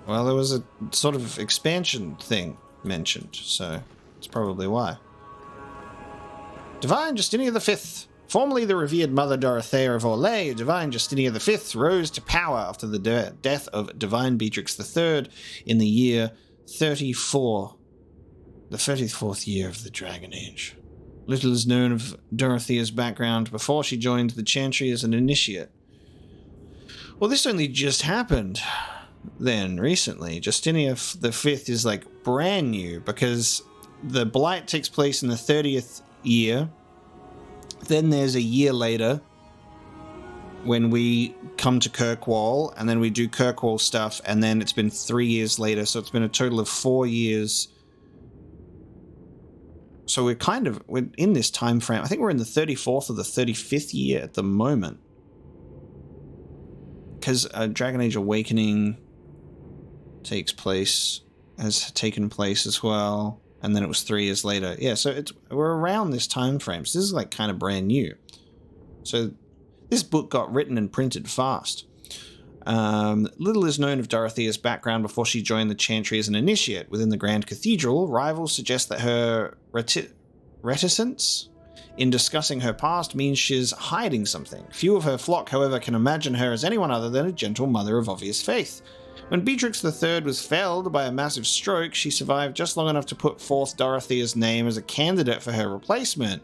Speaker 1: Well, there was a sort of expansion thing mentioned, so that's probably why. Divine Justinia V. Formerly the revered Mother Dorothea of Orlais, Divine Justinia V rose to power after the death of Divine Beatrix III in the year 34, the 34th year of the Dragon Age. Little is known of Dorothea's background before she joined the Chantry as an initiate. Well, this only just happened then, recently. Justinia V is like brand new because the Blight takes place in the 30th year. Then there's a year later when we come to Kirkwall, and then we do Kirkwall stuff, and then it's been 3 years later, so it's been a total of 4 years. So we're in this time frame. I think we're in the 34th or the 35th year at the moment. Because Dragon Age Awakening has taken place as well. And then it was 3 years later. Yeah, so we're around this time frame. So this is like kind of brand new. So this book got written and printed fast. Little is known of Dorothea's background before she joined the Chantry as an initiate. Within the Grand Cathedral, rivals suggest that her reticence in discussing her past means she's hiding something. Few of her flock, however, can imagine her as anyone other than a gentle mother of obvious faith. When Beatrix III was felled by a massive stroke, she survived just long enough to put forth Dorothea's name as a candidate for her replacement.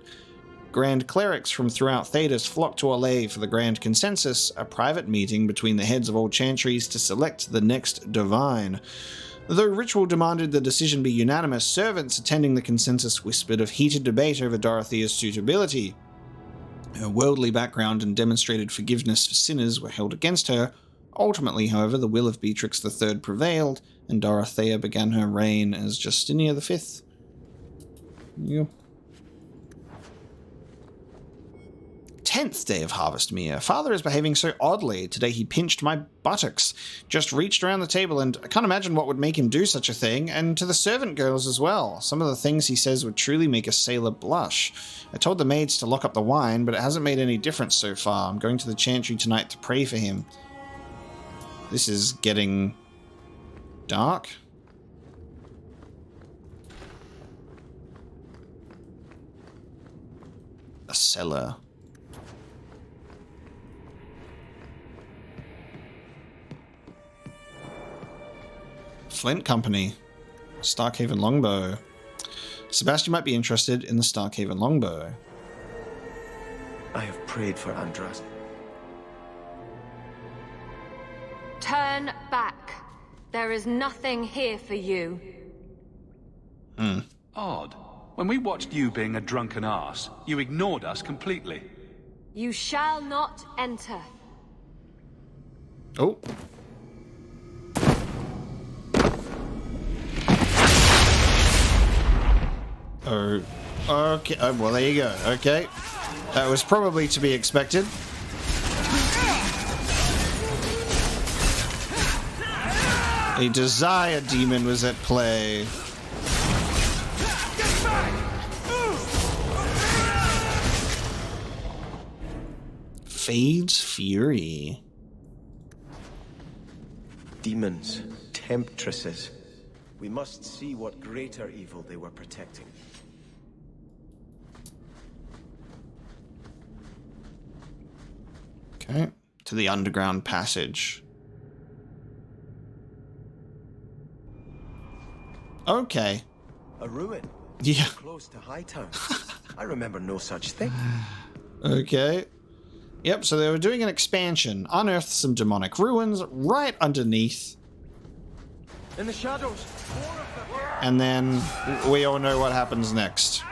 Speaker 1: Grand clerics from throughout Thedas flocked to Orlais for the Grand Consensus, a private meeting between the heads of all chantries to select the next divine. Though ritual demanded the decision be unanimous, servants attending the consensus whispered of heated debate over Dorothea's suitability. Her worldly background and demonstrated forgiveness for sinners were held against her. Ultimately, however, the will of Beatrix III prevailed, and Dorothea began her reign as Justinia V. Yeah. 10th day of Harvestmere. Father is behaving so oddly. Today he pinched my buttocks, just reached around the table, and I can't imagine what would make him do such a thing, and to the servant girls as well. Some of the things he says would truly make a sailor blush. I told the maids to lock up the wine, but it hasn't made any difference so far. I'm going to the chantry tonight to pray for him. This is getting dark. A cellar. Flint Company. Starkhaven Longbow. Sebastian might be interested in the Starkhaven Longbow.
Speaker 19: I have prayed for Andras.
Speaker 9: Turn back. There is nothing here for you.
Speaker 3: Odd. When we watched you being a drunken arse, you ignored us completely.
Speaker 9: You shall not enter.
Speaker 1: Oh. Oh, okay. Oh, well, there you go. Okay. That was probably to be expected. A desire demon was at play. Fade's Fury.
Speaker 4: Demons, temptresses. We must see what greater evil they were protecting.
Speaker 1: Okay, to the underground passage. Okay.
Speaker 4: A ruin.
Speaker 1: Yeah.
Speaker 4: Close to Hightown. I remember no such thing.
Speaker 1: Okay. Yep, so they were doing an expansion. Unearthed some demonic ruins right underneath.
Speaker 19: In the shadows.
Speaker 1: And then we all know what happens next.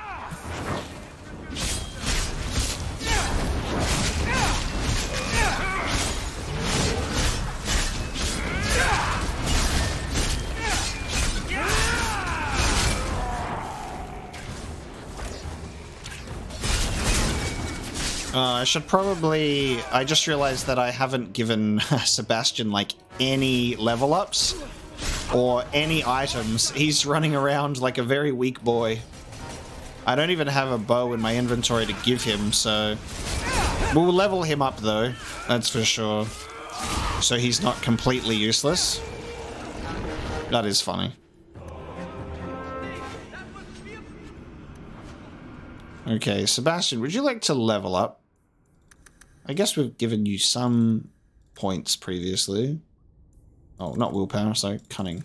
Speaker 1: I should probably... I just realized that I haven't given Sebastian, like, any level ups or any items. He's running around like a very weak boy. I don't even have a bow in my inventory to give him, so... We'll level him up, though. That's for sure. So he's not completely useless. That is funny. Okay, Sebastian, would you like to level up? I guess we've given you some points previously. Oh, not willpower, sorry, cunning.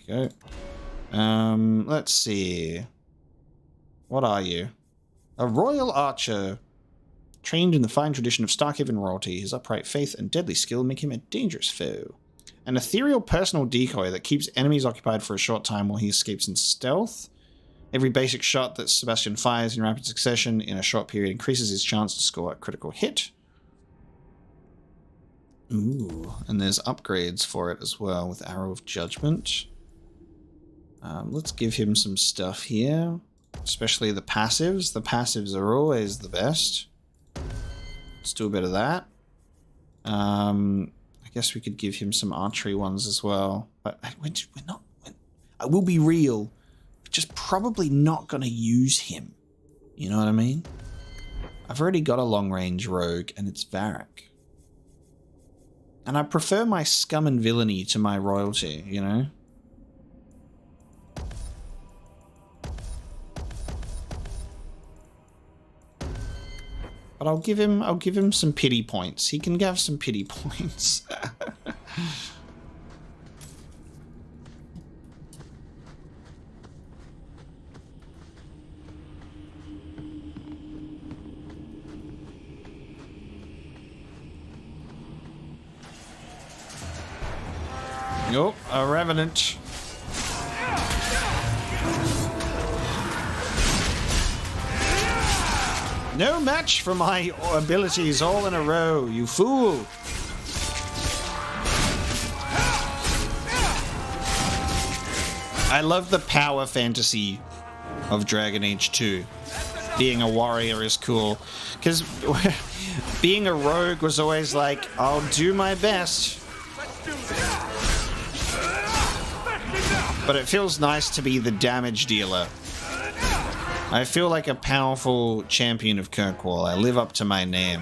Speaker 1: There you go. Let's see. What are you? A royal archer. Trained in the fine tradition of Starkhaven royalty, his upright faith and deadly skill make him a dangerous foe. An ethereal personal decoy that keeps enemies occupied for a short time while he escapes in stealth. Every basic shot that Sebastian fires in rapid succession in a short period increases his chance to score a critical hit. Ooh, and there's upgrades for it as well with Arrow of Judgment. Let's give him some stuff here, especially the passives. The passives are always the best. Let's do a bit of that. I guess we could give him some archery ones as well. But we're not... I will be real. We're just probably not going to use him. You know what I mean? I've already got a long-range rogue, and it's Varric. And I prefer my scum and villainy to my royalty, you know? But I'll give him some pity points. He can have some pity points. Oh, a revenant. No match for my abilities all in a row, you fool. I love the power fantasy of Dragon Age 2. Being a warrior is cool. Because being a rogue was always like, I'll do my best. But it feels nice to be the damage dealer. I feel like a powerful champion of Kirkwall. I live up to my name.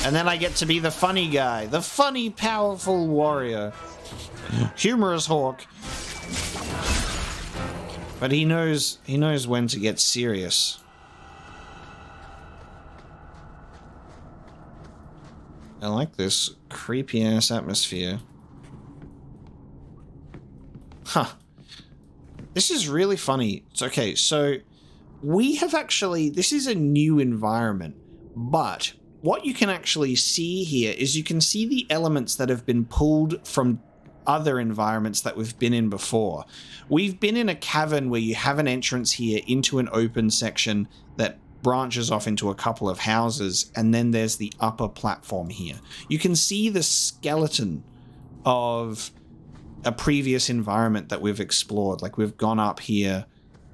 Speaker 1: And then I get to be the funny guy. The funny, powerful warrior. Humorous Hawk. But he knows when to get serious. I like this creepy ass atmosphere. Huh. This is really funny. It's okay, so we have actually, this is a new environment, but what you can actually see here is you can see the elements that have been pulled from other environments that we've been in before. We've been in a cavern where you have an entrance here into an open section that branches off into a couple of houses, and then there's the upper platform here. You can see the skeleton of a previous environment that we've explored. Like, we've gone up here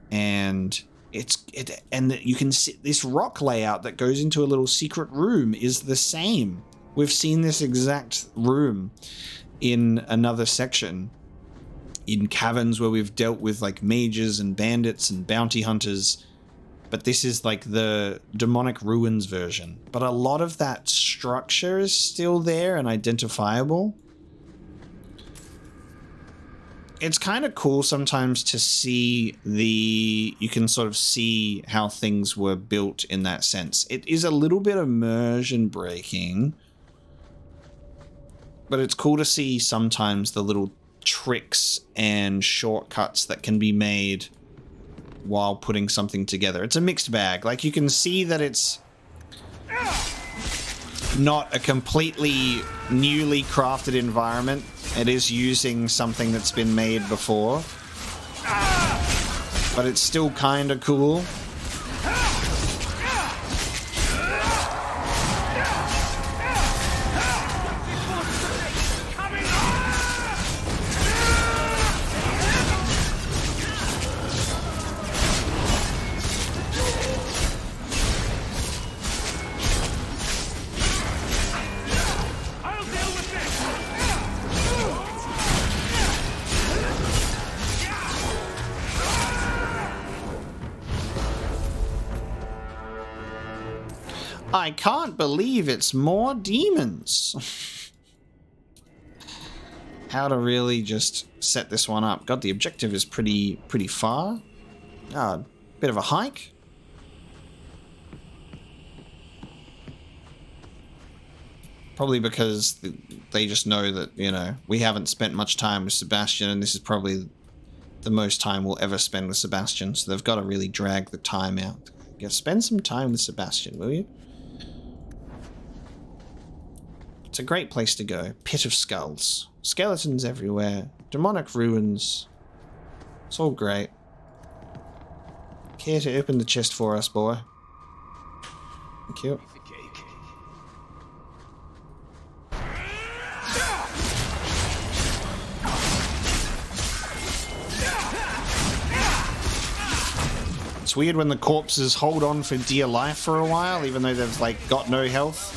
Speaker 1: and you can see this rock layout that goes into a little secret room is the same. We've seen this exact room in another section in caverns where we've dealt with like mages and bandits and bounty hunters, but this is like the Demonic Ruins version. But a lot of that structure is still there and identifiable. It's kind of cool sometimes to see you can sort of see how things were built in that sense. It is a little bit immersion breaking, but it's cool to see sometimes the little tricks and shortcuts that can be made while putting something together. It's a mixed bag. Like, you can see that it's not a completely newly crafted environment. It is using something that's been made before, but it's still kind of cool. I can't believe it's more demons. How to really just set this one up. God, the objective is pretty far. Bit of a hike. Probably because they just know that, you know, we haven't spent much time with Sebastian, and this is probably the most time we'll ever spend with Sebastian, so they've got to really drag the time out. Yeah, spend some time with Sebastian, will you? It's a great place to go. Pit of Skulls. Skeletons everywhere. Demonic Ruins. It's all great. Care to open the chest for us, boy? Thank you. It's weird when the corpses hold on for dear life for a while, even though they've, like, got no health.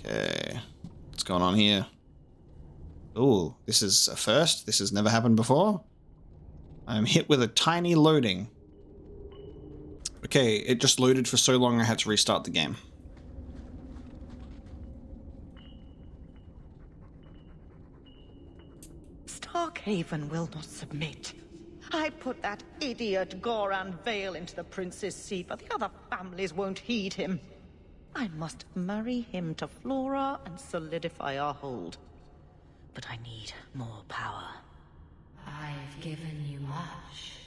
Speaker 1: Okay. What's going on here? Ooh, this is a first. This has never happened before. I'm hit with a tiny loading. Okay, it just loaded for so long I had to restart the game.
Speaker 5: Starkhaven will not submit. I put that idiot Goran Vale into the Prince's seat, but the other families won't heed him. I must marry him to Flora and solidify our hold. But I need more power.
Speaker 13: I've given you much.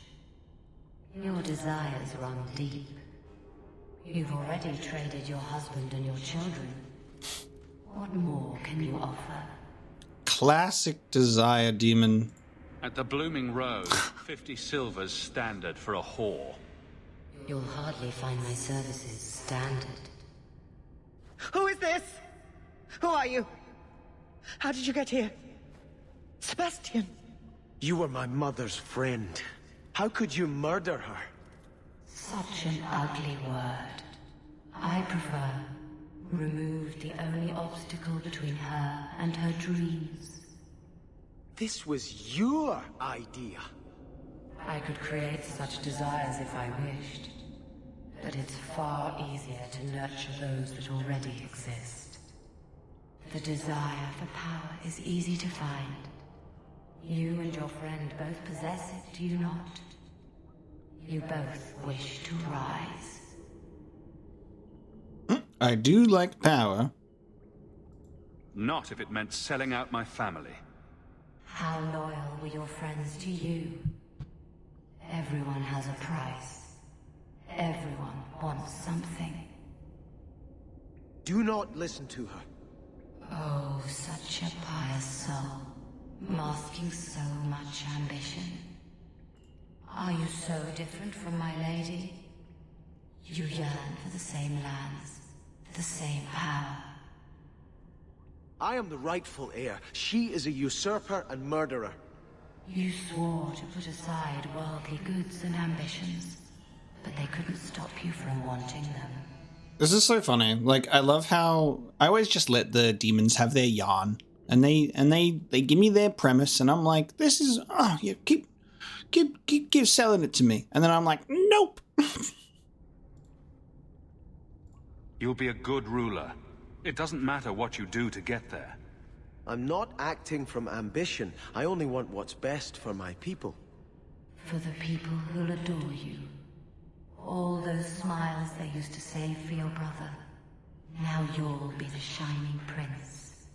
Speaker 13: Your desires run deep. You've already traded your husband and your children. What more can you offer?
Speaker 1: Classic desire demon.
Speaker 3: At the Blooming Rose, 50 silvers standard for a whore.
Speaker 13: You'll hardly find my services standard.
Speaker 5: Who is this? Who are you? How did you get here? Sebastian.
Speaker 19: You were my mother's friend. How could you murder her?
Speaker 13: Such an ugly word. I prefer remove the only obstacle between her and her dreams.
Speaker 19: This was your idea.
Speaker 13: I could create such desires if I wished. But it's far easier to nurture those that already exist. The desire for power is easy to find. You and your friend both possess it, do you not? You both wish to rise.
Speaker 1: I do like power.
Speaker 3: Not if it meant selling out my family.
Speaker 13: How loyal were your friends to you? Everyone has a price. Everyone wants something.
Speaker 19: Do not listen to her.
Speaker 13: Oh, such a pious soul, masking so much ambition. Are you so different from my lady? You yearn for the same lands, the same power.
Speaker 19: I am the rightful heir. She is a usurper and murderer.
Speaker 13: You swore to put aside worldly goods and ambitions, but they couldn't stop you from wanting them.
Speaker 1: This is so funny. Like, I love how I always just let the demons have their yarn, and they give me their premise, and I'm like, this is yeah, keep selling it to me, and then I'm like, nope.
Speaker 3: You'll be a good ruler. It doesn't matter what you do to get there.
Speaker 4: I'm not acting from ambition. I only want what's best for my people.
Speaker 13: For the people who'll adore you. All those smiles they used to save for your brother. Now you'll be the shining prince.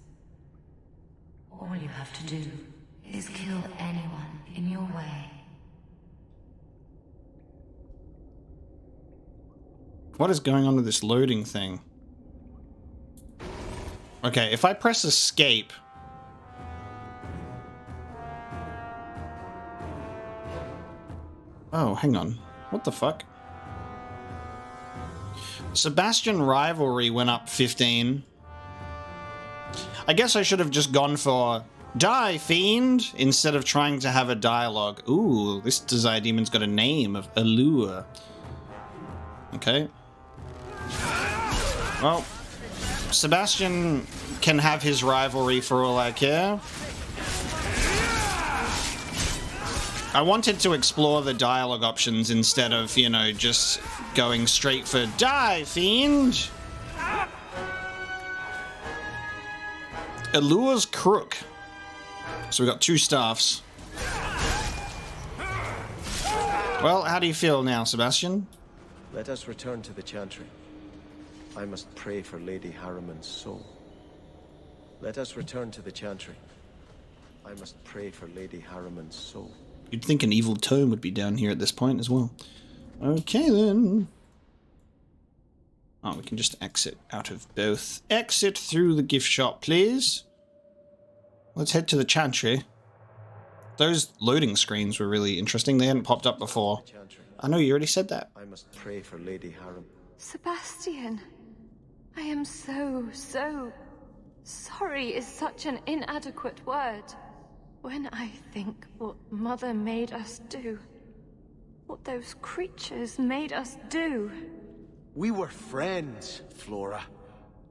Speaker 13: All you have to do is kill anyone in your way.
Speaker 1: What is going on with this loading thing? Okay, if I press escape... Oh, hang on. What the fuck? Sebastian Rivalry went up 15. I guess I should have just gone for Die, Fiend, instead of trying to have a dialogue. Ooh, this Desire Demon's got a name of Allure. Okay. Well, Sebastian can have his rivalry for all I care. I wanted to explore the dialogue options instead of, you know, just going straight for Die, Fiend! Allure's Crook. So we got 2 staffs. Well, how do you feel now, Sebastian?
Speaker 4: Let us return to the Chantry. I must pray for Lady Harriman's soul. Let us return to the Chantry. I must pray for Lady Harriman's soul.
Speaker 1: You'd think an evil tome would be down here at this point as well. Okay, then. Oh, we can just exit out of both. Exit through the gift shop, please. Let's head to the Chantry. Those loading screens were really interesting. They hadn't popped up before. I know you already said that.
Speaker 4: I must pray for Lady Harriman.
Speaker 9: Sebastian, I am so sorry is such an inadequate word. When I think what Mother made us do, what those creatures made us do.
Speaker 19: We were friends, Flora.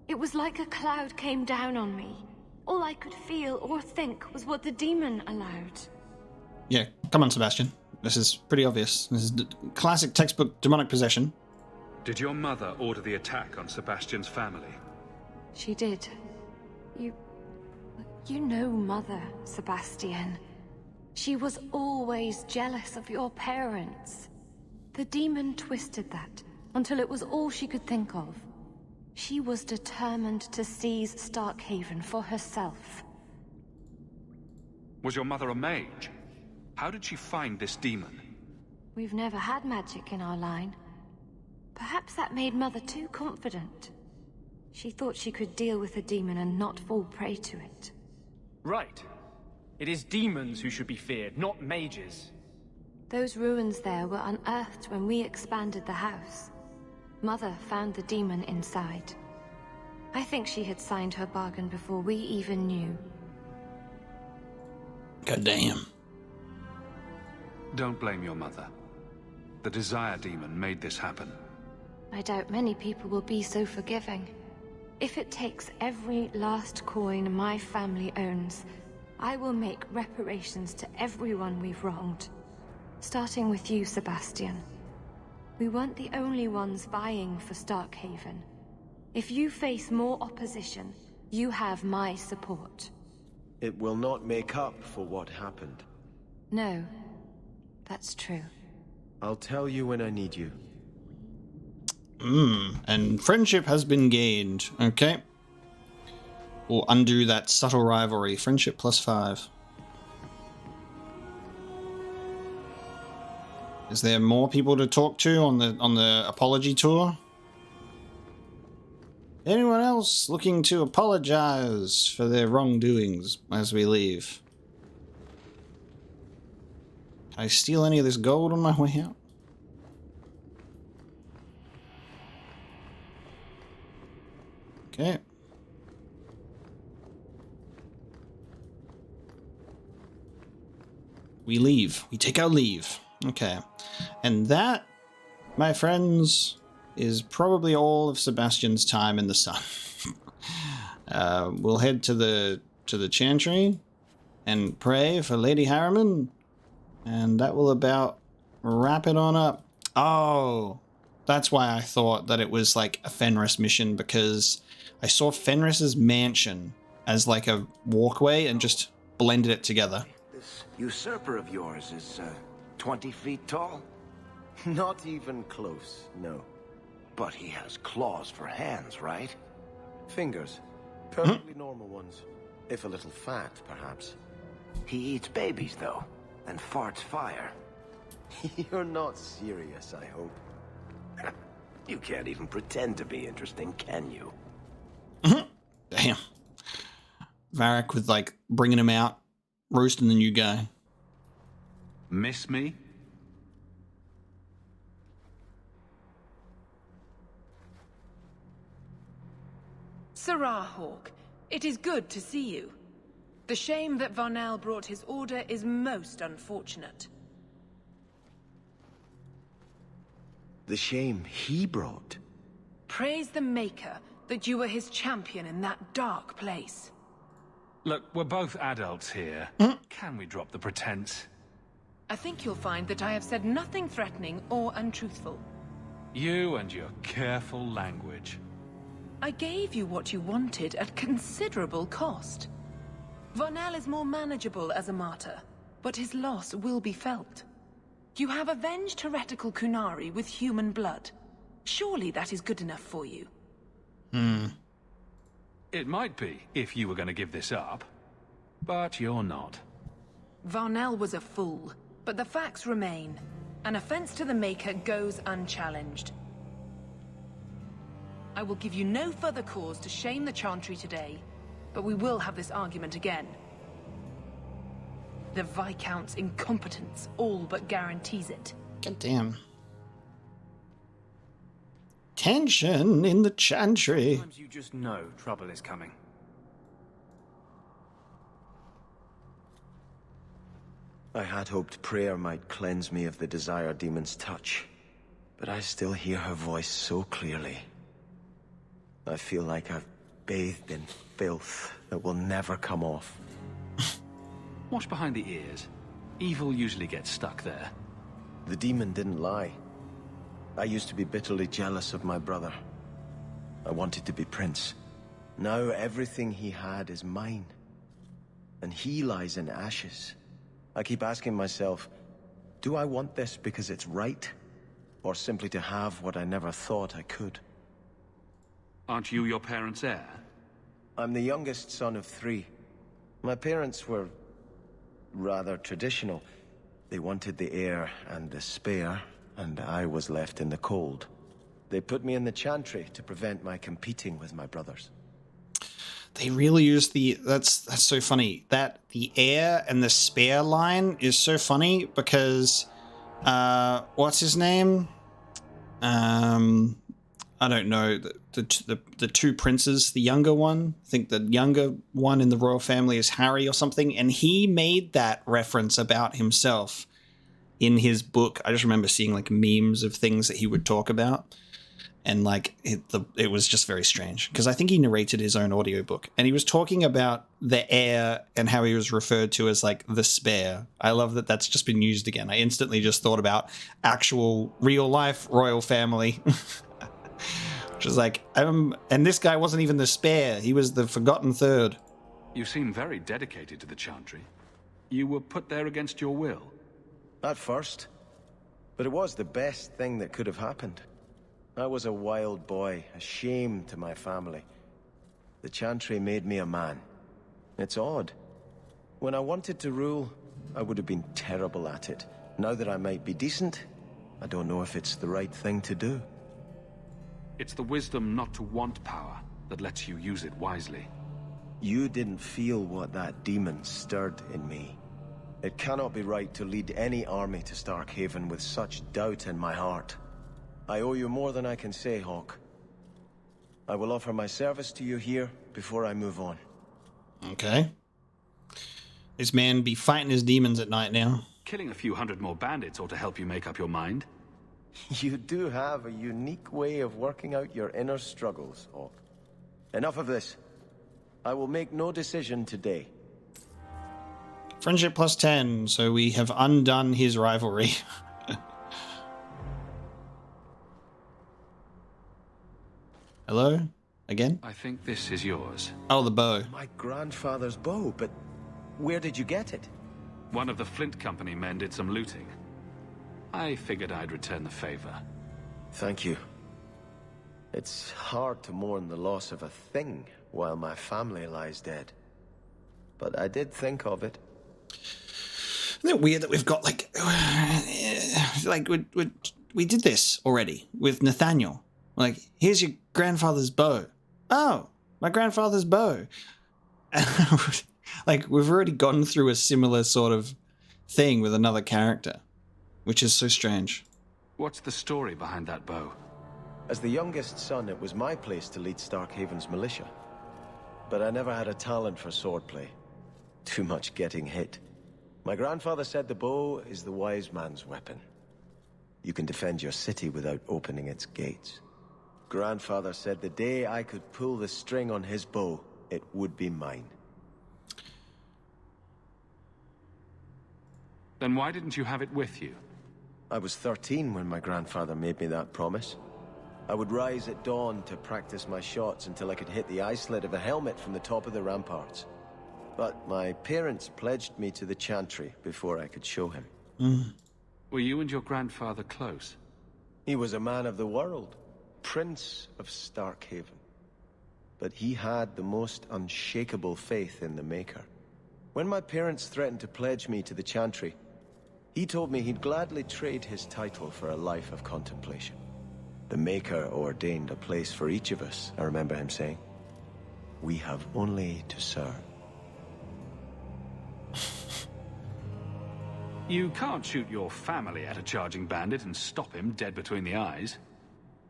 Speaker 9: It was like a cloud came down on me. All I could feel or think was what the demon allowed.
Speaker 1: Yeah, come on, Sebastian. This is pretty obvious. This is classic textbook demonic possession.
Speaker 3: Did your mother order the attack on Sebastian's family?
Speaker 9: She did. You know Mother, Sebastian. She was always jealous of your parents. The demon twisted that until it was all she could think of. She was determined to seize Starkhaven for herself.
Speaker 3: Was your mother a mage? How did she find this demon?
Speaker 9: We've never had magic in our line. Perhaps that made Mother too confident. She thought she could deal with the demon and not fall prey to it.
Speaker 11: Right. It is demons who should be feared, not mages.
Speaker 9: Those ruins there were unearthed when we expanded the house. Mother found the demon inside. I think she had signed her bargain before we even knew.
Speaker 1: God damn.
Speaker 3: Don't blame your mother. The Desire Demon made this happen.
Speaker 9: I doubt many people will be so forgiving. If it takes every last coin my family owns, I will make reparations to everyone we've wronged. Starting with you, Sebastian. We weren't the only ones vying for Starkhaven. If you face more opposition, you have my support.
Speaker 4: It will not make up for what happened.
Speaker 9: No, that's true.
Speaker 4: I'll tell you when I need you.
Speaker 1: And friendship has been gained. Okay. We'll undo that subtle rivalry. Friendship +5. Is there more people to talk to on the apology tour? Anyone else looking to apologize for their wrongdoings as we leave? Can I steal any of this gold on my way out? Okay. We leave. We take our leave. Okay. And that, my friends, is probably all of Sebastian's time in the sun. We'll head to the Chantry and pray for Lady Harriman, and that will about wrap it on up. Oh, that's why I thought that it was like a Fenris mission, because I saw Fenris's mansion as like a walkway and just blended it together.
Speaker 7: This usurper of yours is 20 feet tall?
Speaker 4: Not even close, no.
Speaker 7: But he has claws for hands, right?
Speaker 4: Fingers. Perfectly normal ones. If a little fat, perhaps.
Speaker 7: He eats babies, though, and farts fire.
Speaker 4: You're not serious, I hope.
Speaker 7: You can't even pretend to be interesting, can you?
Speaker 1: Damn. Varric with, like, bringing him out, roasting the new guy.
Speaker 3: Miss me?
Speaker 15: Sirrah Hawke, it is good to see you. The shame that Varnell brought his order is most unfortunate.
Speaker 4: The shame he brought?
Speaker 15: Praise the Maker that you were his champion in that dark place.
Speaker 3: Look, we're both adults here. Can we drop the pretense?
Speaker 15: I think you'll find that I have said nothing threatening or untruthful.
Speaker 3: You and your careful language.
Speaker 15: I gave you what you wanted at considerable cost. Varnell is more manageable as a martyr, but his loss will be felt. You have avenged heretical Qunari with human blood. Surely that is good enough for you.
Speaker 3: It might be, if you were going to give this up. But you're not.
Speaker 15: Varnell was a fool, but the facts remain. An offense to the Maker goes unchallenged. I will give you no further cause to shame the Chantry today, but we will have this argument again. The Viscount's incompetence all but guarantees it.
Speaker 1: God damn. Tension in the Chantry.
Speaker 11: Sometimes you just know trouble is coming.
Speaker 4: I had hoped prayer might cleanse me of the Desire Demon's touch, but I still hear her voice so clearly. I feel like I've bathed in filth that will never come off.
Speaker 3: Watch behind the ears. Evil usually gets stuck there.
Speaker 4: The demon didn't lie. I used to be bitterly jealous of my brother. I wanted to be prince. Now everything he had is mine. And he lies in ashes. I keep asking myself, do I want this because it's right? Or simply to have what I never thought I could?
Speaker 3: Aren't you your parents' heir?
Speaker 4: I'm the youngest son of 3. My parents were rather traditional. They wanted the heir and the spare, and I was left in the cold. They put me in the Chantry to prevent my competing with my brothers.
Speaker 1: They really use that's so funny. That the heir and the spare line is so funny because what's his name? I don't know, the 2 princes, the younger one. I think the younger one in the royal family is Harry or something, and he made that reference about himself in his book. I just remember seeing like memes of things that he would talk about, and like it was just very strange because I think he narrated his own audiobook, and he was talking about the heir and how he was referred to as like the spare. I love that that's just been used again. I instantly just thought about actual real life royal family. Which is like, and this guy wasn't even the spare. He was the forgotten third.
Speaker 3: You seem very dedicated to the Chantry. You were put there against your will.
Speaker 4: At first. But it was the best thing that could have happened. I was a wild boy, a shame to my family. The Chantry made me a man. It's odd. When I wanted to rule, I would have been terrible at it. Now that I might be decent, I don't know if it's the right thing to do.
Speaker 3: It's the wisdom not to want power that lets you use it wisely.
Speaker 4: You didn't feel what that demon stirred in me. It cannot be right to lead any army to Starkhaven with such doubt in my heart. I owe you more than I can say, Hawke. I will offer my service to you here before I move on.
Speaker 1: Okay. This man be fighting his demons at night now.
Speaker 3: Killing a few hundred more bandits ought to help you make up your mind.
Speaker 4: You do have a unique way of working out your inner struggles, Hawke. Enough of this. I will make no decision today.
Speaker 1: Friendship plus 10, so we have undone his rivalry. Hello? Again?
Speaker 3: I think this is yours.
Speaker 1: Oh, the bow.
Speaker 4: My grandfather's bow, but where did you get it?
Speaker 3: One of the Flint Company men did some looting. I figured I'd return the favor.
Speaker 4: Thank you. It's hard to mourn the loss of a thing while my family lies dead. But I did think of it.
Speaker 1: Isn't it weird that we've got like we did this already with Nathaniel? Like, here's your grandfather's bow. Oh, my grandfather's bow. Like, we've already gone through a similar sort of thing with another character, which is so strange.
Speaker 3: What's the story behind that bow?
Speaker 4: As the youngest son, it was my place to lead Starkhaven's militia. But I never had a talent for swordplay. Too much getting hit. My grandfather said the bow is the wise man's weapon. You can defend your city without opening its gates. Grandfather said the day I could pull the string on his bow, it would be mine.
Speaker 3: Then why didn't you have it with you?
Speaker 4: I was 13 when my grandfather made me that promise. I would rise at dawn to practice my shots until I could hit the eye slit of a helmet from the top of the ramparts. But my parents pledged me to the Chantry before I could show him.
Speaker 3: Were you and your grandfather close?
Speaker 4: He was a man of the world, Prince of Starkhaven. But he had the most unshakable faith in the Maker. When my parents threatened to pledge me to the Chantry, he told me he'd gladly trade his title for a life of contemplation. The Maker ordained a place for each of us, I remember him saying. We have only to serve.
Speaker 3: You can't shoot your family at a charging bandit and stop him dead between the eyes.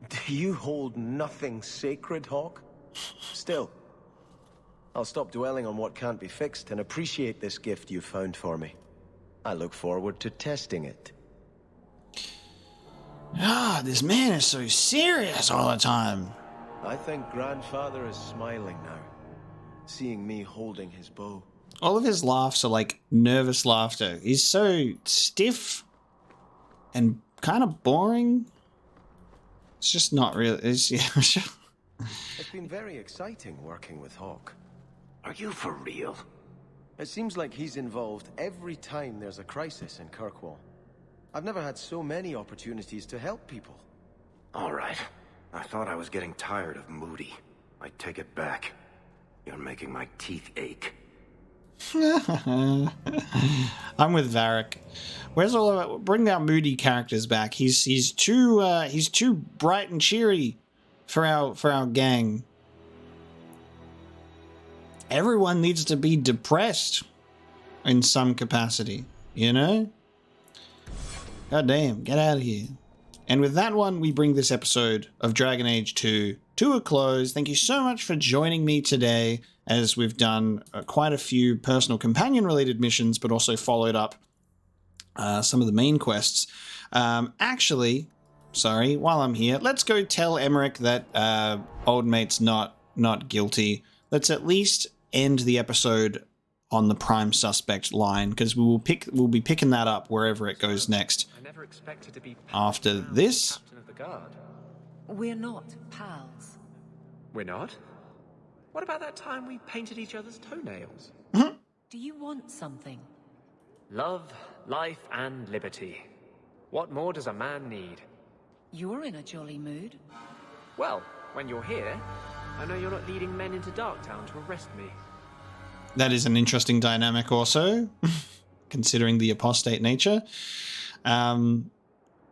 Speaker 4: Do you hold nothing sacred, Hawke? Still, I'll stop dwelling on what can't be fixed and appreciate this gift you've found for me. I look forward to testing it.
Speaker 1: Ah, this man is so serious all the time.
Speaker 4: I think Grandfather is smiling now, seeing me holding his bow.
Speaker 1: All of his laughs are like nervous laughter. He's so stiff and kind of boring. It's just not real. It's
Speaker 4: been very exciting working with Hawke.
Speaker 7: Are you for real?
Speaker 4: It seems like he's involved every time there's a crisis in Kirkwall. I've never had so many opportunities to help people.
Speaker 7: All right. I thought I was getting tired of Moody. I take it back. You're making my teeth ache.
Speaker 1: I'm with Varric. Where's all of it? Bring our Moody characters back. He's too bright and cheery for our gang. Everyone needs to be depressed in some capacity, you know? God damn, get out of here. And with that one, we bring this episode of Dragon Age 2 to a close. Thank you so much for joining me today, as we've done quite a few personal companion-related missions, but also followed up some of the main quests. Actually, sorry, while I'm here, let's go tell Emmerich that old mate's not guilty. Let's at least end the episode on the prime suspect line, because we'll be picking that up wherever it goes next.
Speaker 11: I never expected to be
Speaker 1: After this,
Speaker 11: captain of the guard.
Speaker 6: We're not pals.
Speaker 11: We're not? What about that time we painted each other's toenails?
Speaker 6: Do you want something?
Speaker 11: Love, life, and liberty. What more does a man need?
Speaker 6: You're in a jolly mood.
Speaker 11: Well, when you're here, I know you're not leading men into Darktown to arrest me.
Speaker 1: that is an interesting dynamic also, considering the apostate nature.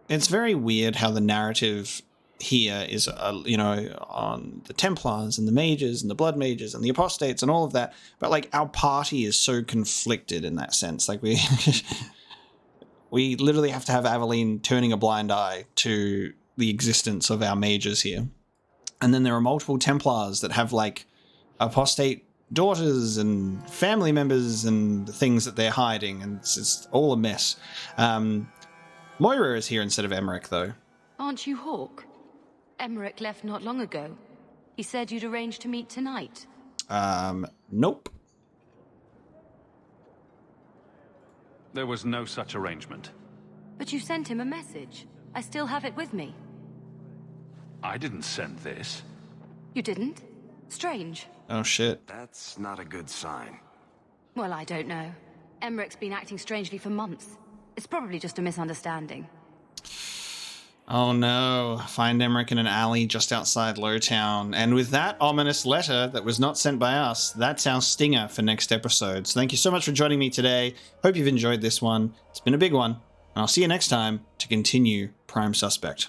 Speaker 1: It's very weird how the narrative here is, on the Templars and the mages and the blood mages and the apostates and all of that. But like our party is so conflicted in that sense. Like we literally have to have Aveline turning a blind eye to the existence of our mages here. And then there are multiple Templars that have like apostate daughters and family members and things that they're hiding. And it's just all a mess. Moira is here instead of Emmerich though.
Speaker 10: Aren't you Hawke? Emmerich left not long ago. He said you'd arranged to meet tonight.
Speaker 1: Nope.
Speaker 3: There was no such arrangement.
Speaker 10: But you sent him a message. I still have it with me.
Speaker 3: I didn't send this.
Speaker 10: You didn't? Strange.
Speaker 1: Oh shit.
Speaker 7: That's not a good sign.
Speaker 10: Well, I don't know. Emmerich's been acting strangely for months. It's probably just a misunderstanding.
Speaker 1: Oh no, find Emmerich in an alley just outside Lowtown. And with that ominous letter that was not sent by us, that's our stinger for next episode. So thank you so much for joining me today. Hope you've enjoyed this one. It's been a big one. And I'll see you next time to continue Prime Suspect.